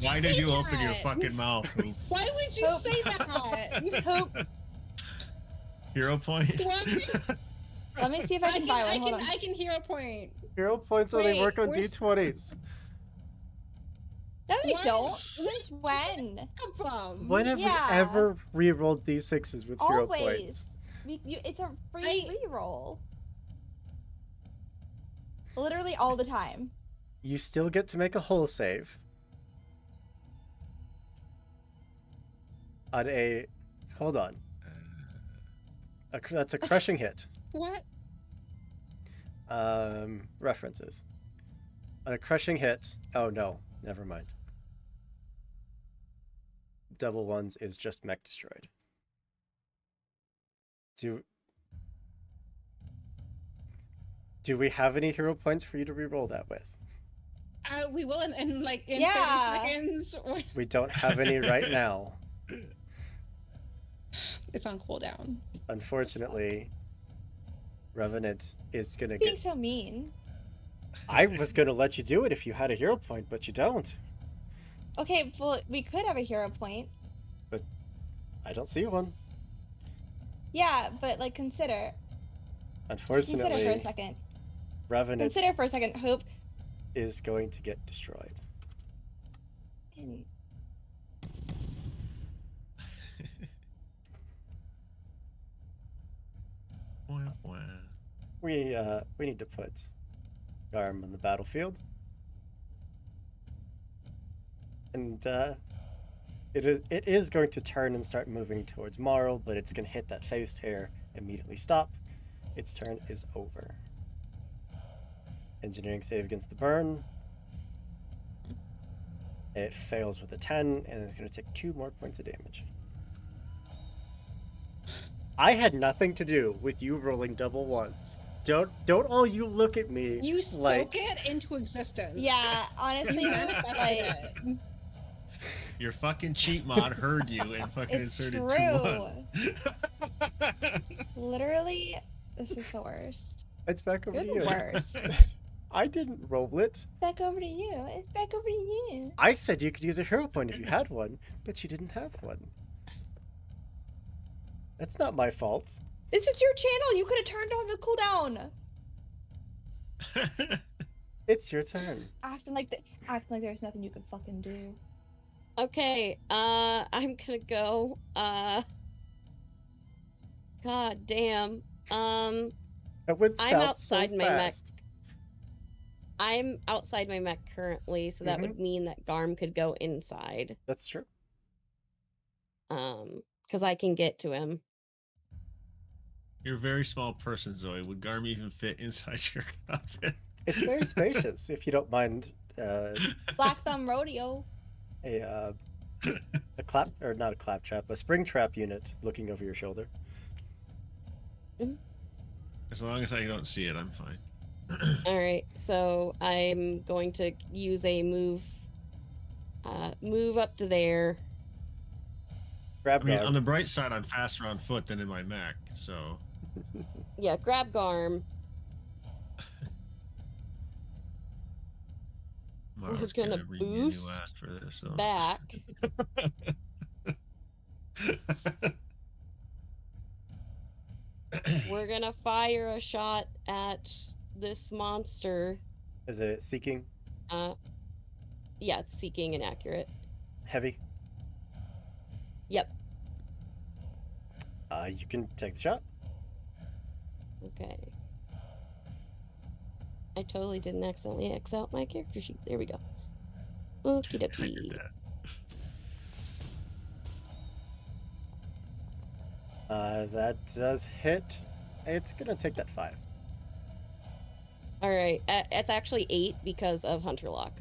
Why did you open your fucking mouth? Hoop?
Why would you
Hope.
say that?
Hope.
Hero point?
What?
Let me see if I can buy one. Hold on.
I can hear a point.
Hero points only
Wait,
work on
where's-
d20s.
No, they
What?
don't. Since when?
Come from?
When have
Yeah.
we ever re-rolled d6s with hero points?
Always. It's a free reroll. Literally all the time.
You still get to make a hull save. On a... Hold on. That's a crushing hit.
What?
References. On a crushing hit... Oh, no. Never mind. Double 1s is just mech destroyed. Do we have any hero points for you to re-roll that with?
We will in like in
Yeah.
30 seconds. Or...
We don't have any right now.
It's on cooldown.
Unfortunately, Revenant is gonna
Being
get...
so mean.
I was gonna let you do it if you had a hero point, but you don't.
Okay, well, we could have a hero point.
I don't see one.
Yeah, but like consider. Just consider for a
Unfortunately,
second.
Revenant
Consider for a second. Hope.
is going to get destroyed.
And
Wah, wah.
We need to put Garm on the battlefield. And it is going to turn and start moving towards Marl, but it's gonna hit that phase tear, immediately stop. Its turn is over. Engineering save against the burn. It fails with a 10, and it's gonna take 2 more points of damage. I had nothing to do with you rolling double 1s Don't all you look at me.
You spoke
like
it into existence.
Yeah, honestly,
You manifested
like
it.
Your fucking cheat mod heard you and fucking
it's
inserted
true.
2-1.
Literally, this is the worst.
it's back over
You're
to
the
you.
worst.
I didn't roll it.
Back over to you. It's back over to you.
I said you could use a hero point if you had one, but you didn't have one. That's not my fault.
This is your channel. You could have turned on the cooldown.
It's your turn.
Acting like there's nothing you can fucking do.
Okay, I'm gonna go, god damn.
It went
I'm
south
outside
so
my mech.
fast.
I'm outside my mech currently, so that would mean that Garm could go inside.
That's true.
Because I can get to him.
You're a very small person, Zoe. Would Garm even fit inside your cockpit?
It's very spacious, if you don't mind
Black Thumb Rodeo.
a clap, or not a clap trap, a spring trap unit looking over your shoulder.
As long as I don't see it, I'm fine.
Alright, so I'm going to use a move up to there.
Grab
I mean,
guard.
on the bright side, I'm faster on foot than in my mech, so.
Yeah, grab Garm.
Mara's
gonna
read me a new
boost
ass for this. So.
Back. We're gonna fire a shot at this monster.
Is it seeking?
Yeah, it's seeking and accurate.
Heavy?
Yep.
You can take the shot.
Okay. I totally didn't accidentally X out my character sheet. There we go. Okie
I did
dokie.
that.
That does hit. It's gonna take that 5.
Alright, it's actually 8 because of Hunter Lock.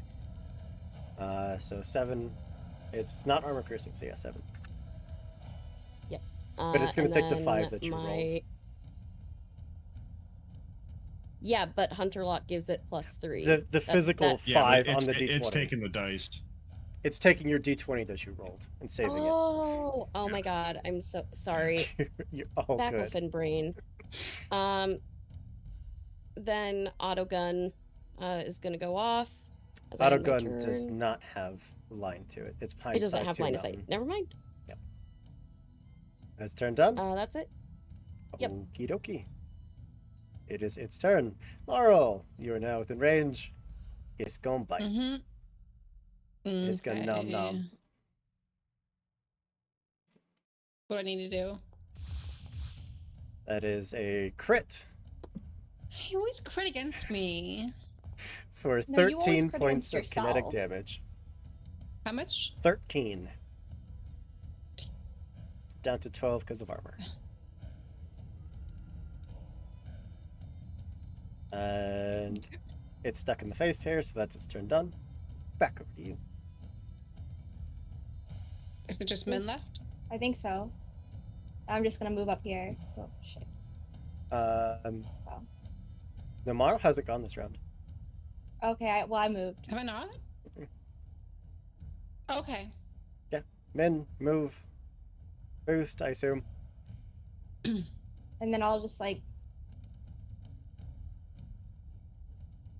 So 7. It's not armor piercing, so yeah, 7.
Yep.
But it's gonna
and
take the
then
5 that you rolled.
Yeah, but Hunter Lock gives it +3.
The physical
Yeah,
5
but
on the D20.
it's taking the dice.
It's taking your D20 that you rolled and saving
Oh
Yeah.
my god, I'm so sorry.
it. You're all good.
Backmuffin brain. Then autogun is gonna go off. As I end my
Autogun does
turn.
not have line to it. It's
It
pint
doesn't
size
have
to a
line of sight.
mountain.
Never mind.
Has turn done?
That's it. Yep.
Okie dokie. It is its turn. Laurel, you are now within range. It's gonna bite.
Mm-hmm.
It's gonna nom nom.
What do I need to do?
That is a crit
He always crit against me.
for
No, you always
13
crit
points
against
of kinetic
yourself.
damage.
How much?
13. Down to 12 because of armor. And it's stuck in the face here, so that's its turn done. Back over to you.
Is it just men left?
I think so. I'm just gonna move up here. Oh shit.
The model hasn't gone this round.
Okay, I moved.
Have I not? Okay.
Men, move. Boost, I assume.
And then I'll just like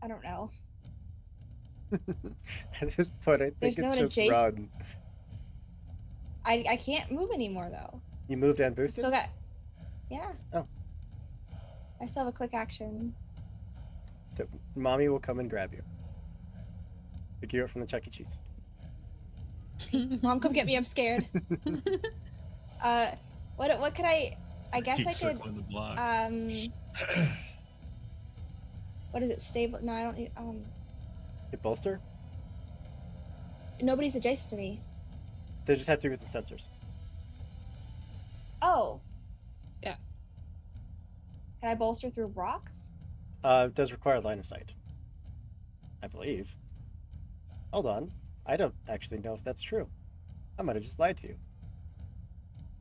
I don't know.
At this point, I think
There's no
it's
one
just
adjacent.
run.
I can't move anymore though.
You moved and boosted?
Still got yeah.
Oh.
I still have a quick action.
Mommy will come and grab you. Pick you up from the Chuck E. Cheese.
Mom, come get me, I'm scared. What could I guess
Keep
I could
circling the block.
what is it, stable? No, I don't need
Hit bolster?
nobody's adjacent to me.
They just have to be with the sensors.
Oh.
Yeah.
Can I bolster through rocks?
It does require line of sight. I believe. Hold on. I don't actually know if that's true. I might have just lied to you.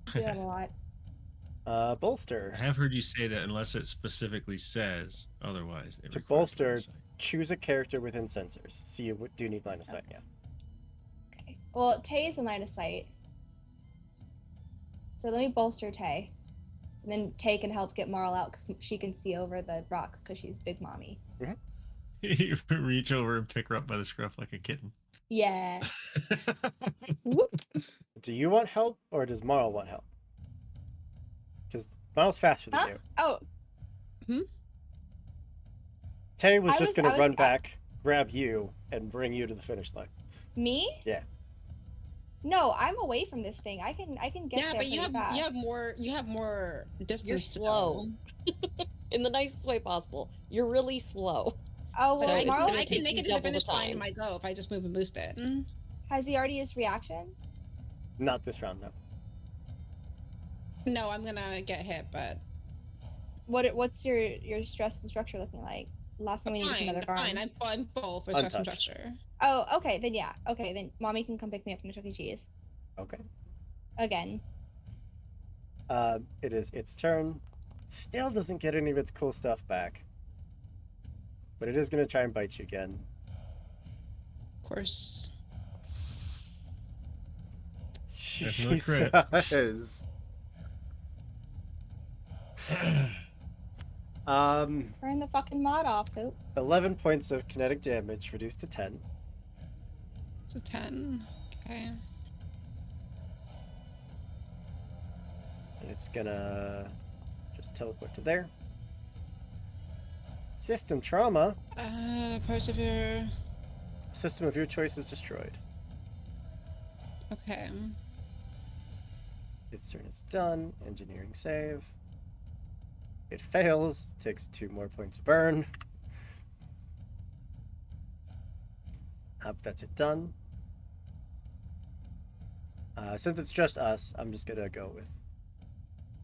I do that a lot.
I
Bolster.
have heard you say that unless it specifically says otherwise. It
To
requires line
bolster,
of sight.
choose a character within sensors. So you do need line of sight, yeah.
Okay. Well, Tay is in line of sight. So let me bolster Tay. And then Tay can help get Marl out because she can see over the rocks because she's big mommy.
You reach over and pick her up by the scruff like a kitten.
Yeah.
Do you want help or does Marl want help? Because Marl's faster than
Huh?
you.
Oh,
Tay was
I
just
was-
going
I
to
was-
run
I-
back, grab you, and bring you to the finish line.
me?
Yeah.
No, I'm away from this thing. I can get
Yeah,
there
but you
pretty
have
fast.
more distance.
You're
to
slow.
go.
In the nicest way possible. You're really slow.
Oh,
So
well,
it's
I,
gonna
Marl,
I
take
can
you
make it to the
double the
finish line
time.
myself if I just move and boost it.
has he already used reaction?
Not this round, no.
No, I'm gonna get hit, but
What's your stress and structure looking like? Last time we needed
fine,
another garm.
fine. I'm full for stress and
Untouched.
structure.
Oh, okay, then yeah. Okay, then mommy can come pick me up from the Chuck E. Cheese.
Okay.
Again.
It is its turn. Still doesn't get any of its cool stuff back. But it is going to try and bite you again.
Of course.
That's another crit.
Jesus.
Turn the fucking mod off, Poop.
11 points of kinetic damage reduced to 10.
It's a 10. Okay.
And it's gonna just teleport to there. System trauma.
Persevere.
System of your choice is destroyed.
Okay.
Its turn is done. Engineering save. It fails. Takes 2 more points of burn. But that's it done. Since it's just us, I'm just gonna go with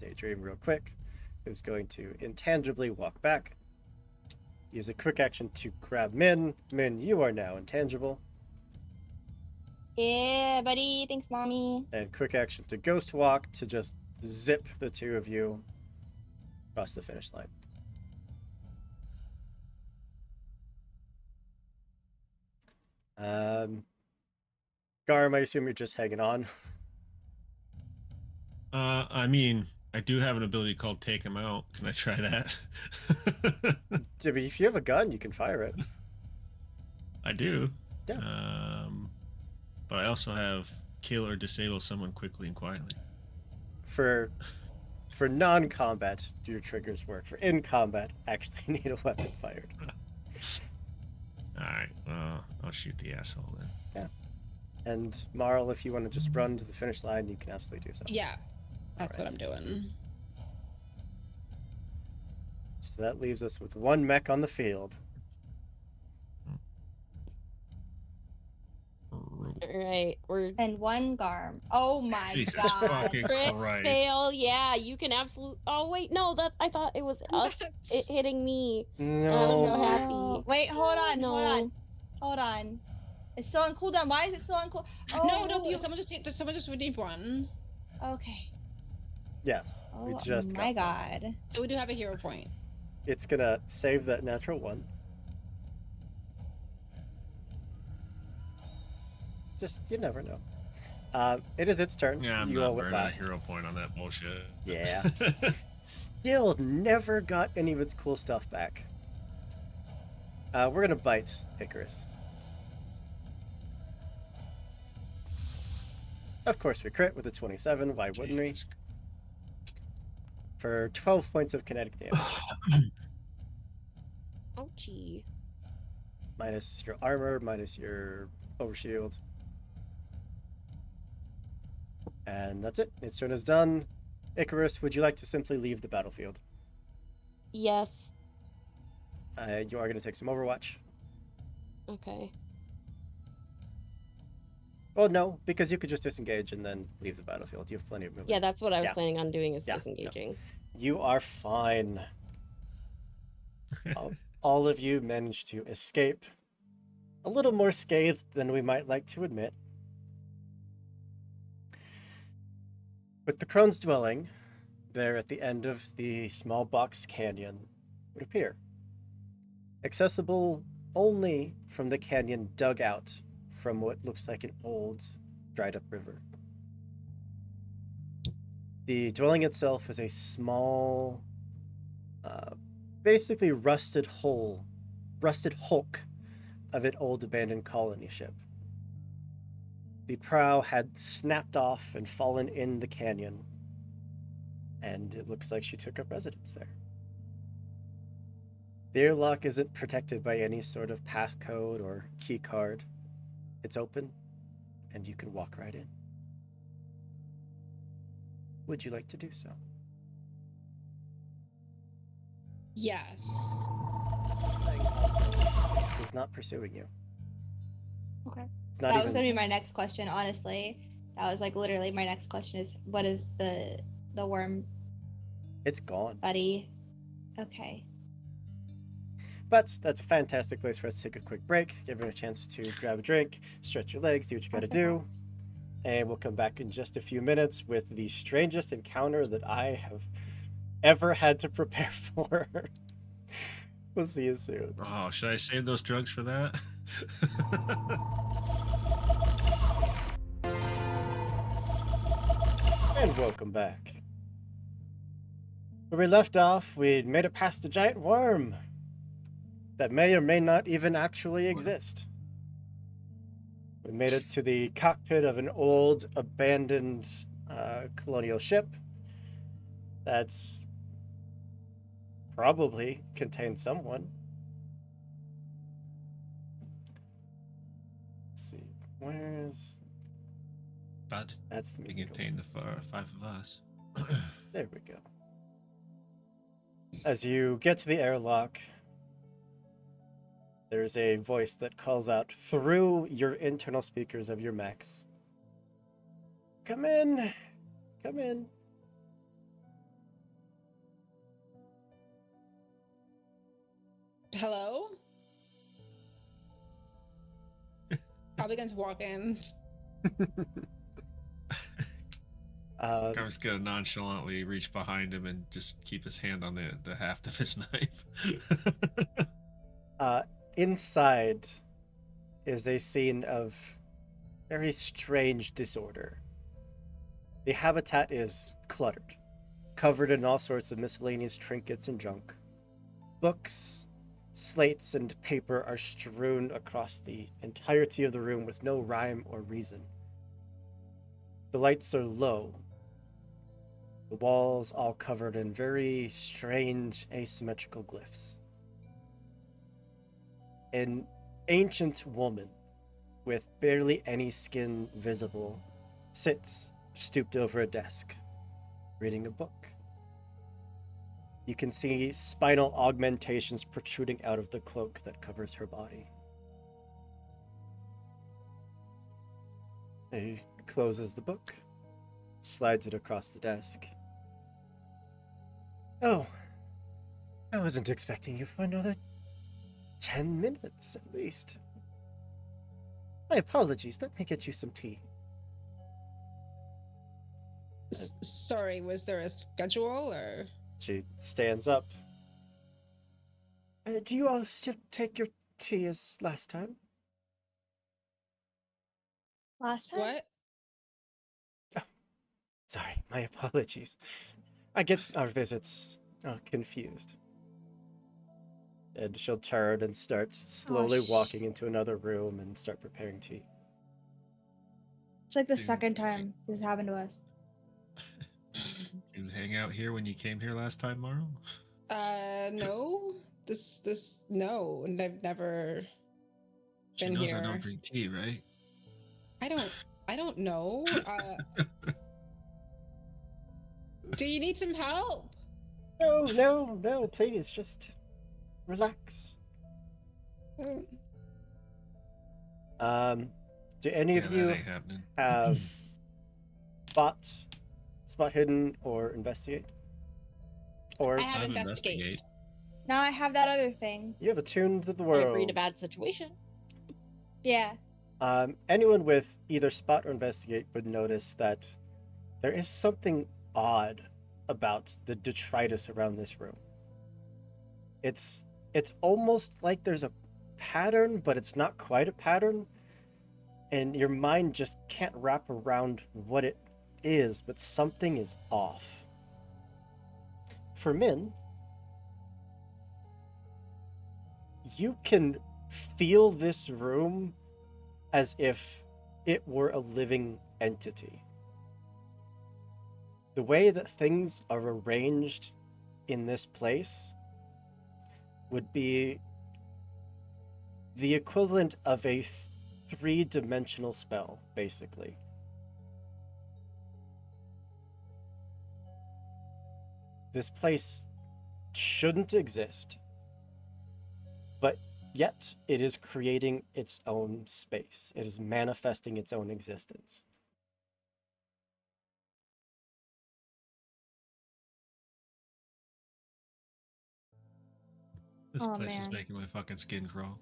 Daydream real quick. Who's going to intangibly walk back. Use a quick action to grab Min. Min, you are now intangible.
Yeah, buddy. Thanks, mommy.
And quick action to ghost walk to just zip the two of you across the finish line. Garm, I assume you're just hanging on.
I mean, I do have an ability called Take Him Out. Can I try that?
If you have a gun, you can fire it.
I do.
Yeah.
But I also have kill or disable someone quickly and quietly.
For non-combat, your triggers work. For in combat, actually need a weapon fired.
All right. Well, I'll shoot the asshole then.
And Marl, if you want to just run to the finish line, you can absolutely do so.
Yeah. That's what
Alright.
I'm doing.
So that leaves us with one mech on the field.
Alright, we're
And one garm. Oh my
Jesus
god.
fucking
crit
Christ.
fail. Yeah, you can absolutely. Oh wait, no, that I thought it was us it hitting me. I'm so
No.
happy.
Wait, hold on,
No.
hold on. It's still on cooldown. Why is it still on cool? Oh,
No, someone just redeemed one.
Okay.
Yes, we
Oh
just
my
got one.
god.
So we do have a hero point.
It's gonna save that natural one. Just, you never know. It is its turn.
Yeah, I'm
you all
not
went
burning a
last.
hero point on that bullshit.
Yeah. Still never got any of its cool stuff back. We're gonna bite Icarus. Of course we crit with a 27, why wouldn't we?
Jesus.
For 12 points of kinetic damage.
Ouchie.
Minus your armor, minus your overshield. And that's it. Its turn is done. Icarus, would you like to simply leave the battlefield?
Yes.
You are going to take some Overwatch.
Okay.
Well, no, because you could just disengage and then leave the battlefield. You have plenty of movement.
Yeah, that's what I was
Yeah.
planning on doing is
Yeah, no.
disengaging.
You are fine. All of you managed to escape. A little more scathed than we might like to admit. With the Crone's Dwelling there at the end of the small box canyon would appear. Accessible only from the canyon dug out from what looks like an old, dried up river. The dwelling itself is a small, basically rusted hulk of an old abandoned colony ship. The prow had snapped off and fallen in the canyon, and it looks like she took up residence there. The airlock isn't protected by any sort of passcode or key card. It's open, and you can walk right in. Would you like to do so?
Yes.
He's not pursuing you.
Okay.
It's not
That
even.
was gonna be my next question, honestly. That was like literally my next question is what is the worm
It's gone.
buddy? Okay.
But that's a fantastic place for us to take a quick break, give you a chance to grab a drink, stretch your legs, do what you gotta do. And we'll come back in just a few minutes with the strangest encounter that I have ever had to prepare for. We'll see you soon.
Oh, should I save those drugs for that?
And welcome back. Where we left off, we'd made it past a giant worm that may or may not even actually exist. We made it to the cockpit of an old, abandoned colonial ship that's probably contained someone. Let's see, where's...
But
That's the
we
music.
contain the five of us.
There we go. As you get to the airlock, there's a voice that calls out through your internal speakers of your mechs. Come in. Come in.
Hello? I'll begin to walk in.
I'm just gonna nonchalantly reach behind him and just keep his hand on the haft of his knife.
Inside is a scene of very strange disorder. The habitat is cluttered, covered in all sorts of miscellaneous trinkets and junk. Books, slates, and paper are strewn across the entirety of the room with no rhyme or reason. The lights are low. The walls all covered in very strange asymmetrical glyphs. An ancient woman with barely any skin visible sits stooped over a desk, reading a book. You can see spinal augmentations protruding out of the cloak that covers her body. He closes the book, slides it across the desk. Oh, I wasn't expecting you for another 10 minutes at least. My apologies, let me get you some tea.
Sorry, was there a schedule or?
She stands up. Do you all still take your tea as last time?
Last time?
What?
Sorry, my apologies. I get our visits confused. And she'll turn and start slowly walking into another room and start preparing tea.
It's like the
Dude,
second time this happened to us.
You hang out here when you came here last time, Marl?
No. No, and I've never
She
been
knows
here.
I don't drink tea, right?
I don't know. Do you need some help?
No, please, just relax. Do any of
Yeah,
you
that ain't happening.
have spot hidden, or investigate? Or
I have
I'll
investigate.
Now I have that other thing.
you have attuned to the
I
world.
read a bad situation.
Yeah.
Anyone with either spot or investigate would notice that there is something odd about the detritus around this room. It's almost like there's a pattern, but it's not quite a pattern, and your mind just can't wrap around what it is, but something is off. For Min, you can feel this room as if it were a living entity. The way that things are arranged in this place would be the equivalent of a three-dimensional spell, basically. This place shouldn't exist, but yet it is creating its own space. It is manifesting its own existence.
This
Oh,
place is
man.
making my fucking skin crawl.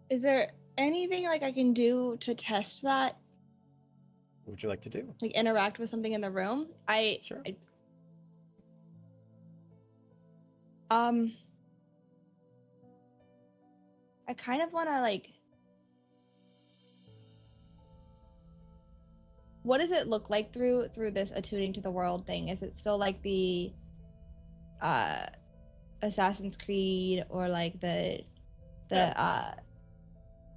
Is there anything like I can do to test that?
What would you like to do?
Like interact with something in the room?
Sure.
I kind of want to like. What does it look like through this attuning to the world thing? Is it still like the Assassin's Creed or like the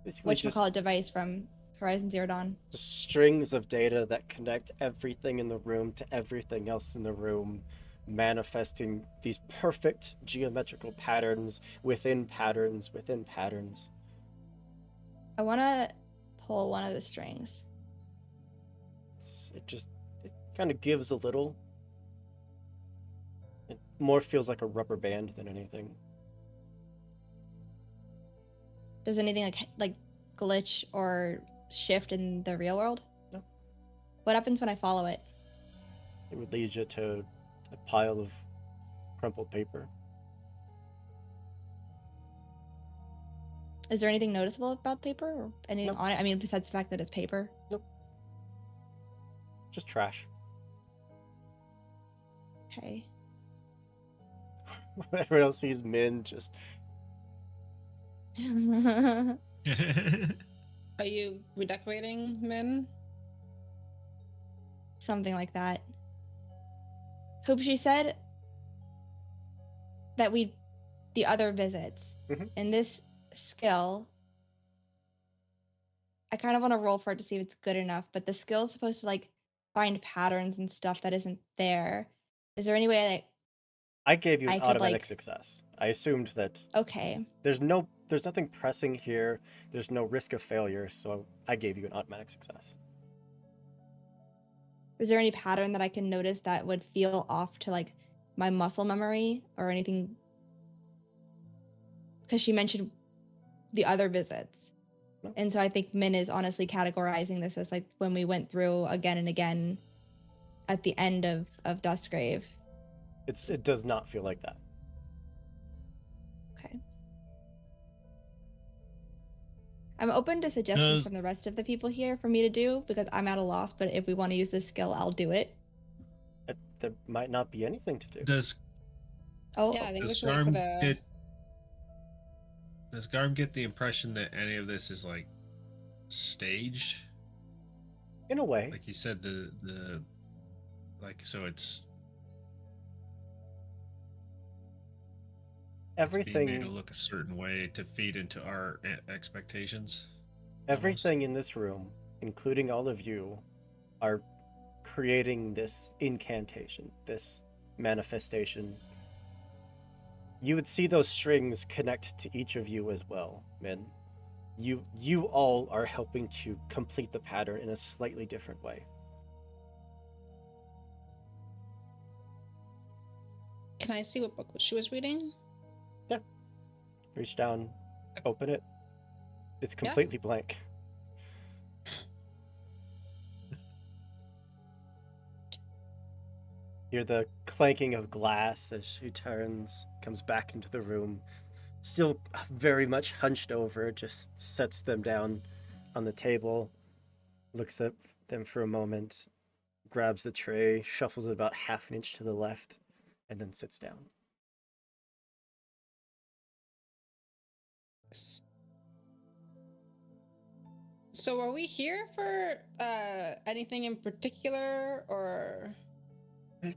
Basically just
whatchamacallit device from Horizon Zero Dawn?
strings of data that connect everything in the room to everything else in the room, manifesting these perfect geometrical patterns within patterns within patterns.
I want to pull one of the strings.
It kind of gives a little. It more feels like a rubber band than anything.
Does anything like glitch or shift in the real world?
No.
What happens when I follow it?
It would lead you to a pile of crumpled paper.
Is there anything noticeable about paper or anything
Nope.
on it? I mean, besides the fact that it's paper.
Nope. Just trash.
Okay.
Everyone else sees Min just
Are you redecorating, Min?
Something like that. Hope she said that the other visits
Mhm.
in this skill. I kind of want to roll for it to see if it's good enough, but the skill is supposed to like find patterns and stuff that isn't there. Is there any way that
I gave you an
I could,
automatic
like-
success. I assumed that
okay?
there's nothing pressing here. There's no risk of failure, so I gave you an automatic success.
Is there any pattern that I can notice that would feel off to like my muscle memory or anything? Because she mentioned the other visits.
No.
And so I think Min is honestly categorizing this as like when we went through again and again at the end of Dustgrave.
It does not feel like that.
Okay. I'm open to suggestions
Does-
from the rest of the people here for me to do because I'm at a loss, but if we want to use this skill, I'll do it.
There might not be anything to do.
Does
Oh,
Yeah, I think we
does
should wait for
Garm
the.
get does Garm get the impression that any of this is like staged?
In a way,
Like you said, the like so it's being
everything
made to look a certain way to feed into our expectations.
everything in this room, including all of you, are creating this incantation, this manifestation. You would see those strings connect to each of you as well, Min. You all are helping to complete the pattern in a slightly different way.
Can I see what book she was reading?
Reach down, open it. It's completely blank. Hear the clanking of glass as she turns, comes back into the room, still very much hunched over, just sets them down on the table, looks at them for a moment, grabs the tray, shuffles it about half an inch to the left, and then sits down.
So are we here for anything in particular, or
Yes.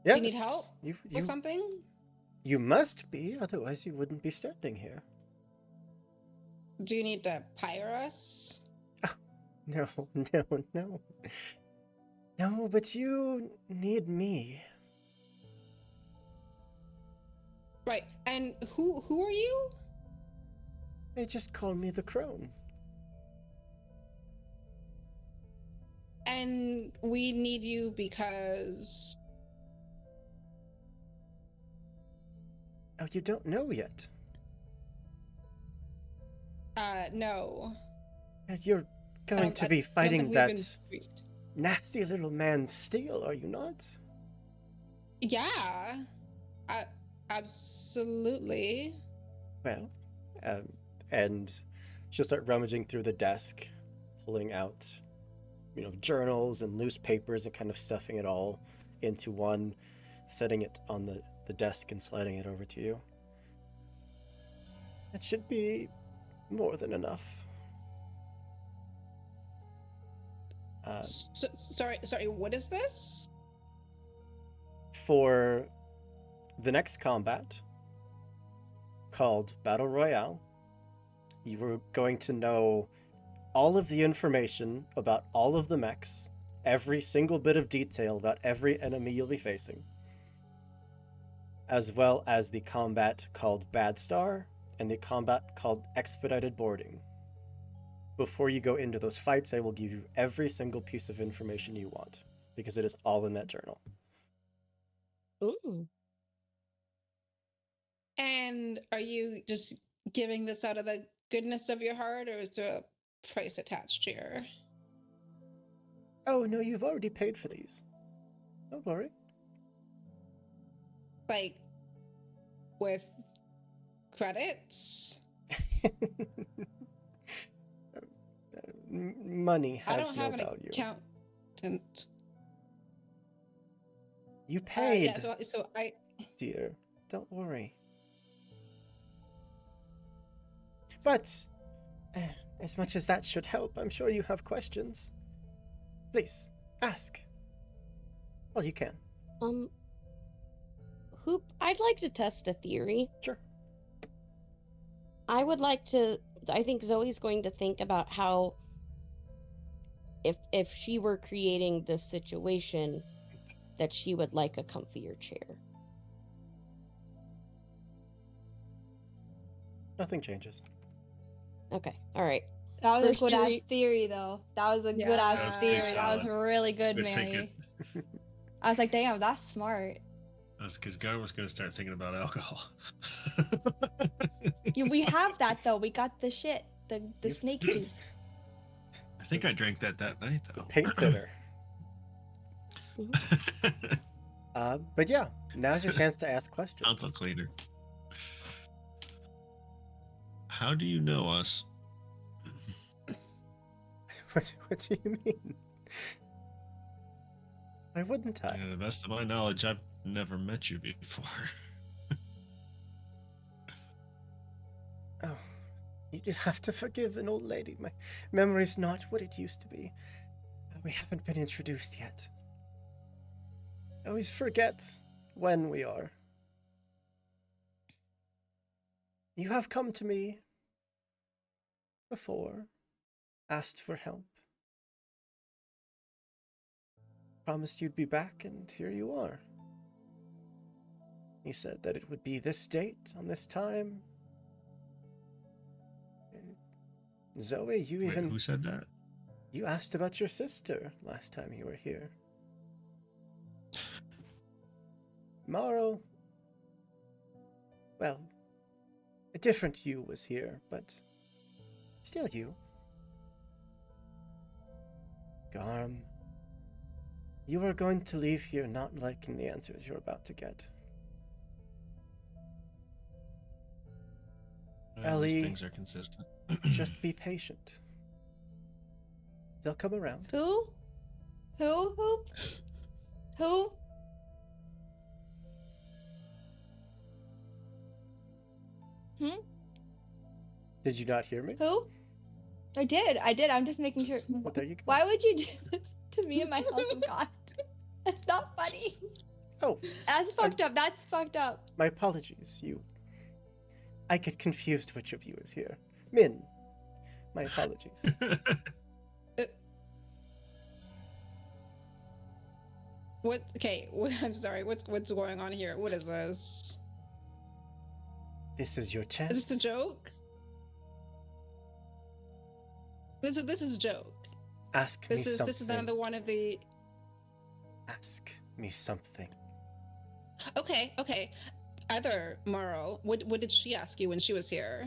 do you need help
You,
or something?
you must be, otherwise you wouldn't be standing here.
Do you need to hire us?
No, no, no. No, but you need me.
Right. And who are you?
They just call me the crone.
And we need you because
Oh, you don't know yet.
no.
And you're going to be
I don't
fighting
think we've
that
been briefed.
nasty little man Steel, are you not?
Yeah. Absolutely.
Well, and she'll start rummaging through the desk, pulling out, journals and loose papers and kind of stuffing it all into one, setting it on the desk and sliding it over to you. It should be more than enough.
Sorry, what is this?
For the next combat, called Battle Royale, you were going to know all of the information about all of the mechs, every single bit of detail about every enemy you'll be facing, as well as the combat called Bad Star and the combat called Expedited Boarding. Before you go into those fights, I will give you every single piece of information you want, because it is all in that journal.
Ooh.
And are you just giving this out of the goodness of your heart, or is there a price attached here?
Oh, no, you've already paid for these. Don't worry.
Like, with credits?
Money
I
has
don't
no
have an
value.
accountant.
You paid,
Yeah, so I.
dear. Don't worry. But, as much as that should help, I'm sure you have questions. Please, ask. Well, you can.
Hoop, I'd like to test a theory.
Sure.
I think Zoe's going to think about how if she were creating this situation, that she would like a comfier chair.
Nothing changes.
Okay, all right.
That was
First
a good ass
theory-
theory, though. That was a good
Yeah.
ass
That was
pretty
theory. That was
solid.
really good,
Good
Mary.
thinking.
I was like, damn, that's smart.
That's because Gar was going to start thinking about alcohol.
Yeah, we have that though. We got the shit, the
You-
snake juice.
I think I drank that night, though.
Paint thinner. But yeah, now's your chance to ask questions.
Console cleaner. How do you know us?
What do you mean? Why wouldn't I?
To the best of my knowledge, I've never met you before.
Oh, you have to forgive an old lady. My memory's not what it used to be. We haven't been introduced yet. I always forget when we are. You have come to me before, asked for help, promised you'd be back, and here you are. You said that it would be this date on this time. Zoe, you
Wait,
even...
who said that?
You asked about your sister last time you were here. Marl... Well, a different you was here, but still you. Garm, you are going to leave here not liking the answers you're about to get.
Well, these
Ellie.
things are consistent.
Just be patient. They'll come around.
Who? Who? Who? Hmm?
Did you not hear me?
Who? I did. I'm just making sure.
Well, there you go.
Why would you do this to me and my house of God? That's not funny.
Oh,
That's fucked up. That's fucked up.
my apologies. I get confused which of you is here. Min, my apologies.
What? Okay, I'm sorry. What's going on here? What is this?
This is your chance.
Is this a joke? This is a joke.
Ask me something.
This is another one of the.
Ask me something.
Okay. Other Marl, what did she ask you when she was here?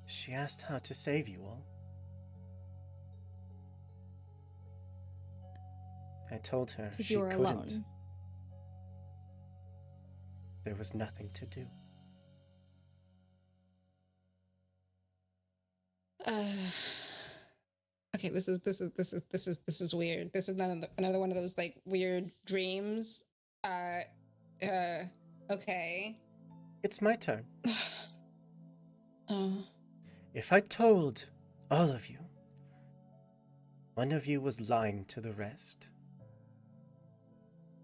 She asked how to save you all. I told her
Because
she
you were
couldn't.
alone.
There was nothing to do.
Okay, this is weird. This is another one of those like weird dreams. Okay.
It's my turn.
Oh.
If I told all of you, one of you was lying to the rest,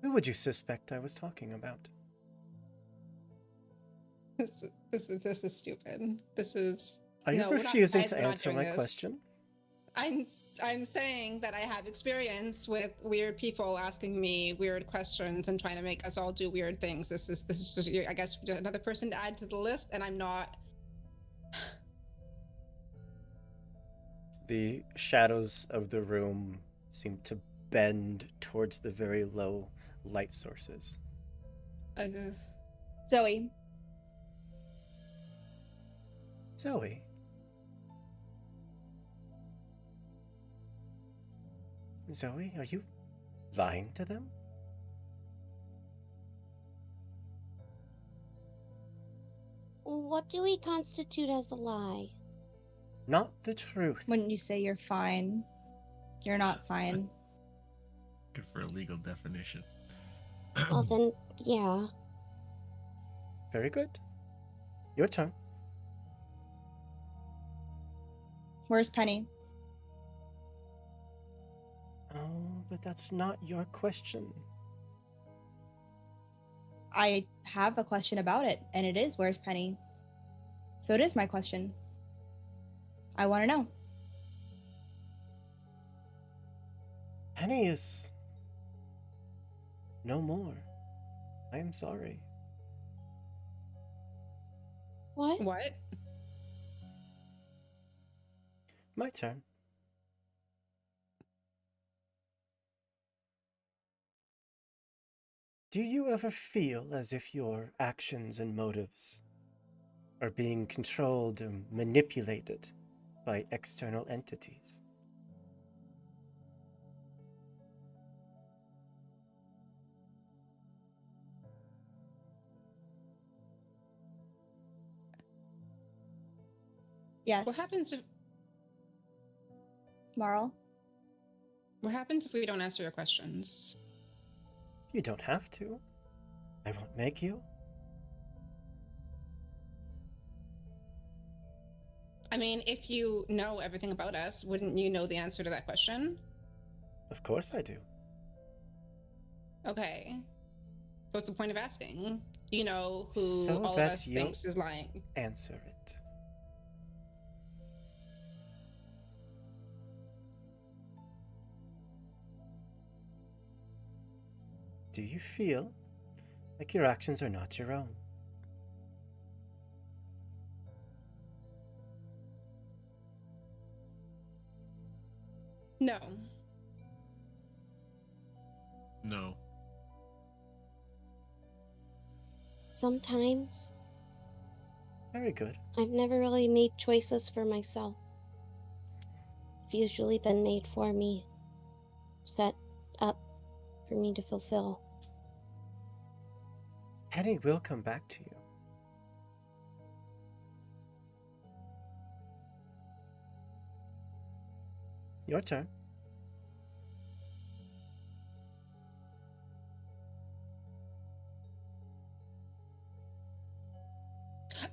who would you suspect I was talking about?
This is stupid. This is.
Are you
No, we're not-
refusing
guys,
to
we're not
answer
doing
my
this.
question?
I'm saying that I have experience with weird people asking me weird questions and trying to make us all do weird things. This is just, I guess, just another person to add to the list, and I'm not.
The shadows of the room seem to bend towards the very low light sources.
Zoe.
Zoe. Zoe, are you lying to them?
What do we constitute as a lie?
Not the truth.
Wouldn't you say you're fine? You're not fine.
Good for a legal definition.
Well, then, yeah.
Very good. Your turn.
Where's Penny?
Oh, but that's not your question.
I have a question about it, and it is where's Penny? So it is my question. I want to know.
Penny is no more. I am sorry.
What?
What?
My turn. Do you ever feel as if your actions and motives are being controlled and manipulated by external entities?
Yes.
What happens if
Marl?
we don't answer your questions?
You don't have to. I won't make you.
I mean, if you know everything about us, wouldn't you know the answer to that question?
Of course I do.
Okay. So what's the point of asking? You know who
So
all of
that
us
you'll
thinks is lying.
Answer it. Do you feel like your actions are not your own?
No.
No.
Sometimes
Very good.
I've never really made choices for myself. It's usually been made for me, set up for me to fulfill.
Penny will come back to you. Your turn.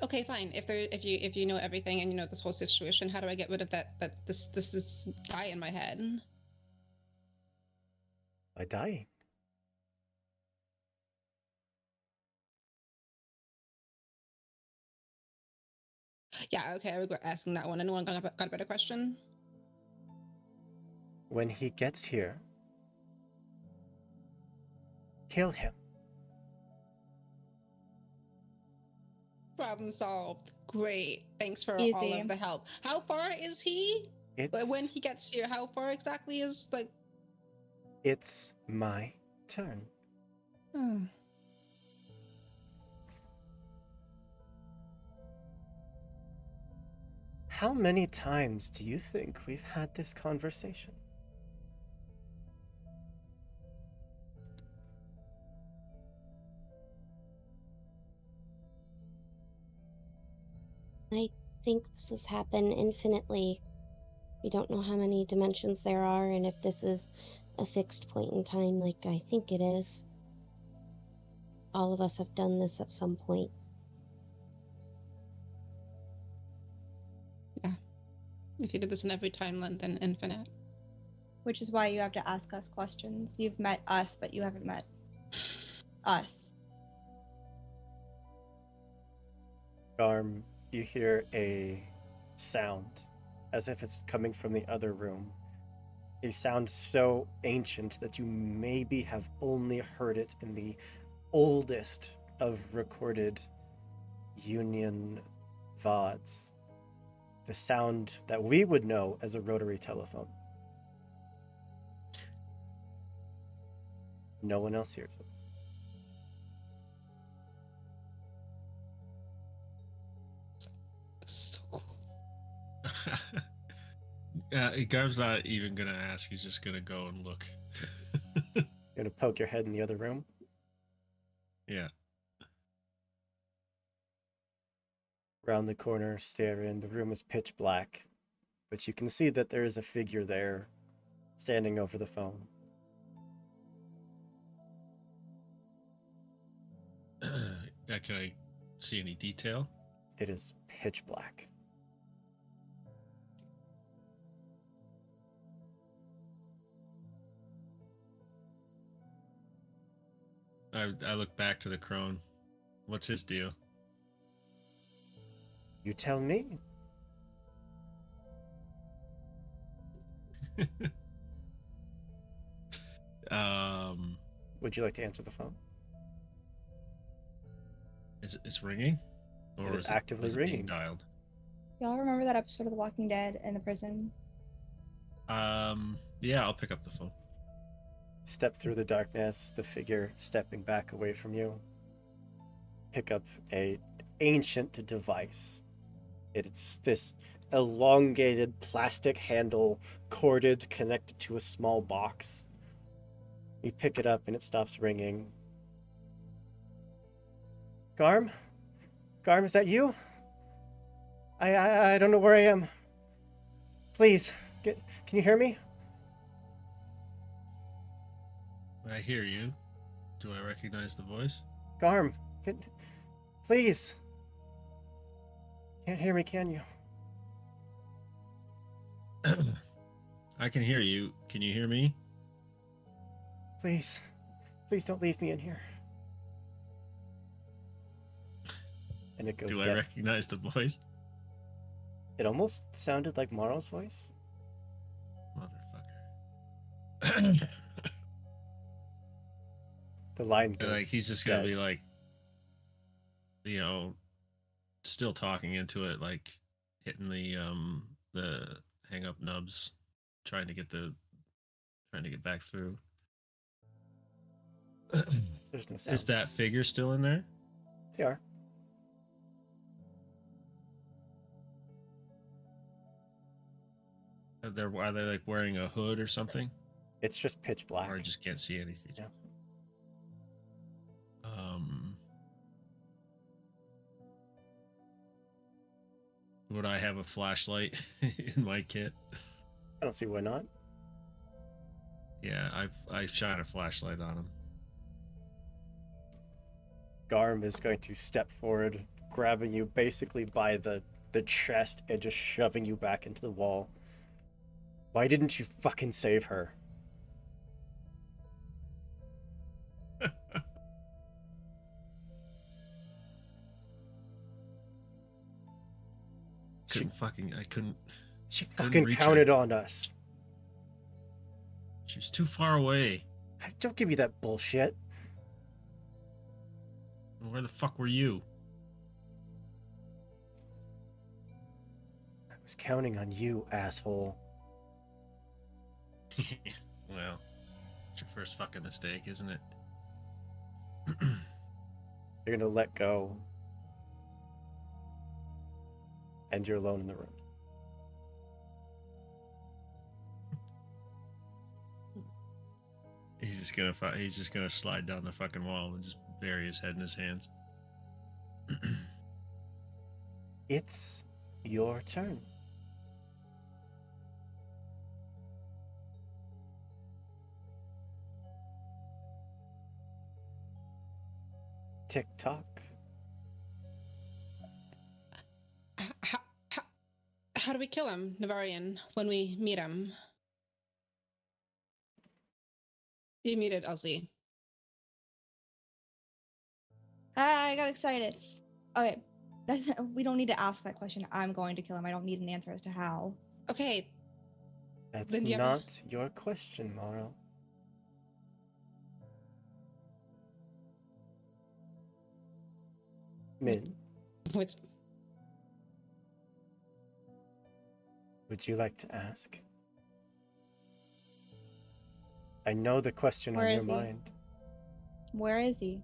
Okay, fine. If you know everything and you know this whole situation, how do I get rid of this guy in my head?
By dying.
Yeah, okay, I regret asking that one. Anyone got a better question?
When he gets here, kill him.
Problem solved. Great. Thanks for all
Easy.
of the help. How far is he? When he gets here, how far exactly is like?
It's my turn.
Hmm.
How many times do you think we've had this conversation?
I think this has happened infinitely. We don't know how many dimensions there are and if this is a fixed point in time like I think it is. All of us have done this at some point.
Yeah. If you did this in every timeline, then infinite.
Which is why you have to ask us questions. You've met us, but you haven't met us.
Garm, you hear a sound as if it's coming from the other room. A sound so ancient that you maybe have only heard it in the oldest of recorded Union VODs. The sound that we would know as a rotary telephone. No one else hears it.
This is so cool.
Garb's not even gonna ask. He's just gonna go and look.
You're gonna poke your head in the other room.
Yeah.
Round the corner, stare in. The room is pitch black, but you can see that there is a figure there, standing over the phone.
Can I see any detail?
It is pitch black.
I look back to the crone. What's his deal?
You tell me.
um,
Would you like to answer the phone?
it's ringing, or
It is actively
is it being
ringing.
dialed?
Y'all remember that episode of The Walking Dead in the prison?
Yeah, I'll pick up the phone.
Step through the darkness, the figure stepping back away from you. Pick up a ancient device. It's this elongated plastic handle, corded, connected to a small box. You pick it up and it stops ringing. Garm? Garm, is that you? I don't know where I am. Please, can you hear me?
I hear you. Do I recognize the voice?
Garm, please. Can't hear me, can you?
I can hear you. Can you hear me?
Please. Please don't leave me in here. And it goes
Do I
dead.
recognize the voice?
It almost sounded like Morrow's voice.
Motherfucker.
The line goes
Like he's just
dead.
gonna be like, still talking into it, like hitting the hang up nubs, trying to get back through.
There's no sound.
Is that figure still in there?
They are.
Are they like wearing a hood or something?
It's just pitch black.
Or I just can't see anything.
Yeah.
Would I have a flashlight in my kit?
I don't see why not.
Yeah, I've shine a flashlight on him.
Garm is going to step forward, grabbing you basically by the chest and just shoving you back into the wall. Why didn't you fucking save her?
I couldn't
She
couldn't
fucking
reach
counted
her.
on us.
She was too far away.
Don't give me that bullshit.
Where the fuck were you?
I was counting on you, asshole.
Well, it's your first fucking mistake, isn't it?
You're gonna let go. And you're alone in the room.
He's just gonna slide down the fucking wall and just bury his head in his hands.
It's your turn. Tick tock.
How do we kill him, Navarian, when we meet him? You muted, Elsie.
I got excited. Okay, we don't need to ask that question. I'm going to kill him. I don't need an answer as to how.
Okay,
That's
Then you have-
not your question, Morrow. Min,
what's
would you like to ask? I know the question
Where
on your
is he?
mind.
Where is he?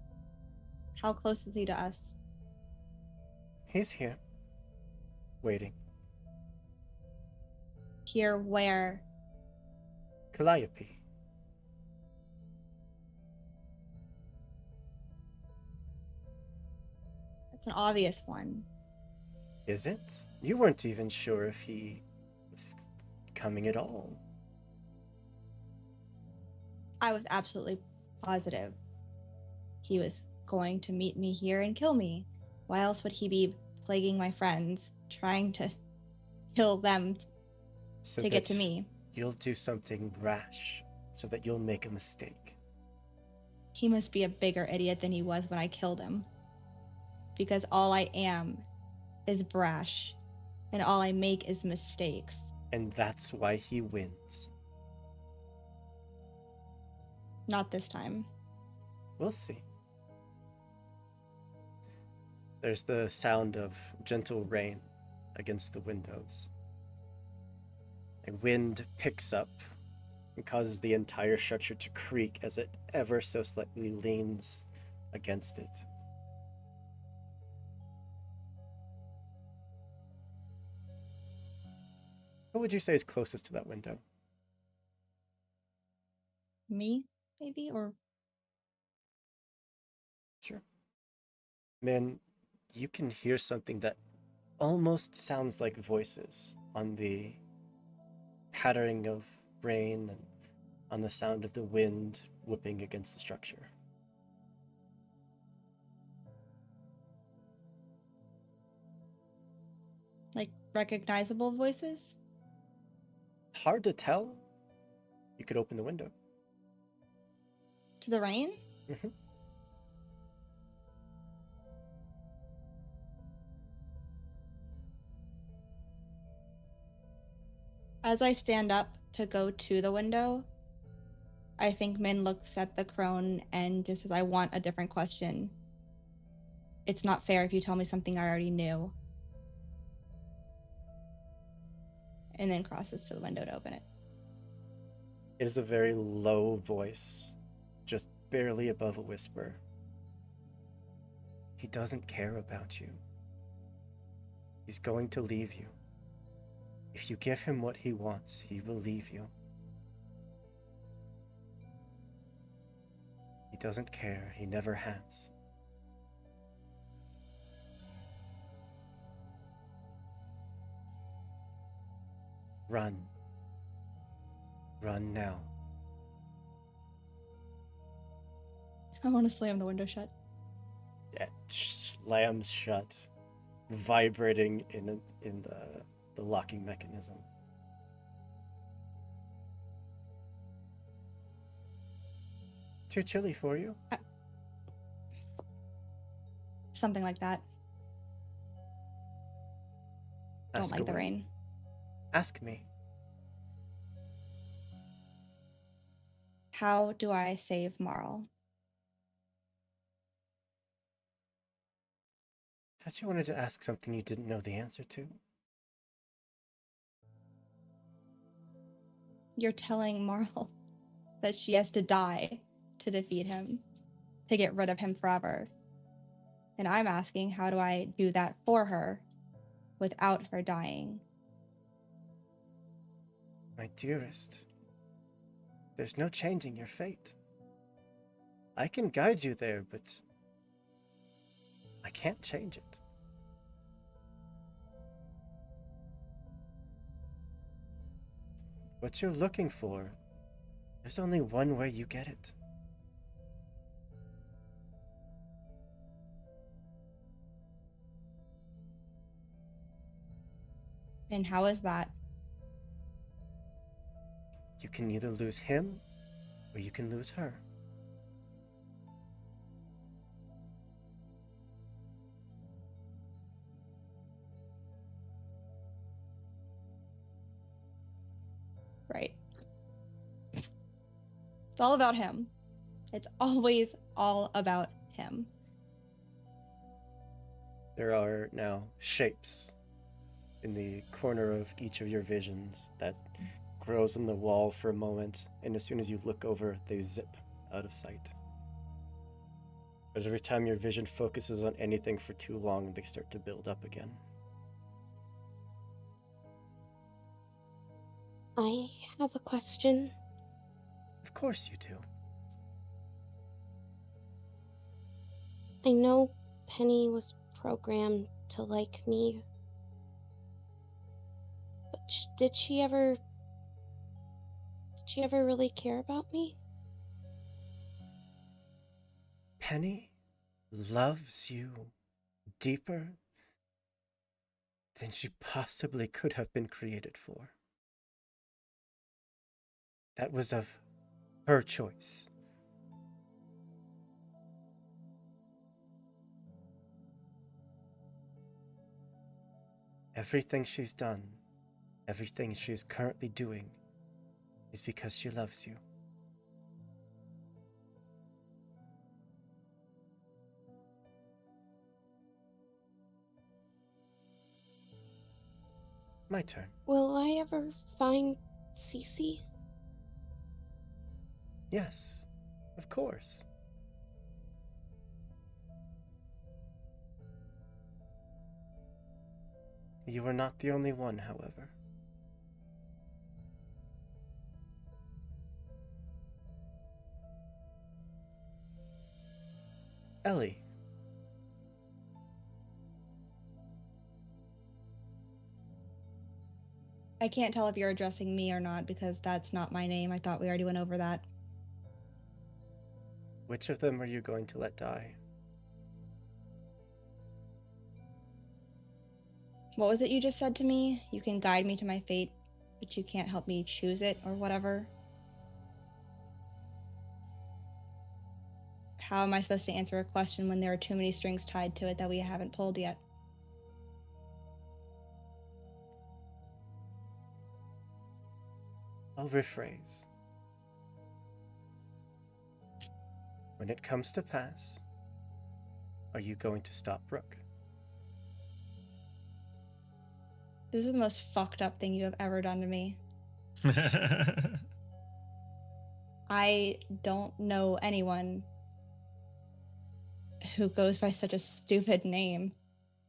How close is he to us?
He's here. Waiting.
Here, where?
Calliope.
That's an obvious one.
Is it? You weren't even sure if he was coming at all.
I was absolutely positive he was going to meet me here and kill me. Why else would he be plaguing my friends, trying to kill them
So
to get to
that
me?
You'll do something rash so that you'll make a mistake.
He must be a bigger idiot than he was when I killed him. Because all I am is brash, and all I make is mistakes.
And that's why he wins.
Not this time.
We'll see. There's the sound of gentle rain against the windows. A wind picks up and causes the entire structure to creak as it ever so slightly leans against it. What would you say is closest to that window?
Me, maybe? Or
Sure. Min, you can hear something that almost sounds like voices on the pattering of rain and on the sound of the wind whipping against the structure.
like recognizable voices?
Hard to tell. You could open the window.
To the rain?
Mhm.
As I stand up to go to the window, I think Min looks at the crone and just says, I want a different question. It's not fair if you tell me something I already knew. And then crosses to the window to open it.
It is a very low voice, just barely above a whisper. He doesn't care about you. He's going to leave you. If you give him what he wants, he will leave you. He doesn't care. He never has. Run. Run now.
I want to slam the window shut.
It slams shut. vibrating in the locking mechanism. Too chilly for you?
Something like that. Don't
Ask
like the
away.
rain.
Ask me.
How do I save Marl?
Thought you wanted to ask something you didn't know the answer to.
You're telling Marl that she has to die to defeat him, to get rid of him forever. And I'm asking, how do I do that for her without her dying?
My dearest, there's no changing your fate. I can guide you there, but I can't change it. What you're looking for, there's only one way you get it.
And how is that?
You can either lose him, or you can lose her.
Right. It's all about him. It's always all about him.
There are now shapes in the corner of each of your visions that grows in the wall for a moment, and as soon as you look over, they zip out of sight. But every time your vision focuses on anything for too long, they start to build up again.
I have a question.
Of course you do.
I know Penny was programmed to like me, but did she ever really care about me?
Penny loves you deeper than she possibly could have been created for. That was of her choice. Everything she's done, everything she is currently doing, is because she loves you. My turn.
Will I ever find Cece?
Yes, of course. You are not the only one, however. Ellie.
I can't tell if you're addressing me or not because that's not my name. I thought we already went over that.
Which of them are you going to let die?
What was it you just said to me? You can guide me to my fate, but you can't help me choose it or whatever. How am I supposed to answer a question when there are too many strings tied to it that we haven't pulled yet?
I'll rephrase. When it comes to pass, are you going to stop Brooke?
This is the most fucked up thing you have ever done to me. I don't know anyone who goes by such a stupid name.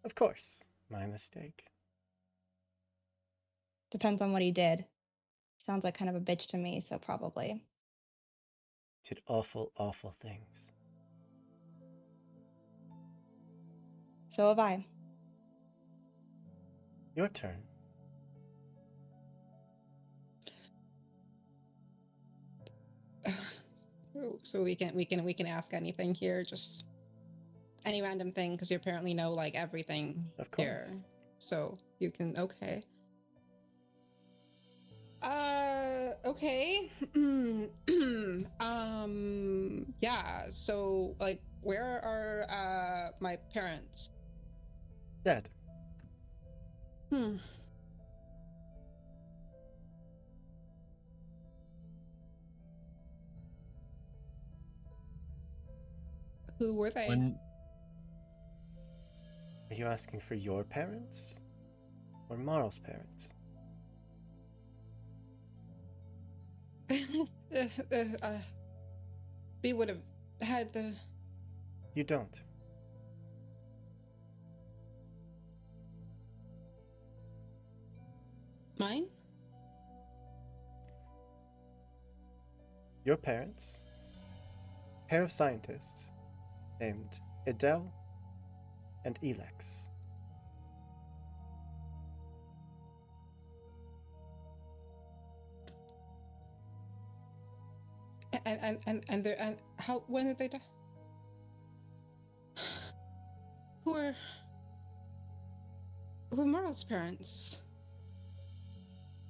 Of course, my mistake.
Depends on what he did. Sounds like kind of a bitch to me, so probably.
Did awful, awful things.
So have I.
Your turn.
So we can ask anything here. Just any random thing because you apparently know like everything
Of
here.
course.
So you can okay. Okay. Yeah, so like where are my parents?
Dead.
Hmm. Who were they?
When
Are you asking for your parents? Or Marl's parents?
We would have had the
You don't.
mine?
Your parents, a pair of scientists named Idel and Elex.
And how when did they die? Who are Merle's parents?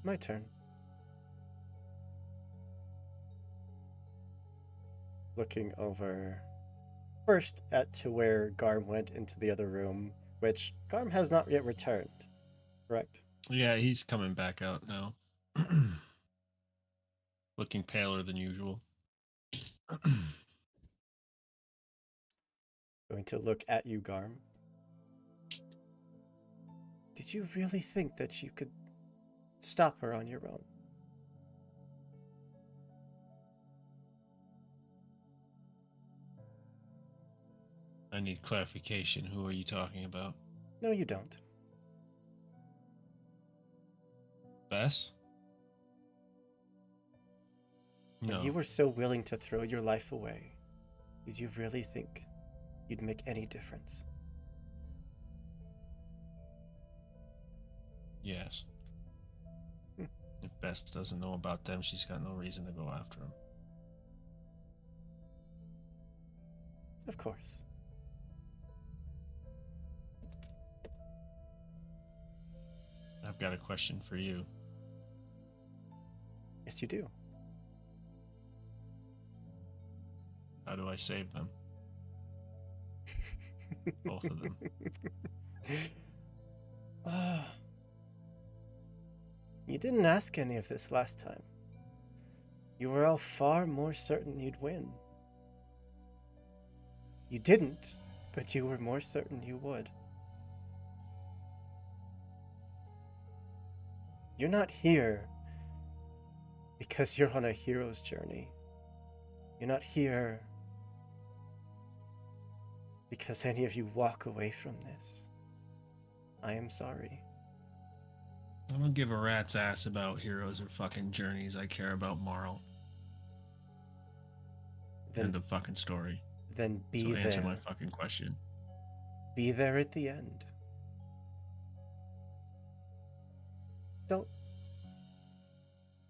My turn. Looking over first at to where Garm went into the other room, which Garm has not yet returned. Correct?
Yeah, he's coming back out now. Looking paler than usual.
Going to look at you, Garm. Did you really think that you could stop her on your own?
I need clarification. Who are you talking about?
No, you don't.
Bess?
When
No.
you were so willing to throw your life away, did you really think you'd make any difference?
Yes.
Hmm.
If Bess doesn't know about them, she's got no reason to go after them.
Of course.
I've got a question for you.
Yes, you do.
How do I save them? Both of them.
Ah. You didn't ask any of this last time. You were all far more certain you'd win. You didn't, but you were more certain you would. You're not here because you're on a hero's journey. You're not here because any of you walk away from this. I am sorry.
I don't give a rat's ass about heroes or fucking journeys. I care about Marl. End
Then,
of fucking story.
then be
So answer
there.
my fucking question.
Be there at the end.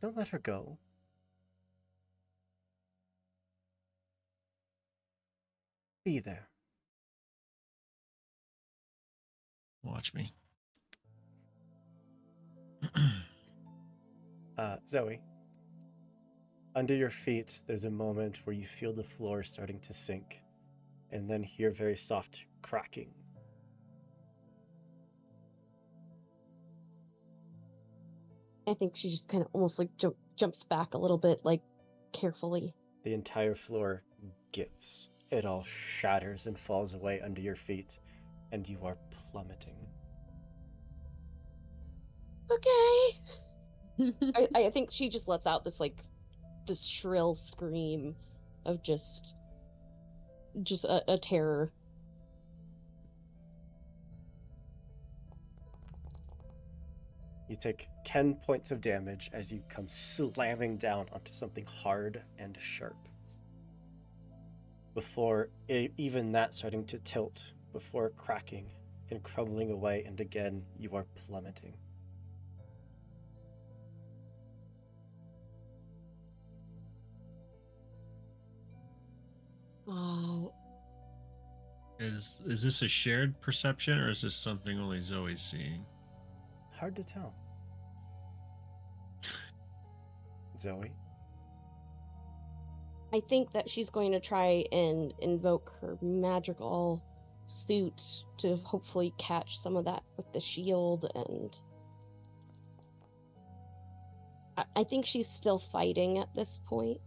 Don't let her go. Be there.
Watch me.
Zoe. Under your feet, there's a moment where you feel the floor starting to sink, and then hear very soft cracking.
I think she just kind of almost like jumps back a little bit, like carefully.
The entire floor gives. It all shatters and falls away under your feet, and you are plummeting.
Okay. I think she just lets out this shrill scream of just a terror.
You take 10 points of damage as you come slamming down onto something hard and sharp. Before even that starting to tilt, before cracking and crumbling away, and again you are plummeting.
Oh,
Is this a shared perception, or is this something only Zoe's seeing?
Hard to tell. Zoe?
I think that she's going to try and invoke her magical suit to hopefully catch some of that with the shield, and I think she's still fighting at this point.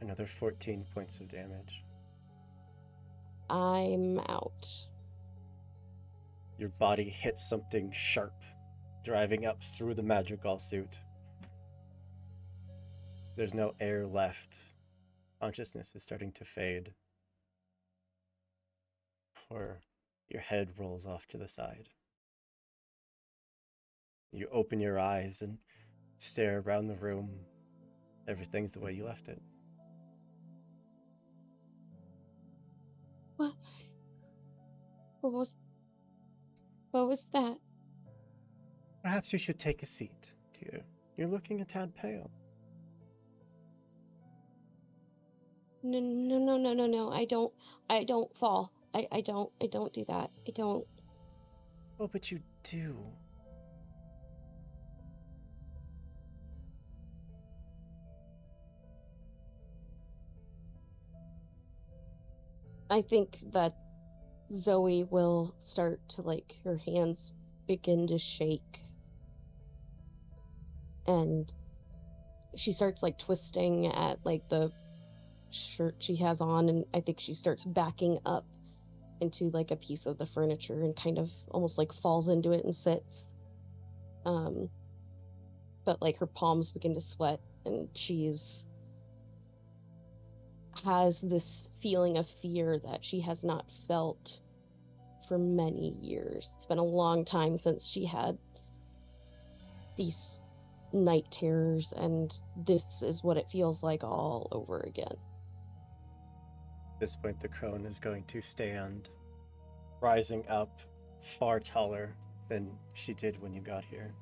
Another 14 points of damage.
I'm out.
Your body hits something sharp, driving up through the madrigal suit. There's no air left. Consciousness is starting to fade. Or your head rolls off to the side. You open your eyes and stare around the room. Everything's the way you left it.
What? What was that?
Perhaps you should take a seat, dear. You're looking a tad pale.
No. I don't fall. I don't do that. I don't.
Oh, but you do.
I think that Zoe will start to, like, her hands begin to shake. And she starts, like, twisting at, like, the shirt she has on, and I think she starts backing up into, like, a piece of the furniture and kind of almost, like, falls into it and sits. But, like, her palms begin to sweat, and has this feeling of fear that she has not felt for many years. It's been a long time since she had these night terrors, and this is what it feels like all over again.
At this point, the crone is going to stand, rising up far taller than she did when you got here.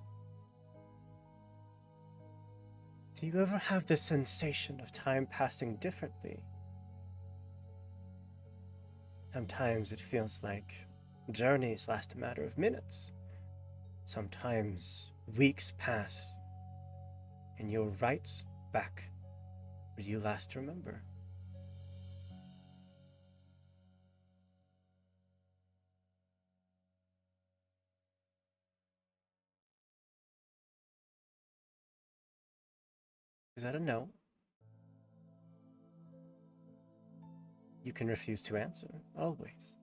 Do you ever have the sensation of time passing differently? Sometimes it feels like journeys last a matter of minutes. Sometimes weeks pass, and you're right back where you last remember. Is that a no? You can refuse to answer, always.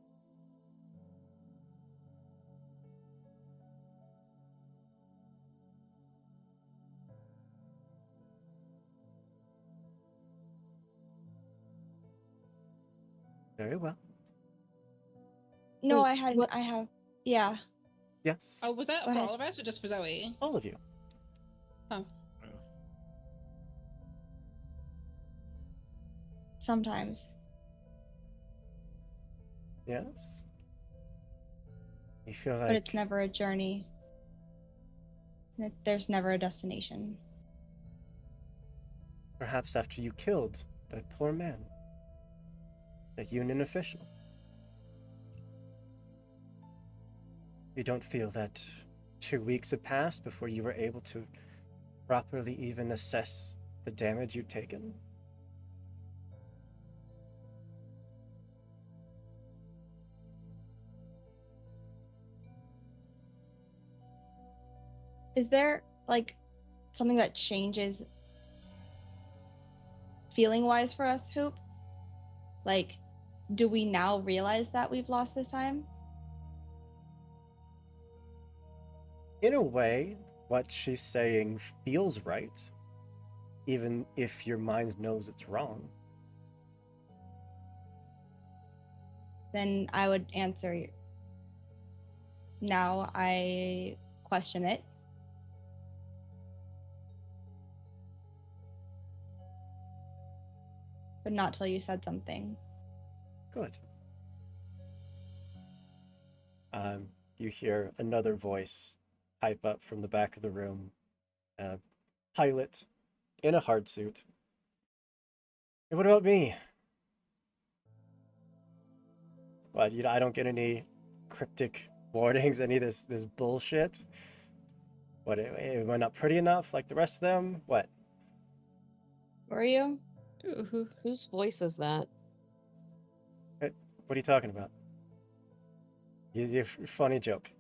Very well.
No,
Wait, what?
I have, yeah.
Yes,
Oh, was that
Go
for
ahead.
all of us or just for Zoe?
all of you.
Oh.
Sometimes.
Yes? You feel like...
But it's never a journey. And there's never a destination.
Perhaps after you killed that poor man, that union official. You don't feel that 2 weeks had passed before you were able to properly even assess the damage you'd taken?
Is there, like, something that changes feeling wise for us, Hoop? Like, do we now realize that we've lost this time?
In a way, what she's saying feels right, even if your mind knows it's wrong.
Then I would answer, now I question it. But not till you said something.
Good. You hear another voice pipe up from the back of the room. A pilot in a hard suit. Hey, what about me? What, I don't get any cryptic warnings, any of this bullshit? What, am I not pretty enough like the rest of them? What?
Were you?
Whose voice is that?
What are you talking about? You funny joke.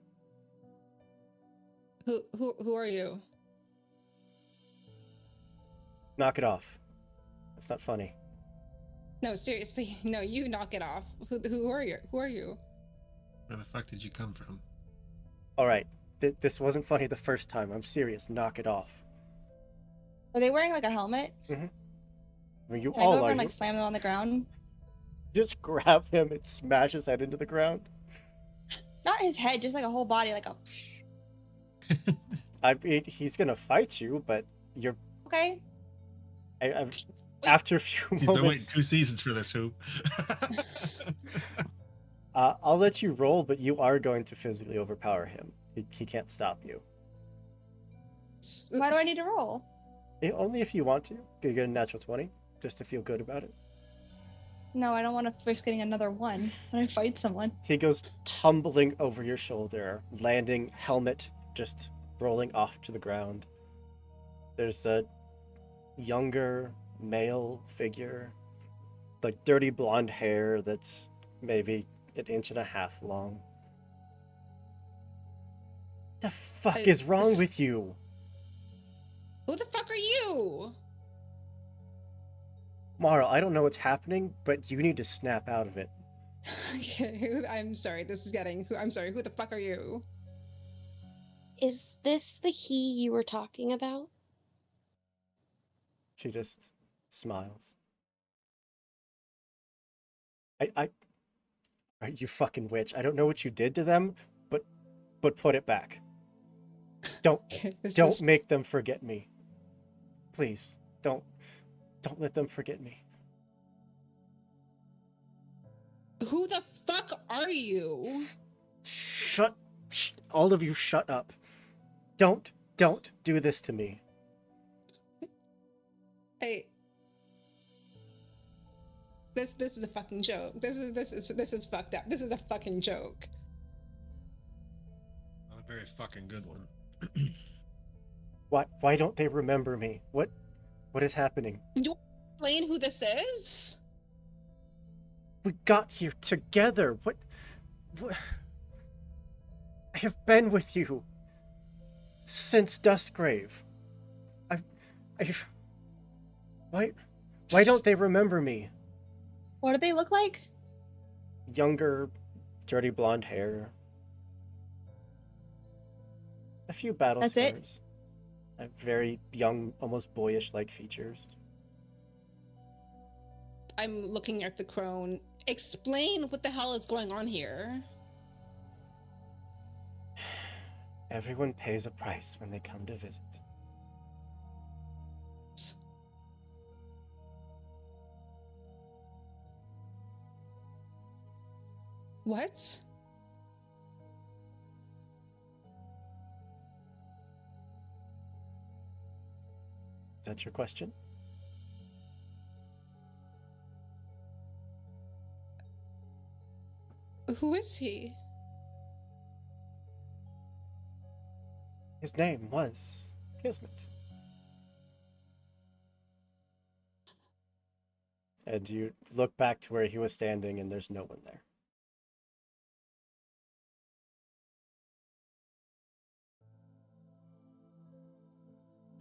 Who are you?
Knock it off. That's not funny.
No, seriously. No, you knock it off. Who are you? Who are you?
Where the fuck did you come from?
All right, this wasn't funny the first time. I'm serious. Knock it off.
Are they wearing like a helmet?
I mean, you
Can I go
all
over
are.
and
You
like slam them on the ground?
just grab him and smash his head into the ground.
Not his head, just like a whole body, like a.
I mean, he's gonna fight you, but you're.
Okay.
After a few
You've been waiting
moments,
2 seasons for this, Hoop.
I'll let you roll, but you are going to physically overpower him. He can't stop you.
Why do I need to roll?
Only if you want to. You get a natural 20, just to feel good about it.
No, I don't want to risk getting another one when I fight someone.
He goes tumbling over your shoulder, landing, helmet just rolling off to the ground. There's a younger male figure, like dirty blonde hair that's maybe 1.5 inches long. The fuck is wrong with you?
Who the fuck are you?
Mara, I don't know what's happening, but you need to snap out of it.
Okay, I'm sorry. This is getting. I'm sorry. Who the fuck are you?
Is this the he you were talking about?
She just smiles. You fucking witch. I don't know what you did to them, but put it back. Don't make them forget me. Please, don't let them forget me.
Who the fuck are you?
All of you shut up. Don't do this to me.
Hey. This is a fucking joke. This is fucked up. This is a fucking joke.
Not a very fucking good one.
Why don't they remember me? What is happening?
Do you explain who this is?
We got here together. What? I have been with you since Dustgrave. Why don't they remember me?
What do they look like?
Younger, dirty blonde hair. A few battle
That's it?
scars. Very young, almost boyish-like features.
I'm looking at the crone. Explain what the hell is going on here.
Everyone pays a price when they come to visit.
What?
Is that your question?
Who is he?
His name was Kismet. And you look back to where he was standing and there's no one there.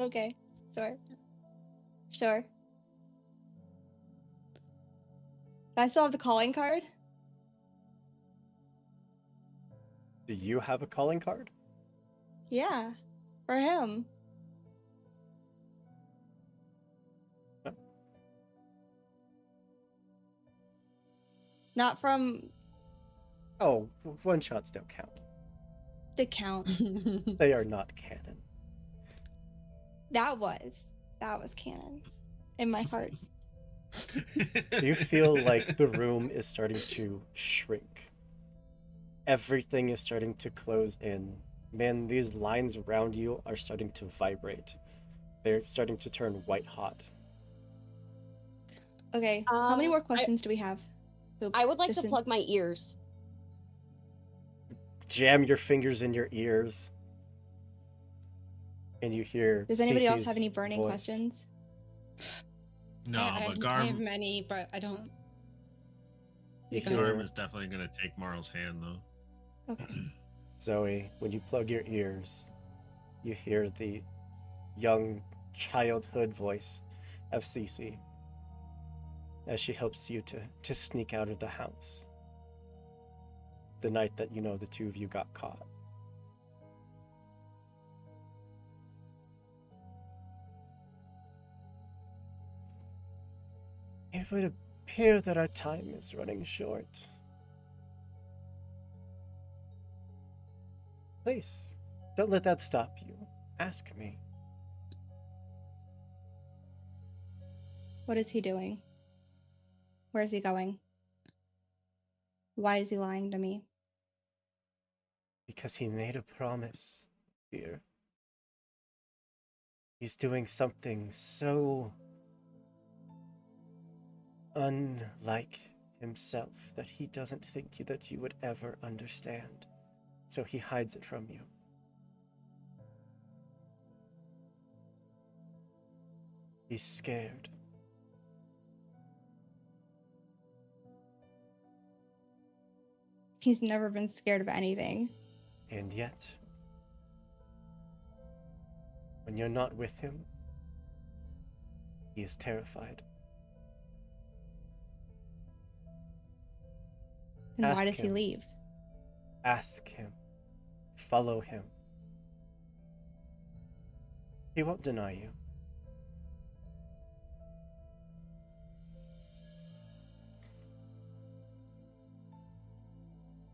Okay, sure. I still have the calling card.
Do you have a calling card?
Yeah, for him.
No.
Not from
Oh, one-shots don't count.
the count.
They are not canon.
That was canon in my heart.
You feel like the room is starting to shrink. Everything is starting to close in. Man, these lines around you are starting to vibrate. They're starting to turn white hot.
Okay, how many more
I-
questions do we have? Oop,
I would like
just
to
in-
plug my ears
jam your fingers in your ears, and you hear.
Does anybody else have
Cece's
any burning
voice.
questions?
No,
I
but
have
Garm,
many, but I don't.
You
Go ahead.
Garm
hear
is definitely going to take Marl's hand, though.
Okay.
Zoe, when you plug your ears, you hear the young childhood voice of Cece as she helps you to sneak out of the house. The night that you know the two of you got caught. It would appear that our time is running short. Please, don't let that stop you. Ask me.
What is he doing? Where is he going? Why is he lying to me?
Because he made a promise, dear. He's doing something so unlike himself that he doesn't think that you would ever understand. So he hides it from you. He's scared.
He's never been scared of anything.
And yet, when you're not with him, he is terrified.
Then why
Ask
does he
him.
leave?
Ask him. Follow him. He won't deny you.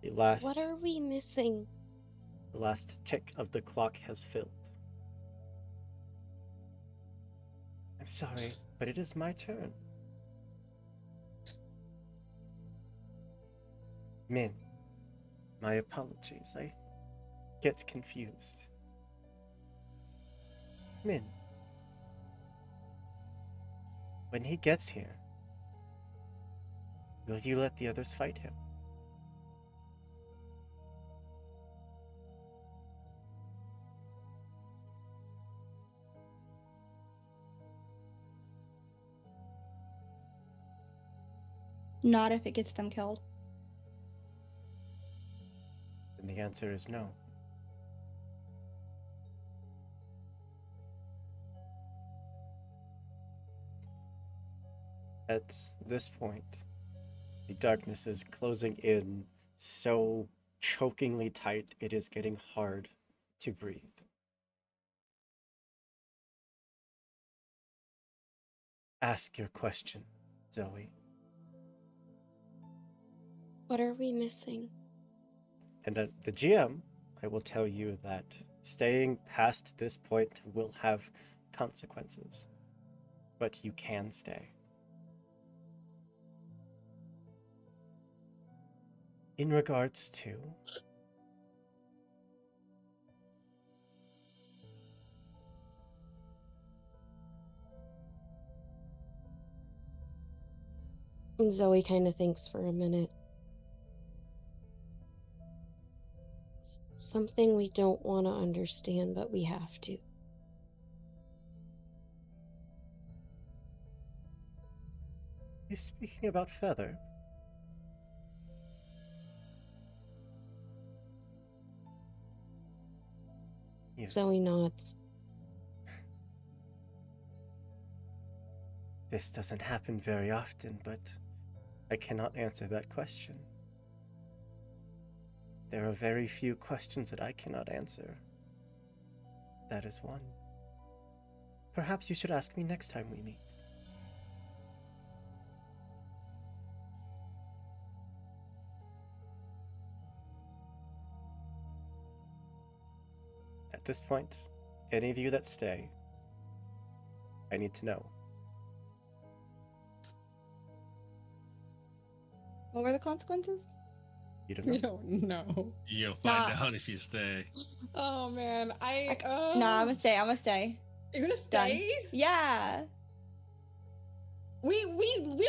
The
What are we missing?
last tick of the clock has filled. I'm sorry, but it is my turn. Min, my apologies. I get confused. Min, when he gets here, will you let the others fight him?
Not if it gets them killed.
And the answer is no. At this point, the darkness is closing in so chokingly tight it is getting hard to breathe. Ask your question, Zoe.
What are we missing?
And at the GM, I will tell you that staying past this point will have consequences. But you can stay. In regards to
And Zoe kind of thinks for a minute. Something we don't want to understand, but we have to.
you speaking about Feather. You,
Zoe nods.
this doesn't happen very often, but I cannot answer that question. There are very few questions that I cannot answer. That is one. Perhaps you should ask me next time we meet. At this point, any of you that stay, I need to know.
What were the consequences?
You don't know.
We don't know.
You'll find
Nah.
out if you stay.
Oh man,
No, I'm gonna stay. I'm gonna stay.
You're gonna
Done.
stay?
Yeah.
We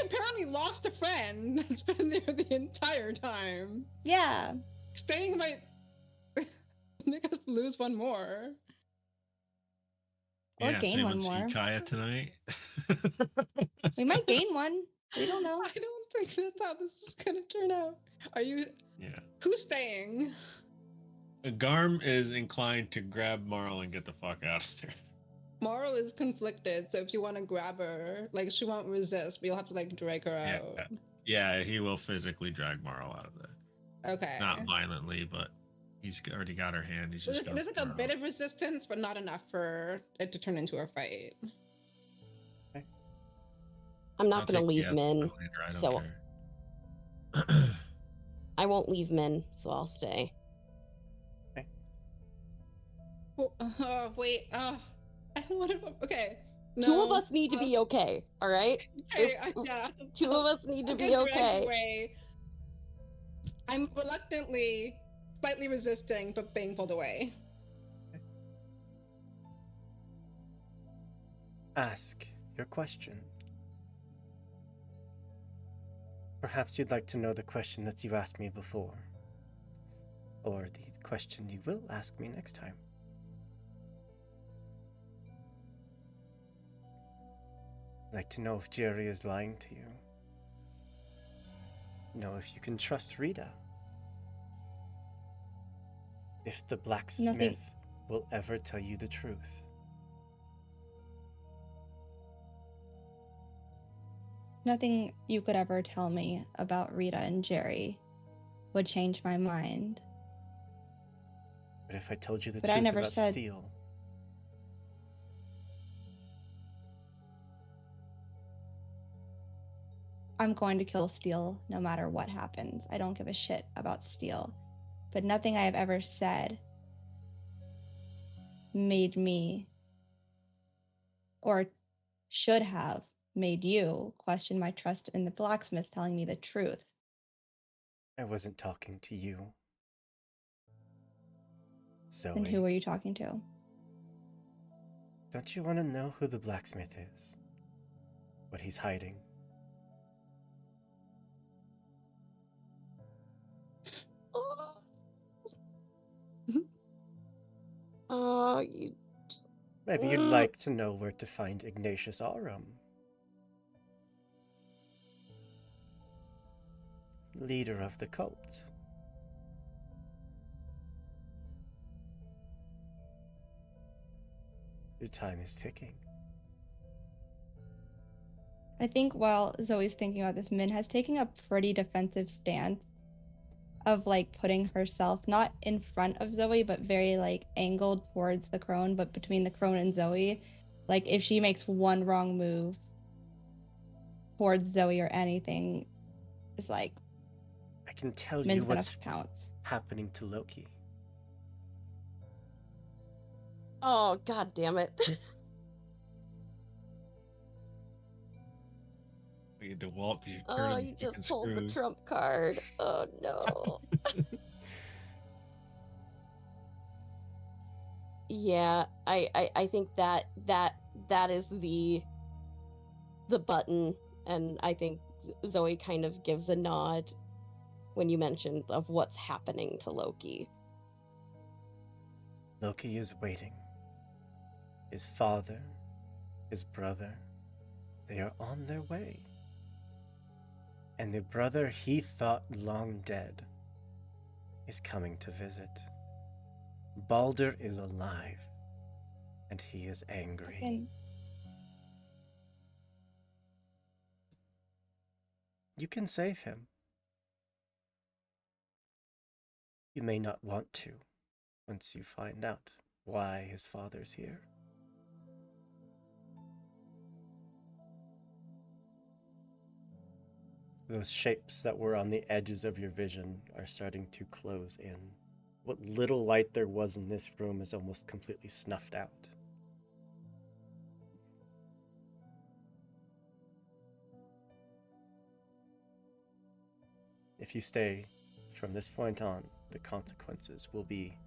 apparently lost a friend that's been there the entire time.
Yeah.
Staying might make us lose one more.
Or
Yeah,
gain
so you
one
want to see
more.
Kaya tonight?
We might gain one. We don't know.
I don't think that's how this is gonna turn out. Are you?
Yeah.
Who's staying?
Garm is inclined to grab Marl and get the fuck out of there.
Moral is conflicted, so if you want to grab her, like she won't resist, but you'll have to like drag her
Yeah.
out.
Yeah, he will physically drag Marl out of there.
Okay.
Not violently, but he's already got her hand. He's
There's
just
like, there's like a bit of resistance, but not enough for it to turn into a fight.
I'm not going to leave Min,
I don't
so
care.
I won't leave Min, so I'll stay.
Oh, wait. I want to. Okay. No.
Two of us need to be okay, all right?
Okay, yeah.
Two of us need to
I'll
be
get dragged
okay.
away. I'm reluctantly, slightly resisting, but being pulled away.
Ask your question. Perhaps you'd like to know the question that you asked me before, or the question you will ask me next time. I'd like to know if Jerry is lying to you. Know if you can trust Rita. If the blacksmith will ever tell you the truth.
Nothing you could ever tell me about Rita and Jerry would change my mind.
But if I told you the
But I
truth
never
about
said-
Steel,
I'm going to kill Steel no matter what happens. I don't give a shit about Steel. But nothing I have ever said made me, or should have made you, question my trust in the blacksmith telling me the truth.
I wasn't talking to you. Zoe,
Then who were you talking to?
don't you want to know who the blacksmith is? What he's hiding?
You...
Maybe you'd like to know where to find Ignatius Aurum. Leader of the cult. Your time is ticking.
I think while Zoe's thinking about this, Min has taken a pretty defensive stance of like putting herself not in front of Zoe, but very like angled towards the crone, but between the crone and Zoe. Like if she makes one wrong move towards Zoe or anything, it's like
I can tell
Min's
you
gonna
what's
pounce.
happening to Loki.
Oh, god damn it.
We had to walk.
Oh, you just pulled the trump card. Oh no. Yeah, I think that is the button, and I think Zoe kind of gives a nod when you mentioned of what's happening to Loki.
Loki is waiting. His father, his brother, they are on their way. And the brother he thought long dead is coming to visit. Balder is alive, and he is angry.
Again,
you can save him. You may not want to once you find out why his father's here. Those shapes that were on the edges of your vision are starting to close in. What little light there was in this room is almost completely snuffed out. If you stay from this point on, the consequences will be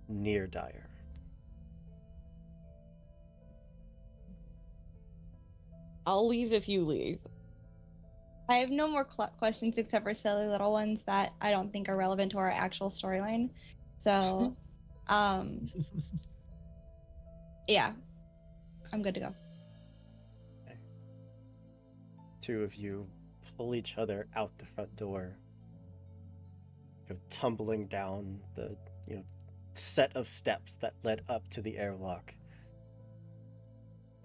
near dire.
I'll leave if you leave.
I have no more questions except for silly little ones that I don't think are relevant to our actual storyline. So, yeah, I'm good to go.
Two of you pull each other out the front door, go tumbling down the set of steps that led up to the airlock.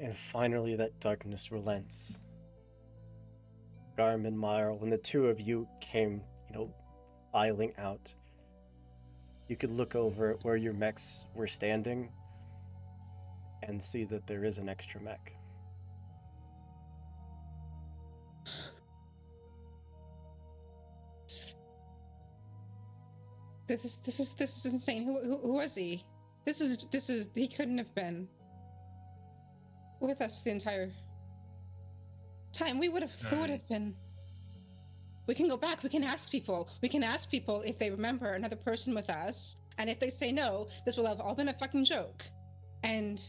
And finally that darkness relents. Garm and Mile, when the two of you came, filing out, you could look over at where your mechs were standing and see that there is an extra mech.
This is insane. Who was he? This is he couldn't have been with us the entire time. We would have been. We can go back. We can ask people. We can ask people if they remember another person with us, and if they say no, this will have all been a fucking joke. And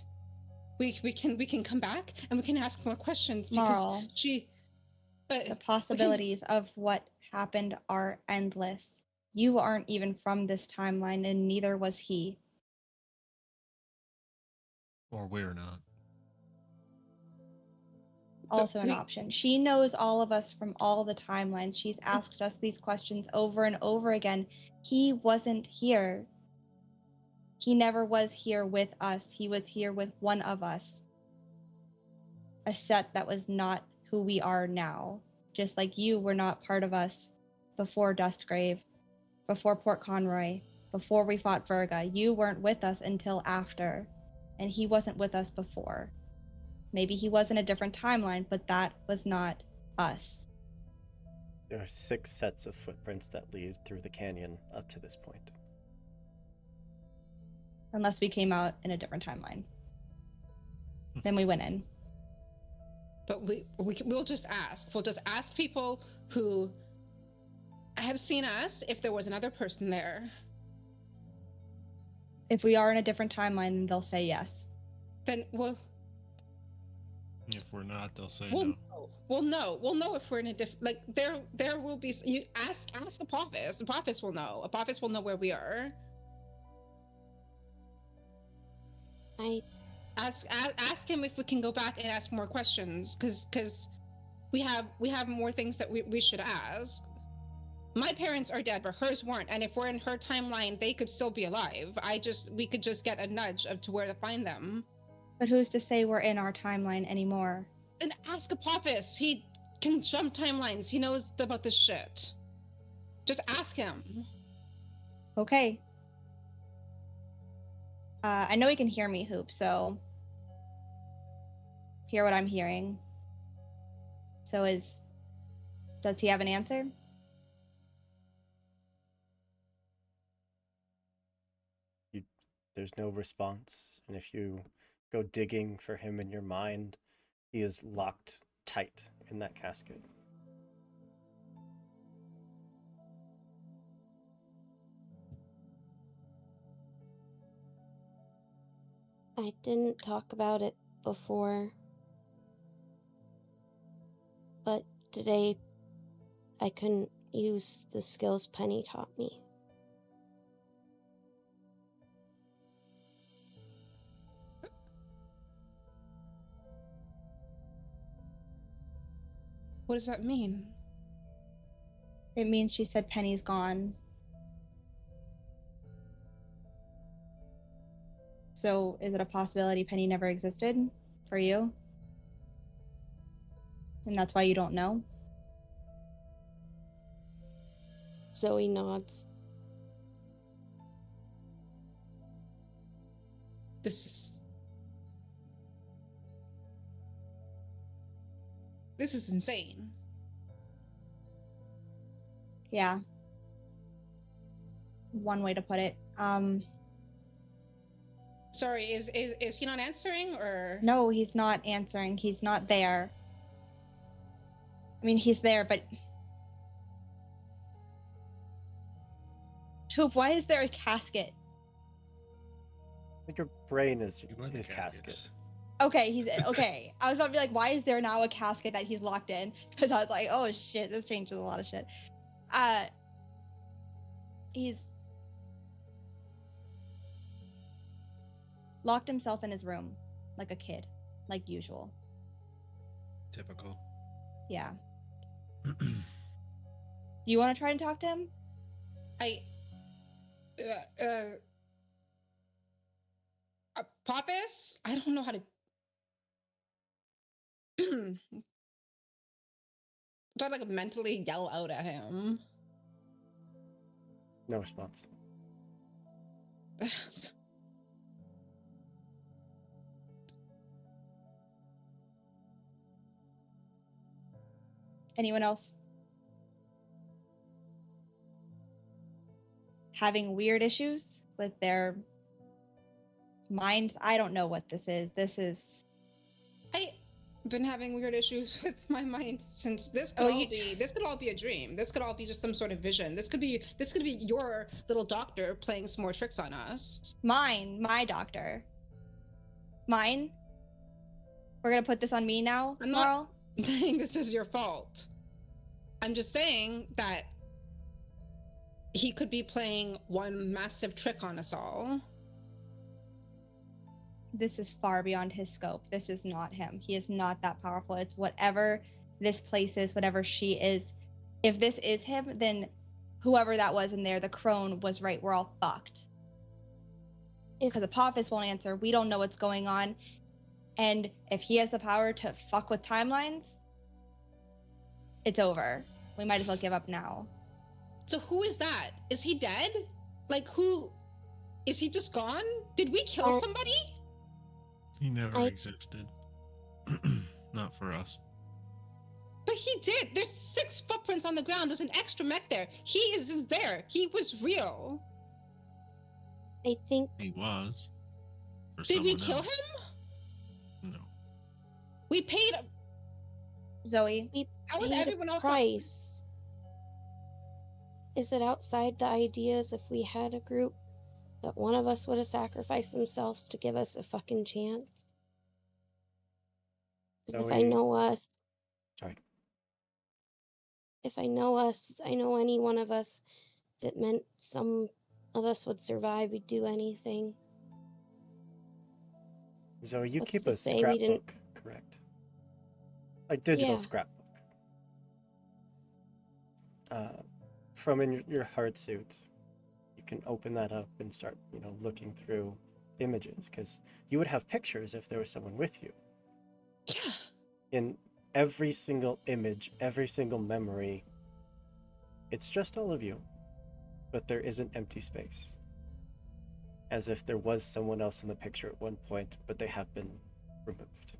we can come back and we can ask more questions because
Marl,
But
the possibilities of what happened are endless. You aren't even from this timeline, and neither was he.
Or we're not.
Also an option. She knows all of us from all the timelines. She's asked us these questions over and over again. He wasn't here. He never was here with us. He was here with one of us. A set that was not who we are now. Just like you were not part of us before Dustgrave, before Port Conroy, before we fought Virga. You weren't with us until after. And he wasn't with us before. Maybe he was in a different timeline, but that was not us.
There are 6 sets of footprints that lead through the canyon up to this point.
Unless we came out in a different timeline. Then we went in.
But we'll just ask. We'll just ask people who have seen us if there was another person there.
If we are in a different timeline, then they'll say yes.
Then
If we're not, they'll say
we'll
no.
know. We'll know if we're in a different. Like there will be. You ask Apophis. Apophis will know. Apophis will know where we are.
I
Ask him if we can go back and ask more questions, because we have more things that we should ask. My parents are dead, but hers weren't, and if we're in her timeline, they could still be alive. We could just get a nudge of to where to find them.
But who's to say we're in our timeline anymore?
And ask Apophis. He can jump timelines. He knows about this shit. Just ask him.
Okay. I know he can hear me, Hoop, so hear what I'm hearing. So does he have an answer?
There's no response, and if you go digging for him in your mind, he is locked tight in that casket.
I didn't talk about it before, but today I couldn't use the skills Penny taught me.
What does that mean?
It means she said Penny's gone. So is it a possibility Penny never existed for you? And that's why you don't know?
Zoe nods.
This is insane.
Yeah. One way to put it.
Sorry, is he not answering, or?
No, he's not answering. He's not there. I mean, he's there, but... Hoop, why is there a casket?
I think your brain is
You are the
his casket.
Okay, he's okay. I was about to be like, why is there now a casket that he's locked in? Because I was like, oh shit, this changes a lot of shit. He's locked himself in his room like a kid, like usual.
Typical.
Yeah. Do you want to try and talk to him?
Pappas? I don't know how to. Do I like mentally yell out at him?
No response.
Anyone else? Having weird issues with their minds? I don't know what this is.
I've been having weird issues with my mind since this could all be a dream. This could all be just some sort of vision. This could be your little doctor playing some more tricks on us.
My doctor. Mine? We're gonna put this on me now,
I'm
Marl?
not saying this is your fault. I'm just saying that he could be playing one massive trick on us all.
This is far beyond his scope. This is not him. He is not that powerful. It's whatever this place is, whatever she is. If this is him, then whoever that was in there, the crone was right. We're all fucked. Because Apophis won't answer. We don't know what's going on. And if he has the power to fuck with timelines, it's over. We might as well give up now.
So who is that? Is he dead? Like, who? Is he just gone? Did we kill somebody?
He never existed. Not for us.
But he did. There's 6 footprints on the ground. There's an extra mech there. He is just there. He was real.
I think
He was.
Did we kill him?
No.
We paid.
Zoe,
How was
paid
everyone
a
else?
price. Is it outside the ideas if we had a group that one of us would have sacrificed themselves to give us a fucking chance? 'Cause if I know us,
Sorry.
if I know us, I know any one of us, if it meant some of us would survive, we'd do anything.
Zoe, you
What's
keep
to
a
say we didn't-
scrapbook, correct? A digital
Yeah.
scrapbook. From in your heart suit, you can open that up and start, looking through images, because you would have pictures if there was someone with you.
Yeah.
In every single image, every single memory, it's just all of you, but there is an empty space. As if there was someone else in the picture at one point, but they have been removed.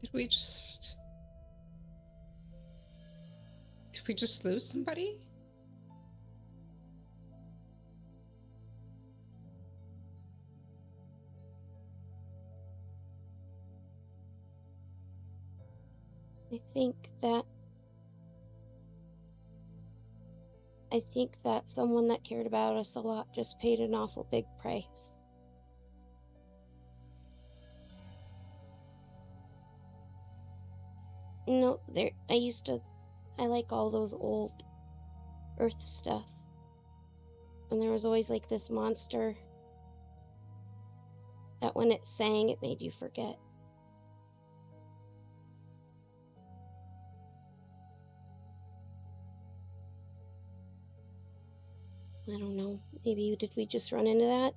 Did we just lose somebody?
I think that someone that cared about us a lot just paid an awful big price. No, I like all those old Earth stuff. And there was always like this monster that when it sang, it made you forget. I don't know. Maybe did we just run into that?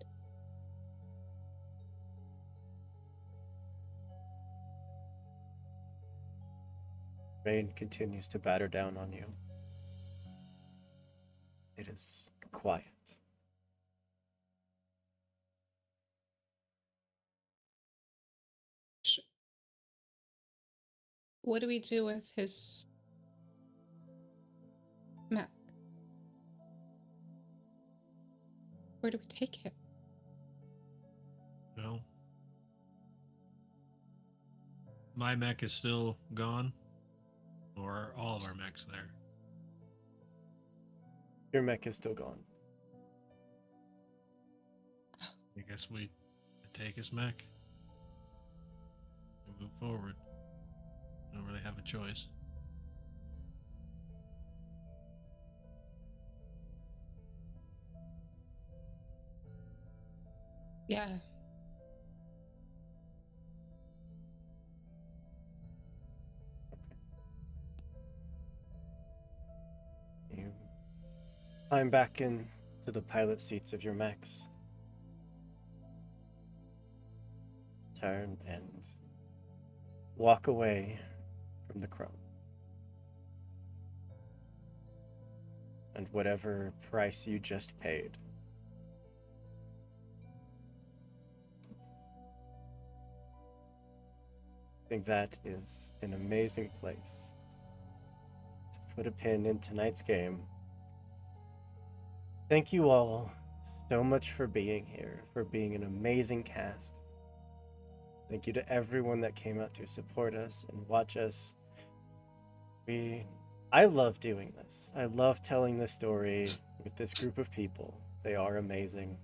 Rain continues to batter down on you. It is quiet.
What do we do with his mech? Where do we take him?
No. My mech is still gone, or are all of our mechs there?
Your mech is still gone.
I guess we take his mech and move forward. We don't really have a choice.
Yeah.
You climb back into the pilot seats of your mechs. Turn and walk away from the crone. And whatever price you just paid. I think that is an amazing place to put a pin in tonight's game. Thank you all so much for being here, for being an amazing cast. Thank you to everyone that came out to support us and watch us. I love doing this. I love telling this story with this group of people. They are amazing.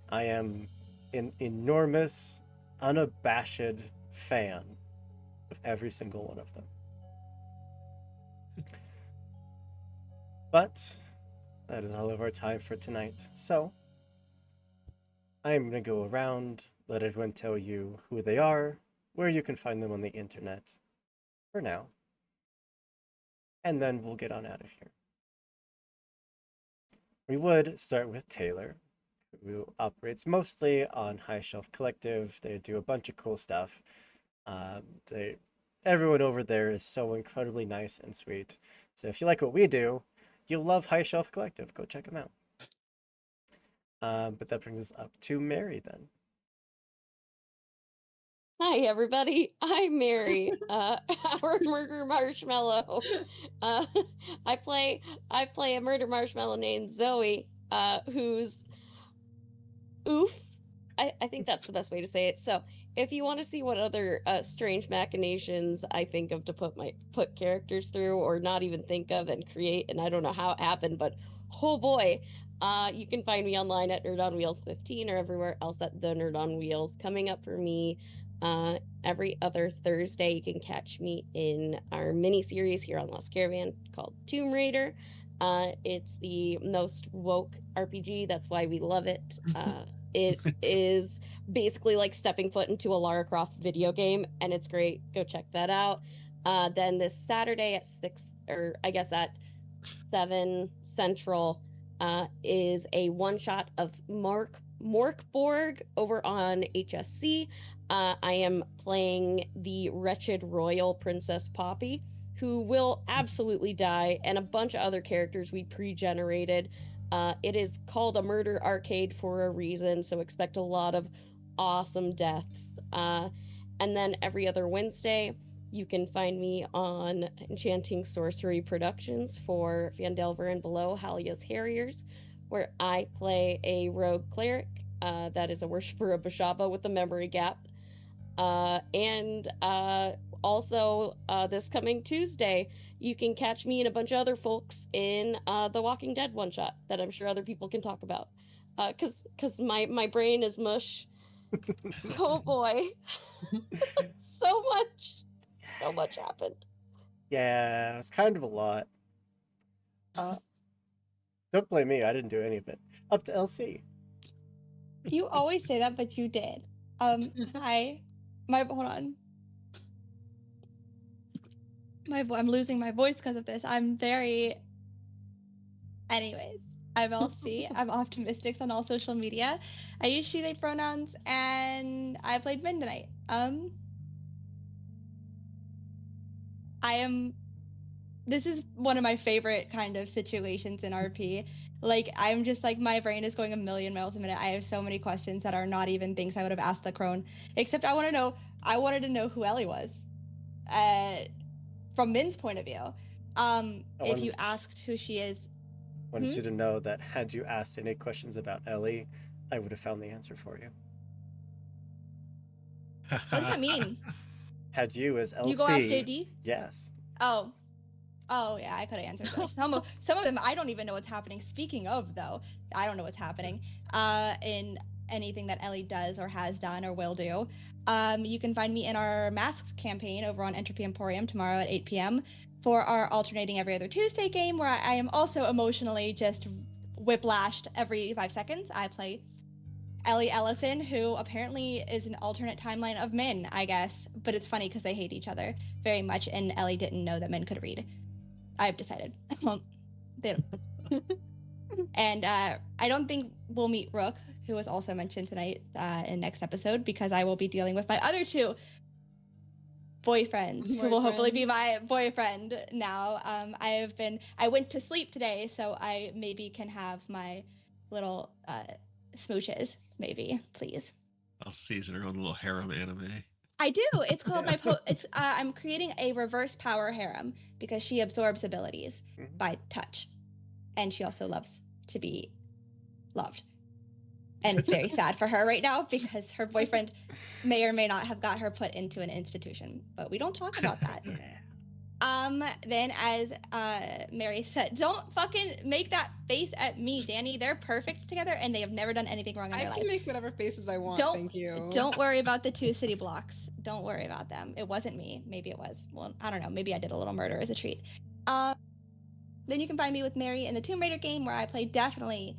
I am an enormous, unabashed fan of every single one of them. But that is all of our time for tonight. So I'm going to go around, let everyone tell you who they are, where you can find them on the internet for now. And then we'll get on out of here. We would start with Taylor, who operates mostly on High Shelf Collective. They do a bunch of cool stuff. Everyone over there is so incredibly nice and sweet. So if you like what we do, you'll love High Shelf Collective. Go check them out. But that brings us up to Mary then.
Hi, everybody. I'm Mary, our murder marshmallow. Uh, I play a murder marshmallow named Zoe, who's oof. I think that's the best way to say it. So, if you want to see what other strange machinations I think of to put characters through, or not even think of and create, and I don't know how it happened, but oh boy, you can find me online at Nerd on Wheels 15 or everywhere else at the Nerd on Wheels. Coming up for me, every other Thursday, you can catch me in our mini series here on Lost Caravan called Tomb Raider. It's the most woke RPG. That's why we love it. It is basically like stepping foot into a Lara Croft video game, and it's great. Go check that out. Then this Saturday at 6, or I guess at 7 Central, is a one shot of Morkborg over on HSC. I am playing the wretched royal Princess Poppy, who will absolutely die, and a bunch of other characters we pre-generated. It is called a murder arcade for a reason, so expect a lot of awesome deaths. And then every other Wednesday, you can find me on Enchanting Sorcery Productions for Fandelver and Below Halia's Harriers, where I play a rogue cleric that is a worshiper of Bashaba with a memory gap. And also, this coming Tuesday, you can catch me and a bunch of other folks in the Walking Dead one shot that I'm sure other people can talk about. Cause my brain is mush. Oh boy, so much happened.
Yeah, it's kind of a lot. Don't blame me. I didn't do any of it. Up to LC.
You always say that, but you did. Hi. Hold on. I'm losing my voice because of this. I'm very. Anyways, I'm LC. I'm optimistics on all social media. I use she/they pronouns, and I played Midnight. I am. This is one of my favorite kind of situations in RP. Like, I'm just like, my brain is going a million miles a minute. I have so many questions that are not even things I would have asked the crone. Except I wanted to know who Ellie was. From Min's point of view. If you asked who she is.
I wanted you to know that had you asked any questions about Ellie, I would have found the answer for you.
What does that mean?
Had you as LC.
You go ask JD?
Yes.
Oh. Oh yeah, I could have answered those. Some of them I don't even know what's happening. Speaking of though, I don't know what's happening in anything that Ellie does or has done or will do. You can find me in our masks campaign over on Entropy Emporium tomorrow at 8 p.m. for our alternating every other Tuesday game where I am also emotionally just whiplashed every 5 seconds. I play Ellie Ellison, who apparently is an alternate timeline of Min, I guess. But it's funny because they hate each other very much, and Ellie didn't know that Min could read. I've decided. They don't. And I don't think we'll meet Rook, who was also mentioned tonight in next episode, because I will be dealing with my other two boyfriends, who will hopefully be my boyfriend now. I went to sleep today, so I maybe can have my little smooches, maybe, please.
I'll season her own little harem anime.
I do. It's called it's I'm creating a reverse power harem because she absorbs abilities by touch, and she also loves to be loved. And it's very sad for her right now because her boyfriend may or may not have got her put into an institution, but we don't talk about that. Then as Mary said, don't fucking make that face at me, Danny. They're perfect together and they have never done anything wrong in their life.
I can make whatever faces I want, thank you.
Don't worry about the 2 city blocks. Don't worry about them. It wasn't me. Maybe it was. Well, I don't know. Maybe I did a little murder as a treat. Then you can find me with Mary in the Tomb Raider game where I play definitely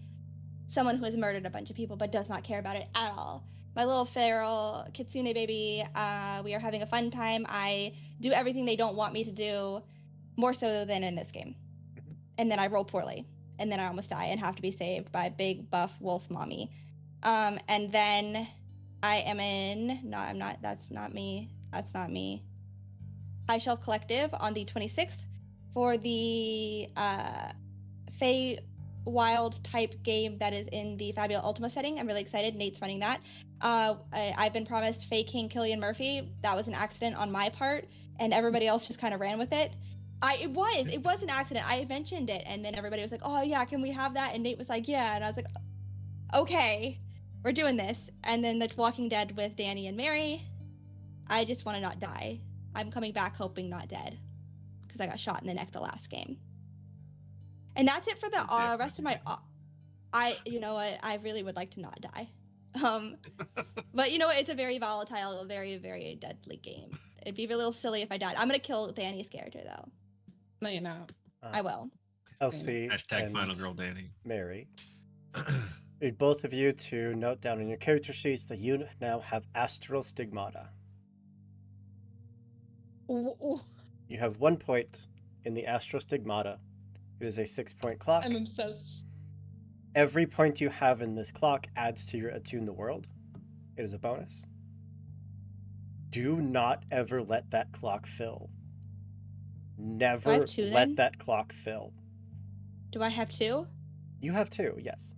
someone who has murdered a bunch of people but does not care about it at all. My little feral kitsune baby. We are having a fun time. I do everything they don't want me to do, more so than in this game. And then I roll poorly. And then I almost die and have to be saved by big buff wolf mommy. And then I am in... No, I'm not. That's not me. That's not me. High Shelf Collective on the 26th for the Fey Wild type game that is in the Fabula Ultima setting. I'm really excited. Nate's running that. I've been promised Fey King Killian Murphy. That was an accident on my part, and everybody else just kind of ran with it. It was an accident. I mentioned it, and then everybody was like, "Oh yeah, can we have that?" And Nate was like, "Yeah," and I was like, "Okay, we're doing this." And then the Walking Dead with Danny and Mary. I just want to not die. I'm coming back hoping not dead, because I got shot in the neck the last game. And that's it for the rest of my. You know what? I really would like to not die. But you know what? It's a very volatile, very, very deadly game. It'd be a little silly if I died. I'm gonna kill Danny's character though.
No, you're not.
I will.
Elsie
Hashtag
and
Final Girl Danny.
Mary. Need both of you to note down in your character sheets that you now have astral stigmata.
Ooh.
You have 1 point in the astral stigmata. It is a 6-point clock.
I'm obsessed.
Every point you have in this clock adds to your Attune the World. It is a bonus. Do not ever let that clock fill. Never let
then?
that clock fill.
Do I have 2?
You have 2, yes.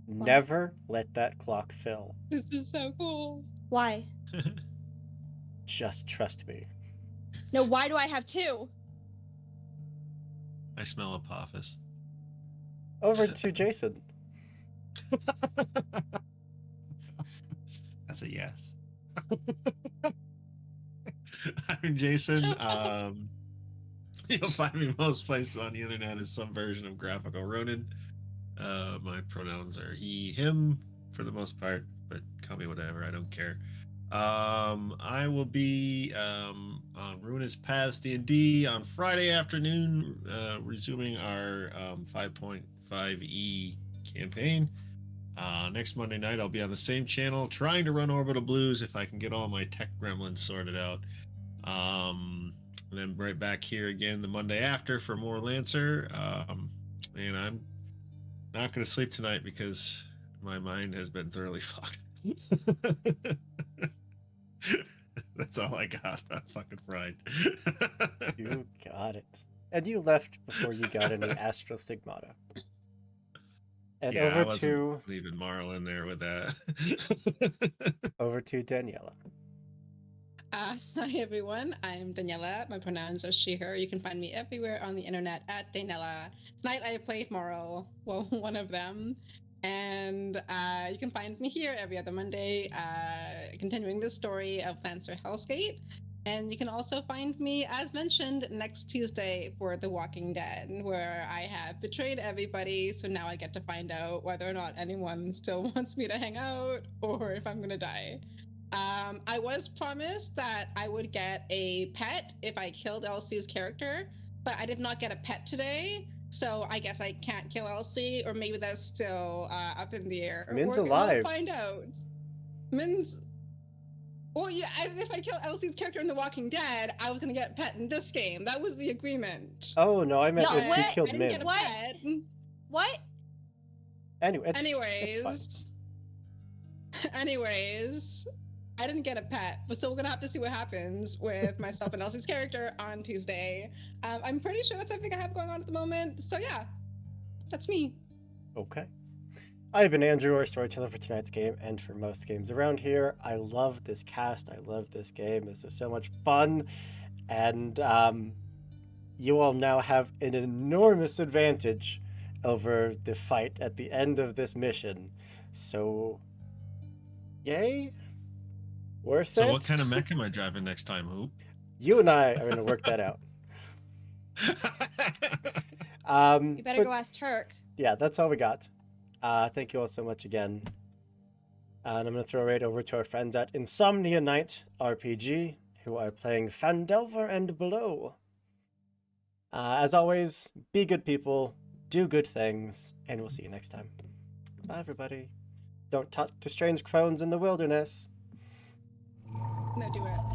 Wow.
Never let that clock fill.
This is so cool.
Why?
Just trust me.
No, why do I have 2?
I smell Apophis.
Over to Jason.
That's a yes. I'm Jason. You'll find me most places on the internet as some version of Graphical Ronin. My pronouns are he, him, for the most part, but call me whatever. I don't care. I will be on Ruinous Paths D&D on Friday afternoon, resuming our 5.5e campaign. Next Monday night, I'll be on the same channel trying to run Orbital Blues if I can get all my tech gremlins sorted out. Then right back here again the Monday after for more Lancer. And I'm not going to sleep tonight because my mind has been thoroughly fucked. That's all I got. I'm fucking fried.
You got it. And you left before you got any astral stigmata. And
yeah, I
over
wasn't
to
leaving Marl in there with that.
over to Daniela.
Hi everyone, I'm Daniela. My pronouns are she, her. You can find me everywhere on the internet at Daniela. Tonight I played Marl, well, one of them. And you can find me here every other Monday, continuing the story of Lancer Hellsgate. And you can also find me, as mentioned, next Tuesday for The Walking Dead, where I have betrayed everybody. So now I get to find out whether or not anyone still wants me to hang out or if I'm going to die. I was promised that I would get a pet if I killed Elsie's character, but I did not get a pet today. So I guess I can't kill Elsie, or maybe that's still up in the air.
Min's
We'll
alive.
find out. Min's. Well, yeah, if I kill Elsie's character in The Walking Dead, I was gonna get a pet in this game. That was the agreement.
Oh no, I meant
No,
if you
what?
killed
I didn't get
Min.
a pet.
What?
Anyway, it's
Anyways, anyways, I didn't get a pet, but so we're gonna have to see what happens with myself and Elsie's character on Tuesday. I'm pretty sure that's everything I have going on at the moment. So yeah, that's me.
Okay. I've been Andrew, our storyteller for tonight's game and for most games around here. I love this cast. I love this game. This is so much fun. And you all now have an enormous advantage over the fight at the end of this mission. So, yay? Worth it?
So what kind of mech am I driving next time, Hoop?
You and I are going to work that out.
You better go ask Turk.
Yeah, that's all we got. Thank you all so much again. And I'm going to throw right over to our friends at Insomnia Night RPG, who are playing Fandelver and Below. As always, be good people, do good things, and we'll see you next time. Bye, everybody. Don't talk to strange crones in the wilderness.
No, do it.